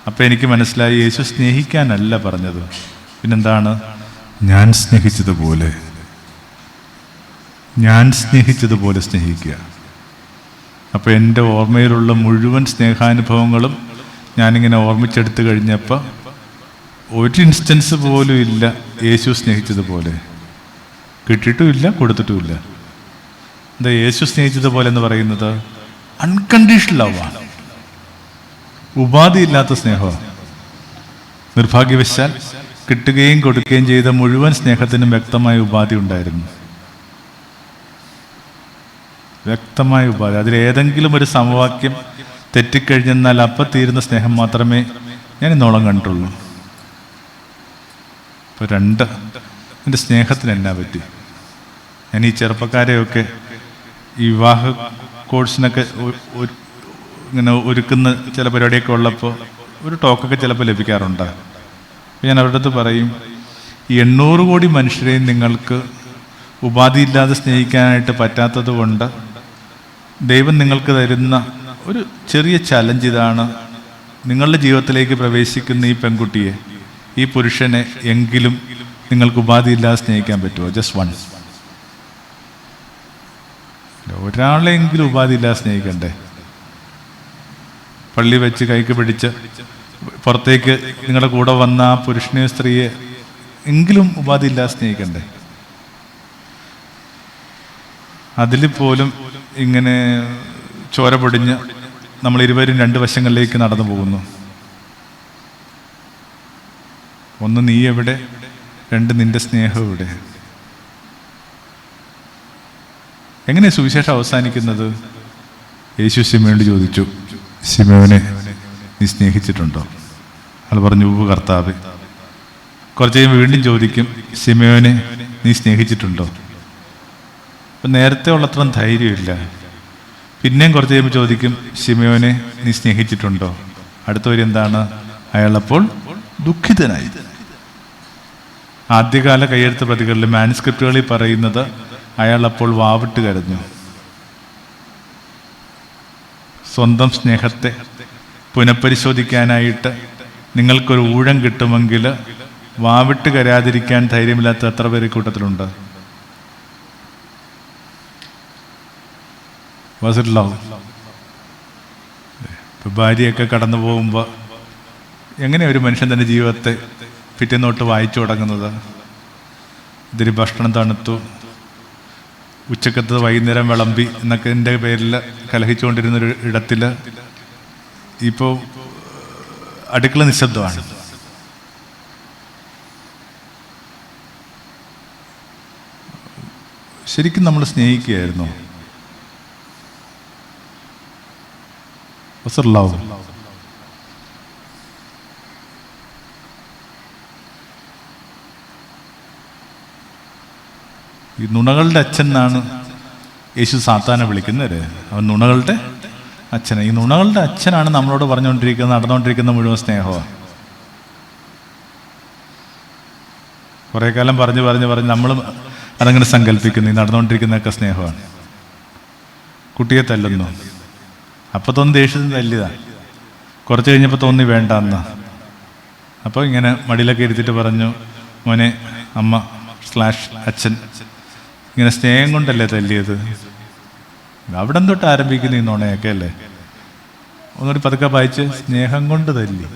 അപ്പം എനിക്ക് മനസ്സിലായി, യേശു സ്നേഹിക്കാനല്ല പറഞ്ഞത്, പിന്നെന്താണ്? ഞാൻ സ്നേഹിച്ചതുപോലെ സ്നേഹിക്കുക. അപ്പോൾ എൻ്റെ ഓർമ്മയിലുള്ള മുഴുവൻ സ്നേഹാനുഭവങ്ങളും ഞാനിങ്ങനെ ഓർമ്മിച്ചെടുത്ത് കഴിഞ്ഞപ്പോൾ ഒരു ഇൻസ്റ്റൻസ് പോലും ഇല്ല യേശു സ്നേഹിച്ചതുപോലെ. കിട്ടിയിട്ടുമില്ല, കൊടുത്തിട്ടുമില്ല. എന്താ യേശു സ്നേഹിച്ചതുപോലെ എന്ന് പറയുന്നത്? അൺകണ്ടീഷണൽ ലവാണ്, ഉപാധിയില്ലാത്ത സ്നേഹമാണ്. നിർഭാഗ്യവശാൽ കിട്ടുകയും കൊടുക്കുകയും ചെയ്ത മുഴുവൻ സ്നേഹത്തിനും വ്യക്തമായ ഉപാധി ഉണ്ടായിരുന്നു. വ്യക്തമായ ഉപാധി. അതിലേതെങ്കിലും ഒരു സമവാക്യം തെറ്റിക്കഴിഞ്ഞെന്നാൽ അപ്പം തീരുന്ന സ്നേഹം മാത്രമേ ഞാൻ ഇന്നോളം കണ്ടിട്ടുള്ളൂ. ഇപ്പോൾ എൻ്റെ സ്നേഹത്തിന് എന്നാ പറ്റി? ഞാൻ ഈ ചെറുപ്പക്കാരെയൊക്കെ ഈ വിവാഹ കോഴ്സിനൊക്കെ ഇങ്ങനെ ഒരുക്കുന്ന ചില പരിപാടിയൊക്കെ ഉള്ളപ്പോൾ ഒരു ടോക്കൊക്കെ ചിലപ്പോൾ ലഭിക്കാറുണ്ട്. അപ്പോൾ ഞാൻ അവരുടെ അടുത്ത് പറയും, ഈ 800 കോടി മനുഷ്യരെയും നിങ്ങൾക്ക് ഉപാധിയില്ലാതെ സ്നേഹിക്കാനായിട്ട് പറ്റാത്തത് കൊണ്ട് ദൈവം നിങ്ങൾക്ക് തരുന്ന ഒരു ചെറിയ ചലഞ്ച് ഇതാണ്: നിങ്ങളുടെ ജീവിതത്തിലേക്ക് പ്രവേശിക്കുന്ന ഈ പെൺകുട്ടിയെ, ഈ പുരുഷനെ എങ്കിലും നിങ്ങൾക്ക് ഉപാധിയില്ലാതെ സ്നേഹിക്കാൻ പറ്റുമോ? Just one. ഒരാളെങ്കിലും ഉപാധിയില്ലാതെ സ്നേഹിക്കണ്ടേ? പള്ളി വെച്ച് കൈക്ക് പിടിച്ച് പുറത്തേക്ക് നിങ്ങളുടെ കൂടെ വന്ന ആ പുരുഷനെയോ സ്ത്രീയെ എങ്കിലും ഉപാധിയില്ലാതെ സ്നേഹിക്കണ്ടേ? അതിൽ പോലും ഇങ്ങനെ ചോര പൊടിഞ്ഞ് നമ്മൾ ഇരുവരും 2 വശങ്ങളിലേക്ക് നടന്നു പോകുന്നു. ഒന്ന്, നീ എവിടെ? 2, നിന്റെ സ്നേഹം എവിടെ? എങ്ങനെയാണ് സുവിശേഷം അവസാനിക്കുന്നത്? യേശു ശിമയോനോട് ചോദിച്ചു, ശിമയോനെ, നീ സ്നേഹിച്ചിട്ടുണ്ടോ? അയാൾ പറഞ്ഞു, ഉവ്വ് കർത്താവേ. കുറച്ച് കഴിയുമ്പോൾ വീണ്ടും ചോദിക്കും, ശിമയോനെ, നീ സ്നേഹിച്ചിട്ടുണ്ടോ? അപ്പം നേരത്തെ ഉള്ളത്ര ധൈര്യമില്ല. പിന്നെയും കുറച്ച് കഴിയുമ്പോൾ ചോദിക്കും, ശിമയോനെ, നീ സ്നേഹിച്ചിട്ടുണ്ടോ? അടുത്ത വരി എന്താണ്? അയാളപ്പോൾ ദുഃഖിതനായി. ആദ്യകാല കയ്യെഴുത്ത് പ്രതികളിൽ, മാനുസ്ക്രിപ്റ്റുകളിൽ പറയുന്നത് അയാൾ അപ്പോൾ വാവിട്ട് കരഞ്ഞു. സ്വന്തം സ്നേഹത്തെ പുനഃപരിശോധിക്കാനായിട്ട് നിങ്ങൾക്കൊരു ഊഴം കിട്ടുമെങ്കിൽ വാവിട്ട് കരാതിരിക്കാൻ ധൈര്യമില്ലാത്ത എത്ര പേര് കൂട്ടത്തിലുണ്ട്? Was it love? ഇപ്പം ഭാര്യയൊക്കെ കടന്നു പോകുമ്പോൾ എങ്ങനെയാണ് ഒരു മനുഷ്യൻ തൻ്റെ ജീവിതത്തെ പിറ്റേന്നോട്ട് വായിച്ചു തുടങ്ങുന്നത്? ഇതിന് ഭക്ഷണം തണുത്തു, ഉച്ചക്കത്ത് വൈകുന്നേരം വിളമ്പി എന്നൊക്കെ എൻ്റെ പേരിൽ കലഹിച്ചുകൊണ്ടിരുന്നൊരു ഇടത്തിൽ ഇപ്പോൾ അടുക്കള നിശബ്ദമാണ്. ശരിക്കും നമ്മൾ സ്നേഹിക്കുകയായിരുന്നു? ലവ്. ഈ നുണകളുടെ അച്ഛൻ എന്നാണ് യേശു സാത്താനെ വിളിക്കുന്നത്. അവൻ നുണകളുടെ അച്ഛൻ. ഈ നുണകളുടെ അച്ഛനാണ് നമ്മളോട് നടന്നുകൊണ്ടിരിക്കുന്ന മുഴുവൻ സ്നേഹമാണ്. കുറേ കാലം പറഞ്ഞ് നമ്മൾ അതങ്ങനെ സങ്കല്പിക്കുന്നു. ഈ നടന്നുകൊണ്ടിരിക്കുന്നതൊക്കെ സ്നേഹമാണ്. കുട്ടിയെ തല്ലുന്നു, അപ്പോൾ തോന്നി ദേഷ്യത്തിന് തല്ലിയതാണ്. കുറച്ച് കഴിഞ്ഞപ്പോൾ തോന്നി വേണ്ട എന്ന്. അപ്പോൾ ഇങ്ങനെ മടിയിലൊക്കെ ഇരുത്തിയിട്ട് പറഞ്ഞു, മോനെ അമ്മ / അച്ഛൻ ഇങ്ങനെ സ്നേഹം കൊണ്ടല്ലേ തല്ലിയത്. അവിടെ തൊട്ട് ആരംഭിക്കുന്ന ഈ നുണയൊക്കെ അല്ലേ. ഒന്നുകൂടി പതുക്കെ വായിച്ച്, സ്നേഹം കൊണ്ട് തല്ലി.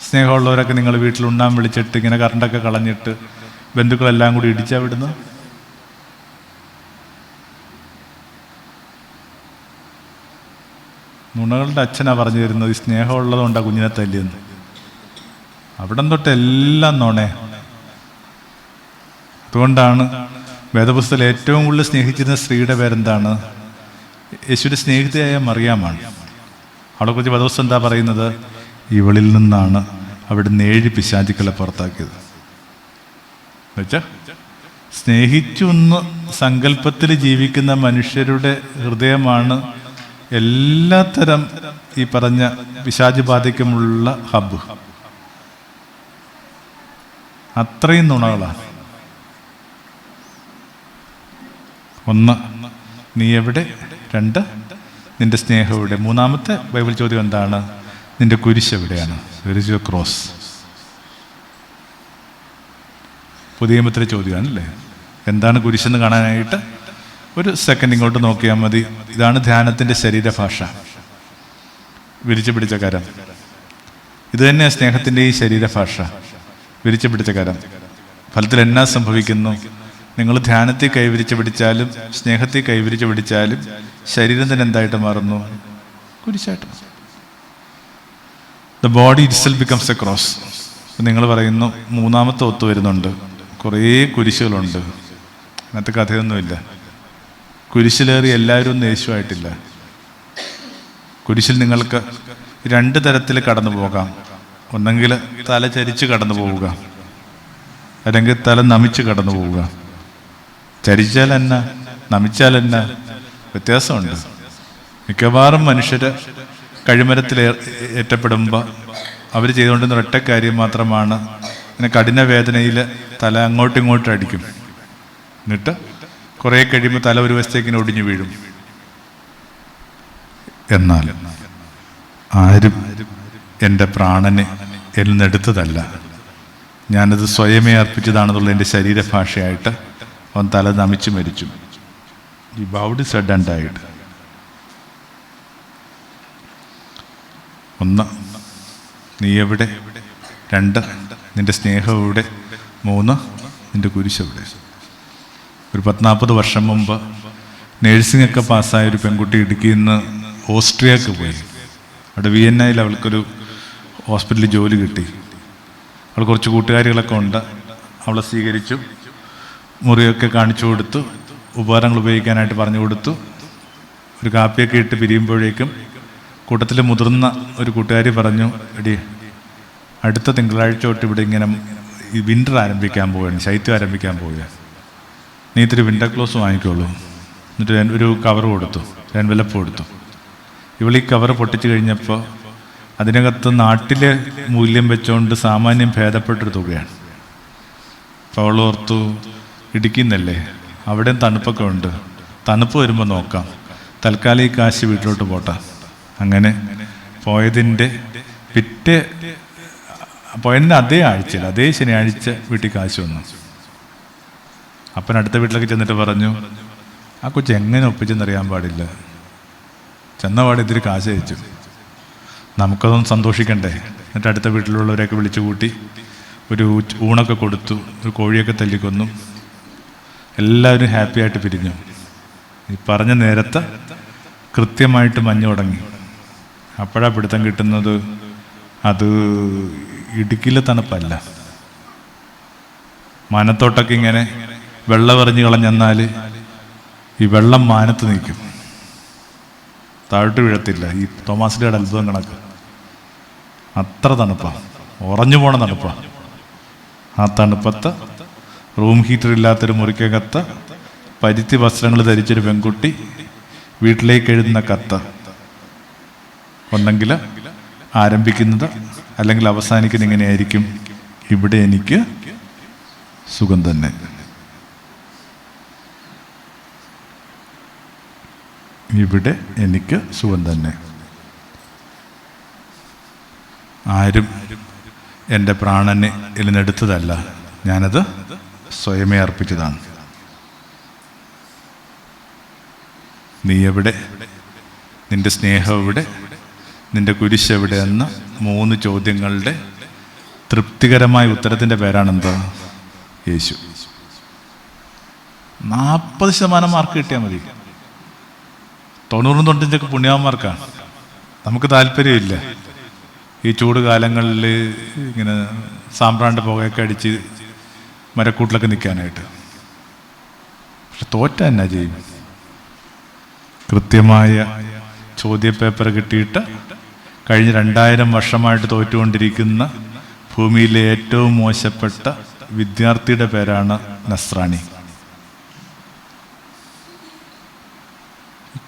സ്നേഹമുള്ളവരൊക്കെ നിങ്ങൾ വീട്ടിൽ ഉണ്ണാൻ വിളിച്ചിട്ട് ഇങ്ങനെ കറണ്ടൊക്കെ കളഞ്ഞിട്ട് ബന്ധുക്കളെല്ലാം കൂടി ഇടിച്ചാ വിടുന്നു. നുണകളുടെ അച്ഛനാ പറഞ്ഞു തരുന്നത് ഈ സ്നേഹമുള്ളതുകൊണ്ടാണ് കുഞ്ഞിനെ തല്ലിയെന്ന്. അവിടെ തൊട്ട് എല്ലാം നുണേ. അതുകൊണ്ടാണ് വേദപുസ്തകത്തിൽ ഏറ്റവും കൂടുതൽ സ്നേഹിച്ചിരുന്ന സ്ത്രീയുടെ പേരെന്താണ്? യേശുവിൻ്റെ സ്നേഹിതയായ മറിയാമാണ്. അവളെക്കുറിച്ച് വേദപുസ്തകം എന്താ പറയുന്നത്? ഇവളിൽ നിന്നാണ് അവിടുന്ന് 7 പിശാചുക്കളെ പുറത്താക്കിയത്. എന്നുവെച്ചാൽ സ്നേഹിച്ചു എന്ന് സങ്കല്പത്തിൽ ജീവിക്കുന്ന മനുഷ്യരുടെ ഹൃദയമാണ് എല്ലാത്തരം ഈ പറഞ്ഞ പിശാച് ബാധയ്ക്കുമുള്ള ഹബ്ബ്. അത്രയും നുണകളാണ്. 1, നീ എവിടെ? 2, നിന്റെ സ്നേഹം എവിടെ? 3-ാമത്തെ ബൈബിൾ ചോദ്യം എന്താണ്? നിന്റെ കുരിശ് എവിടെയാണ്? Were is your cross? പുതിയ നിയമത്തിലെ ചോദ്യമാണല്ലേ. എന്താണ് കുരിശെന്ന് കാണാനായിട്ട് ഒരു സെക്കൻഡ് ഇങ്ങോട്ട് നോക്കിയാൽ മതി. ഇതാണ് ധ്യാനത്തിൻ്റെ ശരീരഭാഷ. വിരിച്ചു പിടിച്ച കരം. ഇത് തന്നെയാണ് സ്നേഹത്തിൻ്റെ ഈ ശരീരഭാഷ. വിരിച്ചു പിടിച്ച കരം. ഫലത്തിൽ എന്നാ സംഭവിക്കുന്നു? നിങ്ങൾ ധ്യാനത്തിൽ കൈവിരിച്ച് പിടിച്ചാലും സ്നേഹത്തിൽ കൈവിരിച്ച് പിടിച്ചാലും ശരീരം തന്നെ എന്തായിട്ട് മാറുന്നു? കുരിശായിട്ട്. The body itself becomes a cross. നിങ്ങൾ പറയുന്നു 3-ാമത്തെ ഒത്തു വരുന്നുണ്ട്, കുറേ കുരിശുകളുണ്ട്. അതിനകത്ത് കഥയൊന്നുമില്ല. കുരിശിലേറി എല്ലാവരും ഒന്നും യേശുവായിട്ടില്ല. കുരിശിൽ നിങ്ങൾക്ക് 2 തരത്തിൽ കടന്നു പോകാം. ഒന്നെങ്കിൽ തല ചരിച്ച് കടന്നു പോവുക, അല്ലെങ്കിൽ തല നമിച്ച് കടന്നു പോവുക. ചരിച്ചാൽ എന്നാ, നമിച്ചാൽ എന്നാ വ്യത്യാസമുണ്ട്. മിക്കവാറും മനുഷ്യര് കഴിമരത്തിൽ ഏറ്റപ്പെടുമ്പോൾ അവർ ചെയ്തുകൊണ്ടിരുന്ന ഒറ്റ കാര്യം മാത്രമാണ്, ഇങ്ങനെ കഠിന വേദനയിൽ തല അങ്ങോട്ടും ഇങ്ങോട്ടും അടിക്കും. എന്നിട്ട് കുറേ കഴിയുമ്പോൾ തല ഒരു വശത്തേക്കിന് ഒടിഞ്ഞു വീഴും. എന്നാൽ ആരും എൻ്റെ പ്രാണനെ എന്നിൽ നിന്നെടുത്തതല്ല, ഞാനത് സ്വയമേ അർപ്പിച്ചതാണെന്നുള്ള എൻ്റെ ശരീരഭാഷയായിട്ട് അവൻ തല നമിച്ച് മരിച്ചു. ഈ ബൗഡ് സെഡ് ആൻഡ് ഡൈഡ്. 1, നീ എവിടെ? 2, നിന്റെ സ്നേഹം എവിടെ? 3, നിന്റെ കുരിശെവിടെ? ഒരു 40 വർഷം മുമ്പ് നേഴ്സിംഗൊക്കെ പാസ്സായ ഒരു പെൺകുട്ടി ഇടുക്കിയിൽ നിന്ന് ഓസ്ട്രിയക്ക് പോയി. അവിടെ വിയന്നയിൽ അവൾക്കൊരു ഹോസ്പിറ്റലിൽ ജോലി കിട്ടി. അവൾ കുറച്ച് കൂട്ടുകാരികളൊക്കെ ഉണ്ട്. അവളെ സ്വീകരിച്ചു, മുറിയൊക്കെ കാണിച്ചു കൊടുത്തു, ഉപകരണങ്ങൾ ഉപയോഗിക്കാനായിട്ട് പറഞ്ഞു കൊടുത്തു. ഒരു കാപ്പിയൊക്കെ ഇട്ട് പിരിയുമ്പോഴേക്കും കൂട്ടത്തിൽ മുതിർന്ന ഒരു കൂട്ടുകാരി പറഞ്ഞു, എടി അടുത്ത തിങ്കളാഴ്ച തൊട്ട് ഇവിടെ ഇങ്ങനെ ഈ വിൻ്റർ ആരംഭിക്കാൻ പോവുകയാണ്, ശൈത്യം ആരംഭിക്കാൻ പോവുകയാണ്. നീ ഇത്തിരി വിൻ്റർ ക്ലോസ് വാങ്ങിക്കോളൂ. എന്നിട്ട് ഒരു കവർ കൊടുത്തു, എൻവലപ്പ് കൊടുത്തു. ഇവൾ ഈ കവർ പൊട്ടിച്ചു കഴിഞ്ഞപ്പോൾ അതിനകത്ത് നാട്ടിലെ മൂല്യം വെച്ചുകൊണ്ട് സാമാന്യം ഭേദപ്പെട്ടൊരു തുകയാണ്. അപ്പോൾ അവൾ ഓർത്തു, ഇടുക്കിന്നല്ലേ, അവിടെയും തണുപ്പൊക്കെ ഉണ്ട്, തണുപ്പ് വരുമ്പോൾ നോക്കാം. തൽക്കാലം ഈ കാശ് വീട്ടിലോട്ട് പോട്ടെ. അങ്ങനെ പോയതിൻ്റെ അതേ ആഴ്ചയിൽ, അതേ ശനിയാഴ്ച വീട്ടിൽ കാശ് വന്നു. അപ്പൻ അടുത്ത വീട്ടിലൊക്കെ ചെന്നിട്ട് പറഞ്ഞു, ആ കൊച്ചു എങ്ങനെ ഒപ്പിച്ചെന്നറിയാൻ പാടില്ല, ചെന്നപാട് ഇതിൽ കാശ് അയച്ചു. നമുക്കതൊന്നും സന്തോഷിക്കണ്ടേ. എന്നിട്ട് അടുത്ത വീട്ടിലുള്ളവരെയൊക്കെ വിളിച്ചു കൂട്ടി ഒരു ഊണൊക്കെ കൊടുത്തു, ഒരു കോഴിയൊക്കെ തല്ലിക്കൊന്നു. എല്ലാവരും ഹാപ്പി ആയിട്ട് പിരിഞ്ഞു. ഈ പറഞ്ഞ നേരത്തെ കൃത്യമായിട്ട് മഞ്ഞ് തുടങ്ങി. അപ്പോഴാണ് പിടുത്തം കിട്ടുന്നത് അത് ഇടുക്കിയിലെ തണുപ്പല്ല. മാനത്തോട്ടൊക്കെ ഇങ്ങനെ വെള്ളം എറിഞ്ഞ് കളഞ്ഞെന്നാൽ ഈ വെള്ളം മാനത്ത് നിൽക്കും, താഴോട്ട് വീഴത്തില്ല. ഈ തോമാസിലിയുടെ അത്ഭുതം കണക്ക് അത്ര തണുപ്പാണ്, ഉറഞ്ഞു പോണ തണുപ്പാണ്. ആ തണുപ്പത്ത് റൂം ഹീറ്റർ ഇല്ലാത്തൊരു മുറിക്കകത്ത് പരുത്തി വസ്ത്രങ്ങൾ ധരിച്ചൊരു പെൺകുട്ടി വീട്ടിലേക്ക് എഴുതുന്ന കത്ത് ഒന്നെങ്കിൽ ആരംഭിക്കുന്നത് അല്ലെങ്കിൽ അവസാനിക്കുന്നത് ഇങ്ങനെയായിരിക്കും: ഇവിടെ എനിക്ക് സുഖം തന്നെ. ഇവിടെ എനിക്ക് സുഖം തന്നെ. ആരും എൻ്റെ പ്രാണനെ എഴുന്നെടുത്തതല്ല, ഞാനത് സ്വയമേ അർപ്പിച്ചതാണ്. നീ എവിടെ, നിന്റെ സ്നേഹം എവിടെ, നിന്റെ കുരിശെവിടെ എന്ന 3 ചോദ്യങ്ങളുടെ തൃപ്തികരമായ ഉത്തരത്തിൻ്റെ പേരാണെന്താ? യേശു. 40% മാർക്ക് കിട്ടിയാൽ മതി. 90-95 പുണ്യവാന്മാർക്കാണ്. നമുക്ക് താല്പര്യമില്ല ഈ ചൂട് കാലങ്ങളിൽ ഇങ്ങനെ സാമ്പ്രാണ്ട് പുകയൊക്കെ അടിച്ച് മരക്കൂട്ടിലൊക്കെ നിൽക്കാനായിട്ട്. പക്ഷെ തോറ്റ എന്നാ ചെയ്യും? കൃത്യമായ ചോദ്യപേപ്പർ കിട്ടിയിട്ട് കഴിഞ്ഞ 2000 വർഷമായിട്ട് തോറ്റുകൊണ്ടിരിക്കുന്ന ഭൂമിയിലെ ഏറ്റവും മോശപ്പെട്ട വിദ്യാർത്ഥിയുടെ പേരാണ് നസ്രാണി.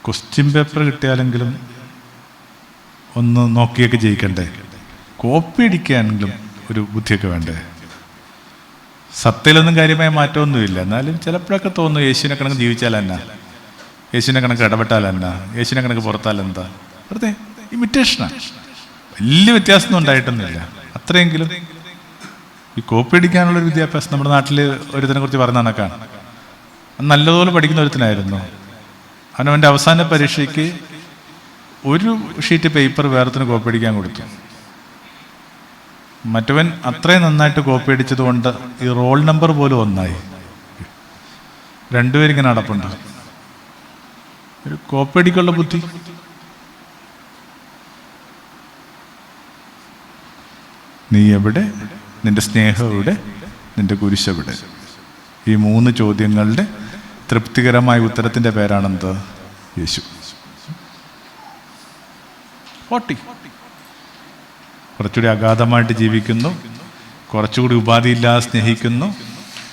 ക്വസ്റ്റ്യൻ പേപ്പർ കിട്ടിയാലെങ്കിലും ഒന്ന് നോക്കിയൊക്കെ ജയിക്കണ്ടേ? കോപ്പി അടിക്കാനെങ്കിലും ഒരു ബുദ്ധിയൊക്കെ വേണ്ടേ? സത്യത്തിലൊന്നും കാര്യമായ മാറ്റമൊന്നുമില്ല. എന്നാലും ചിലപ്പോഴൊക്കെ തോന്നുന്നു യേശുവിനെ കണക്ക് ജീവിച്ചാൽ എന്നാ, യേശുവിനെ കണക്ക് ഇടപെട്ടാൽ എന്നാ, യേശുവിനെ കണക്ക് പുറത്താൽ എന്താ? വെറുതെ ഇമിറ്റേഷനാണ്. വലിയ വ്യത്യാസമൊന്നും ഉണ്ടായിട്ടൊന്നുമില്ല. അത്രയെങ്കിലും ഈ കോപ്പി അടിക്കാനുള്ളൊരു വിദ്യാഭ്യാസം നമ്മുടെ നാട്ടിൽ ഒരുത്തിനെ കുറിച്ച് പറഞ്ഞ കണക്കാണ്. നല്ലതുപോലെ പഠിക്കുന്ന ഒരുത്തിനായിരുന്നു. അവനവൻ്റെ അവസാന പരീക്ഷയ്ക്ക് ഒരു ഷീറ്റ് പേപ്പർ വേറത്തിന് കോപ്പി അടിക്കാൻ കൊടുത്തു. മറ്റവൻ അത്രയും നന്നായിട്ട് കോപ്പി അടിച്ചത് കൊണ്ട് ഈ റോൾ നമ്പർ പോലും ഒന്നായി. 2 പേരിങ്ങനെ അടപ്പുണ്ട്. ഒരു കോപ്പി അടിക്കുള്ള ബുദ്ധി. നീ എവിടെ, നിന്റെ സ്നേഹം എവിടെ, നിന്റെ കുരിശെവിടെ? ഈ 3 ചോദ്യങ്ങളുടെ തൃപ്തികരമായ ഉത്തരത്തിൻ്റെ പേരാണെന്ത്? യേശു. 40 കുറച്ചുകൂടി അഗാധമായിട്ട് ജീവിക്കുന്നു, കുറച്ചുകൂടി ഉപാധിയില്ലാതെ സ്നേഹിക്കുന്നു,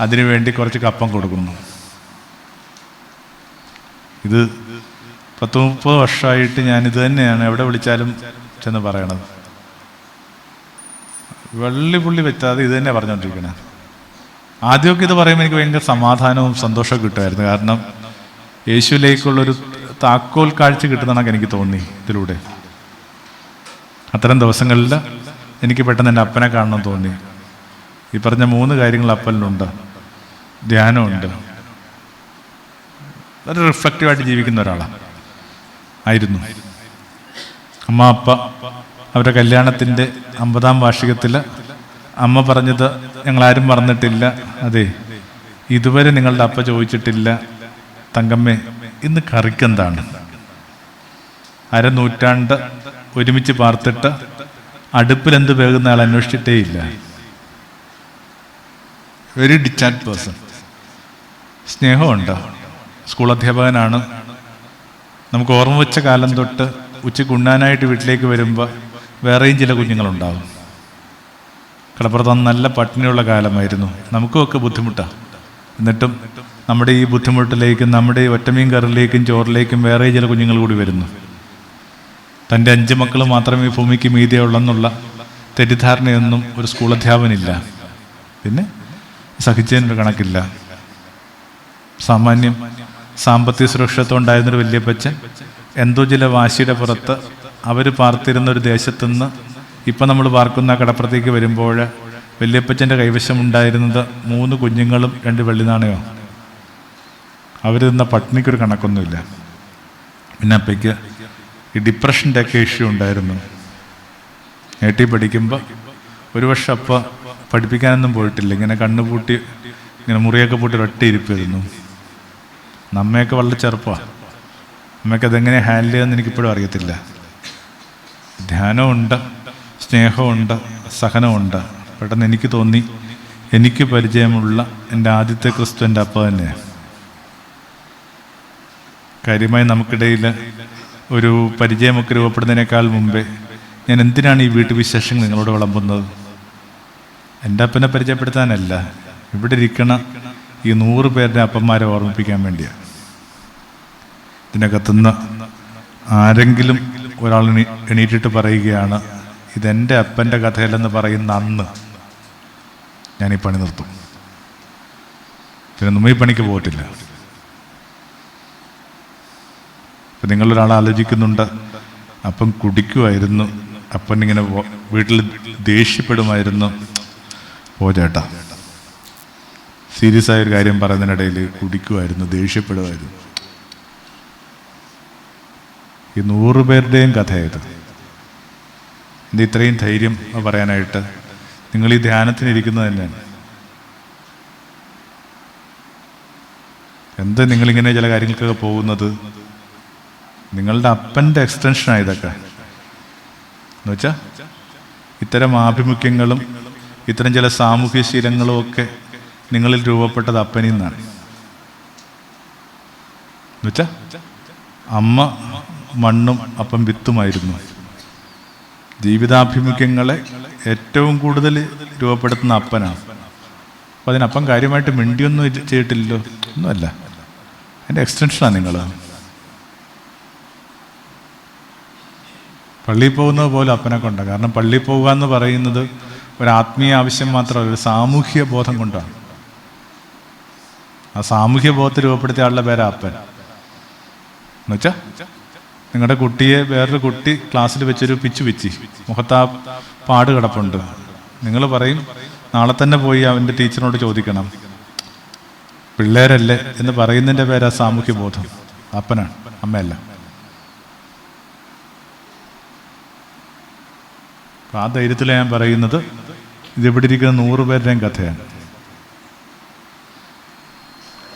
അതിനുവേണ്ടി കുറച്ച് കപ്പം കൊടുക്കുന്നു. ഇത് 10-30 വർഷമായിട്ട് ഞാനിത് തന്നെയാണ് എവിടെ വിളിച്ചാലും ചെന്ന് പറയണത്. വെള്ളിപ്പുള്ളി വെച്ചാതെ ഇത് തന്നെ പറഞ്ഞുകൊണ്ടിരിക്കണേ. ആദ്യമൊക്കെ ഇത് പറയുമ്പോൾ എനിക്ക് ഭയങ്കര സമാധാനവും സന്തോഷവും കിട്ടുമായിരുന്നു. കാരണം യേശുവിലേക്കുള്ളൊരു താക്കോൽ കാഴ്ച കിട്ടുന്നതാണെന്ന് എനിക്ക് തോന്നി ഇതിലൂടെ. അത്തരം ദിവസങ്ങളിൽ എനിക്ക് പെട്ടെന്ന് എൻ്റെ അപ്പനെ കാണണമെന്ന് തോന്നി. ഈ പറഞ്ഞ 3 കാര്യങ്ങൾ അപ്പനിലുണ്ട്. ധ്യാനമുണ്ട്. വളരെ റിഫ്ലക്റ്റീവായിട്ട് ജീവിക്കുന്ന ഒരാളാണ് ആയിരുന്നു. അമ്മ അപ്പ അവരുടെ കല്യാണത്തിൻ്റെ 50ാം വാർഷികത്തിൽ അമ്മ പറഞ്ഞത് ഞങ്ങളാരും മറന്നിട്ടില്ല. അതെ, ഇതുവരെ നിങ്ങളുടെ അപ്പ ചോദിച്ചിട്ടില്ല, തങ്കമ്മേ ഇന്ന് കറിക്കെന്താണ്? 1/2 നൂറ്റാണ്ട് ഒരുമിച്ച് പാർത്തിട്ട് അടുപ്പിലെന്ത് വേകുന്ന ആൾ അന്വേഷിച്ചിട്ടേ ഇല്ല. Very detached person. സ്നേഹമുണ്ട്. സ്കൂൾ അധ്യാപകനാണ്. നമുക്ക് ഓർമ്മ വെച്ച കാലം തൊട്ട് ഉച്ചയ്ക്ക് ഉണ്ണാനായിട്ട് വീട്ടിലേക്ക് വരുമ്പോൾ വേറെയും ചില കുഞ്ഞുങ്ങളുണ്ടാവും. കടപ്പുറത്ത് നല്ല പട്ടിണിയുള്ള കാലമായിരുന്നു. നമുക്കുമൊക്കെ ബുദ്ധിമുട്ടാണ്. എന്നിട്ടും നമ്മുടെ ഈ ബുദ്ധിമുട്ടിലേക്കും നമ്മുടെ ഈ ഒറ്റമീൻ കറിലേക്കും ചോറിലേക്കും വേറെ ചില കുഞ്ഞുങ്ങൾ കൂടി വരുന്നു. തൻ്റെ 5 മക്കൾ മാത്രമേ ഭൂമിക്ക് മീതെ ഉള്ളെന്നുള്ള തെറ്റിദ്ധാരണയൊന്നും ഒരു സ്കൂൾ അധ്യാപകനില്ല. പിന്നെ സഹിച്ചതിനൊരു കണക്കില്ല. സാമാന്യം സാമ്പത്തിക സുരക്ഷിതത്വം ഉണ്ടായിരുന്നൊരു വല്യപ്പച്ചൻ എന്തോ ചില വാശിയുടെ പുറത്ത് അവർ പാർത്തിരുന്ന ഒരു ദേശത്തുനിന്ന് ഇപ്പം നമ്മൾ പാർക്കുന്ന കടപ്പുറത്തേക്ക് വരുമ്പോൾ വല്യപ്പച്ചൻ്റെ കൈവശം ഉണ്ടായിരുന്നത് 3 കുഞ്ഞുങ്ങളും 2 വെള്ളിനാണയോ. അവർ നിന്ന പട്ടിണിക്കൊരു കണക്കൊന്നുമില്ല. പിന്നെ അപ്പയ്ക്ക് ഈ ഡിപ്രഷൻ്റെ ഒക്കെ ഇഷ്യൂ ഉണ്ടായിരുന്നു. നേട്ടി പഠിക്കുമ്പോൾ ഒരു വർഷം അപ്പം പഠിപ്പിക്കാനൊന്നും പോയിട്ടില്ല. ഇങ്ങനെ കണ്ണുപൂട്ടി ഇങ്ങനെ മുറിയൊക്കെ പൂട്ടി ഒറ്റ ഇരിപ്പായിരുന്നു. നമ്മയൊക്കെ വളരെ ചെറുപ്പമാണ്. അമ്മയ്ക്ക് അതെങ്ങനെ ഹാൻഡിൽ ചെയ്യാമെന്ന് എനിക്കിപ്പോഴും അറിയത്തില്ല. ധ്യാനമുണ്ട്, സ്നേഹമുണ്ട്, സഹനമുണ്ട്. പെട്ടെന്ന് എനിക്ക് തോന്നി എനിക്ക് പരിചയമുള്ള എൻ്റെ ആദ്യത്തെ ക്രിസ്തു എൻ്റെ അപ്പ തന്നെയാണ്. കാര്യമായി നമുക്കിടയിൽ ഒരു പരിചയമൊക്കെ രൂപപ്പെടുന്നതിനേക്കാൾ മുമ്പേ ഞാൻ എന്തിനാണ് ഈ വീട്ടുവിശേഷങ്ങൾ നിങ്ങളോട് വിളമ്പുന്നത്? എൻ്റെ അപ്പനെ പരിചയപ്പെടുത്താനല്ല, ഇവിടെ ഇരിക്കണ ഈ 100 പേരുടെ അപ്പന്മാരെ ഓർമ്മിപ്പിക്കാൻ വേണ്ടിയാണ്. ഇതിനകത്തുനിന്ന് ആരെങ്കിലും ഒരാൾ എണീറ്റിട്ട് പറയുകയാണ് ഇതെൻ്റെ അപ്പൻ്റെ കഥയല്ലെന്ന് പറയുന്ന അന്ന് ഞാനീ പണി നിർത്തും. പിന്നെ നമ്മ ഈ പണിക്ക് പോകത്തില്ല. ഇപ്പം നിങ്ങളൊരാൾ ആലോചിക്കുന്നുണ്ട്, അപ്പം കുടിക്കുമായിരുന്നു, അപ്പൻ ഇങ്ങനെ വീട്ടിൽ ദേഷ്യപ്പെടുമായിരുന്നു. ഓ ചേട്ടാ, സീരിയസ് ആയൊരു കാര്യം പറയുന്നതിനിടയിൽ കുടിക്കുമായിരുന്നു, ദേഷ്യപ്പെടുമായിരുന്നു. ഈ 100 പേരുടെയും കഥയായത്. എൻ്റെ ഇത്രയും ധൈര്യം പറയാനായിട്ട് നിങ്ങൾ ഈ ധ്യാനത്തിനിരിക്കുന്നത് തന്നെയാണ്. എന്താ നിങ്ങളിങ്ങനെ ചില കാര്യങ്ങൾക്കൊക്കെ പോകുന്നത്? നിങ്ങളുടെ അപ്പൻ്റെ എക്സ്റ്റൻഷനാണ് ഇതൊക്കെ. എന്നുവെച്ചാൽ ഇത്തരം ആഭിമുഖ്യങ്ങളും ഇത്തരം ചില സാമൂഹ്യ ശീലങ്ങളും ഒക്കെ നിങ്ങളിൽ രൂപപ്പെട്ടത് അപ്പനിൽ നിന്നാണ്. എന്നുവെച്ചാൽ അമ്മ മണ്ണും അപ്പം വിത്തുമായിരുന്നു. ജീവിതാഭിമുഖ്യങ്ങളെ ഏറ്റവും കൂടുതൽ രൂപപ്പെടുത്തുന്ന അപ്പനാണ്. അപ്പോൾ അതിനപ്പം കാര്യമായിട്ട് മിണ്ടിയൊന്നും ചെയ്തിട്ടില്ലല്ലോ, ഒന്നുമല്ല. അതിൻ്റെ എക്സ്റ്റൻഷനാണ് നിങ്ങൾ. പള്ളിയിൽ പോകുന്നത് പോലെ അപ്പനെ കൊണ്ടാണ്. കാരണം പള്ളിയിൽ പോകുക എന്ന് പറയുന്നത് ഒരു ആത്മീയ ആവശ്യം മാത്രമല്ല, ഒരു സാമൂഹ്യ ബോധം കൊണ്ടാണ്. ആ സാമൂഹ്യ ബോധത്തെ രൂപപ്പെടുത്തിയ ആളുടെ പേരാ അപ്പൻ. എന്നുവെച്ചാൽ നിങ്ങളുടെ കുട്ടിയെ വേറൊരു കുട്ടി ക്ലാസ്സിൽ വെച്ചൊരു പിച്ച് മുഖത്താ പാട് കിടപ്പുണ്ട്. നിങ്ങൾ പറയും നാളെ തന്നെ പോയി അവൻ്റെ ടീച്ചറിനോട് ചോദിക്കണം, പിള്ളേരല്ലേ എന്ന് പറയുന്നതിൻ്റെ പേരാ സാമൂഹ്യ ബോധം. അപ്പനാണ്, അമ്മയല്ല. ആ ധൈര്യത്തിൽ ഞാൻ പറയുന്നത് ഇതിവിടെ ഇരിക്കുന്ന 100 പേരുടെയും കഥയാണ്.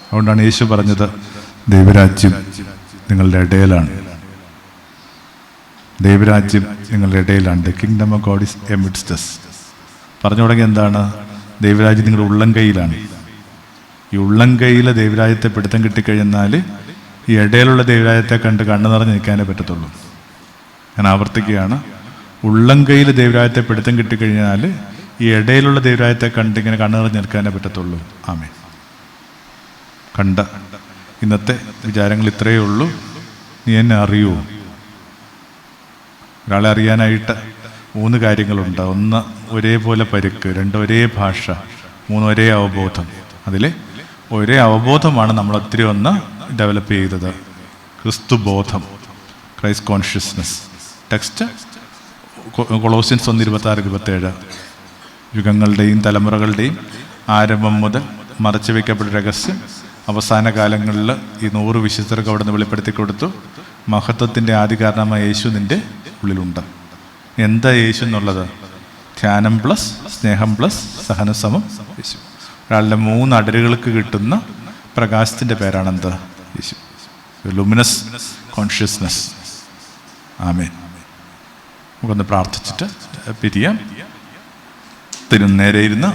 അതുകൊണ്ടാണ് യേശു പറഞ്ഞത് ദൈവരാജ്യം നിങ്ങളുടെ ഇടയിലാണ്. ദൈവരാജ്യം നിങ്ങളുടെ ഇടയിലാണ്. The kingdom of God is amidst us. പറഞ്ഞു തുടങ്ങി എന്താണ്? ദൈവരാജ്യം നിങ്ങളുടെ ഉള്ളം കൈയിലാണ്. ഈ ഉള്ളം കൈയിലെ ദൈവരാജ്യത്തെ പിടുത്തം കിട്ടിക്കഴിഞ്ഞാൽ ഈ ഇടയിലുള്ള ദൈവരാജ്യത്തെ കണ്ട് കണ്ണു നിറഞ്ഞ് നിൽക്കാനേ പറ്റത്തുള്ളൂ. ഞാൻ ആവർത്തിക്കുകയാണ്, ഉള്ളം കൈയിൽ ദൈവരാജ്യത്തെ പിടുത്തം കിട്ടിക്കഴിഞ്ഞാൽ ഈ ഇടയിലുള്ള ദൈവരാജ്യത്തെ കണ്ട് ഇങ്ങനെ കണ്ണു നിറഞ്ഞ് നിൽക്കാനേ പറ്റത്തുള്ളൂ. ആമേൻ. കണ്ട ഇന്നത്തെ വിചാരങ്ങൾ ഇത്രയേ ഉള്ളൂ. നീ എന്നെ അറിയൂ. ഒരാളെ അറിയാനായിട്ട് 3 കാര്യങ്ങളുണ്ട്. 1 ഒരേപോലെ പരുക്ക്, 2 ഒരേ ഭാഷ, 3 ഒരേ അവബോധം. അതിൽ ഒരേ അവബോധമാണ് നമ്മൾ ഒത്തിരി ഒന്ന് ഡെവലപ്പ് ചെയ്തത്. ക്രിസ്തു ബോധം, ക്രൈസ്റ്റ് കോൺഷ്യസ്നസ്. ടെക്സ്റ്റ് കൊളോസ്യൻസ് 1:26-27. യുഗങ്ങളുടെയും തലമുറകളുടെയും ആരംഭം മുതൽ മറച്ചു വയ്ക്കപ്പെട്ട രഹസ്യം അവസാന കാലങ്ങളിൽ ഈ 100 വിശുദ്ധർക്ക് അവിടെ നിന്ന് വെളിപ്പെടുത്തി കൊടുത്തു. മഹത്വത്തിൻ്റെ ആദികാരണമായ യേശു നിൻ്റെ ഉള്ളിലുണ്ട്. എന്താ യേശു എന്നുള്ളത്? ധ്യാനം പ്ലസ് സ്നേഹം പ്ലസ് സഹനം സമം യേശു. ഒരാളുടെ 3 അടരുകൾക്ക് കിട്ടുന്ന പ്രകാശത്തിൻ്റെ പേരാണെന്ത്? യേശു. Luminous consciousness. ആമേൻ. നമുക്കൊന്ന് പ്രാർത്ഥിച്ചിട്ട് പിരിയാം. നേരെ ഇരുന്ന്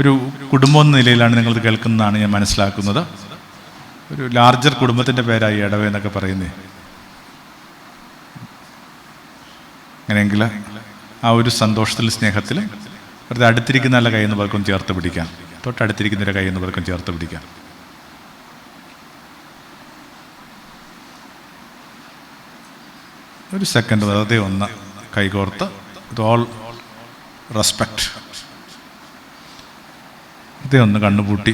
ഒരു കുടുംബം എന്ന നിലയിലാണ് നിങ്ങളിത് കേൾക്കുന്നതാണ് ഞാൻ മനസ്സിലാക്കുന്നത്. ഒരു ലാർജർ കുടുംബത്തിൻ്റെ പേരായി ഇടവ എന്നൊക്കെ പറയുന്നേ. അങ്ങനെയെങ്കിൽ ആ ഒരു സന്തോഷത്തിൽ സ്നേഹത്തിൽ വെറുതെ അടുത്തിരിക്കുന്ന നല്ല കൈ എന്ന് പലർക്കും ചേർത്ത് പിടിക്കാം. തൊട്ടടുത്തിരിക്കുന്നതിൻ്റെ കൈ എന്ന് പലർക്കും ചേർത്ത് പിടിക്കാം. ഒരു സെക്കൻഡ് വെറുതെ ഒന്ന് കൈകോർത്ത് വിത്ത് ഓൾ റെസ്പെക്റ്റ് വെറുതെ ഒന്ന് കണ്ണുപൂട്ടി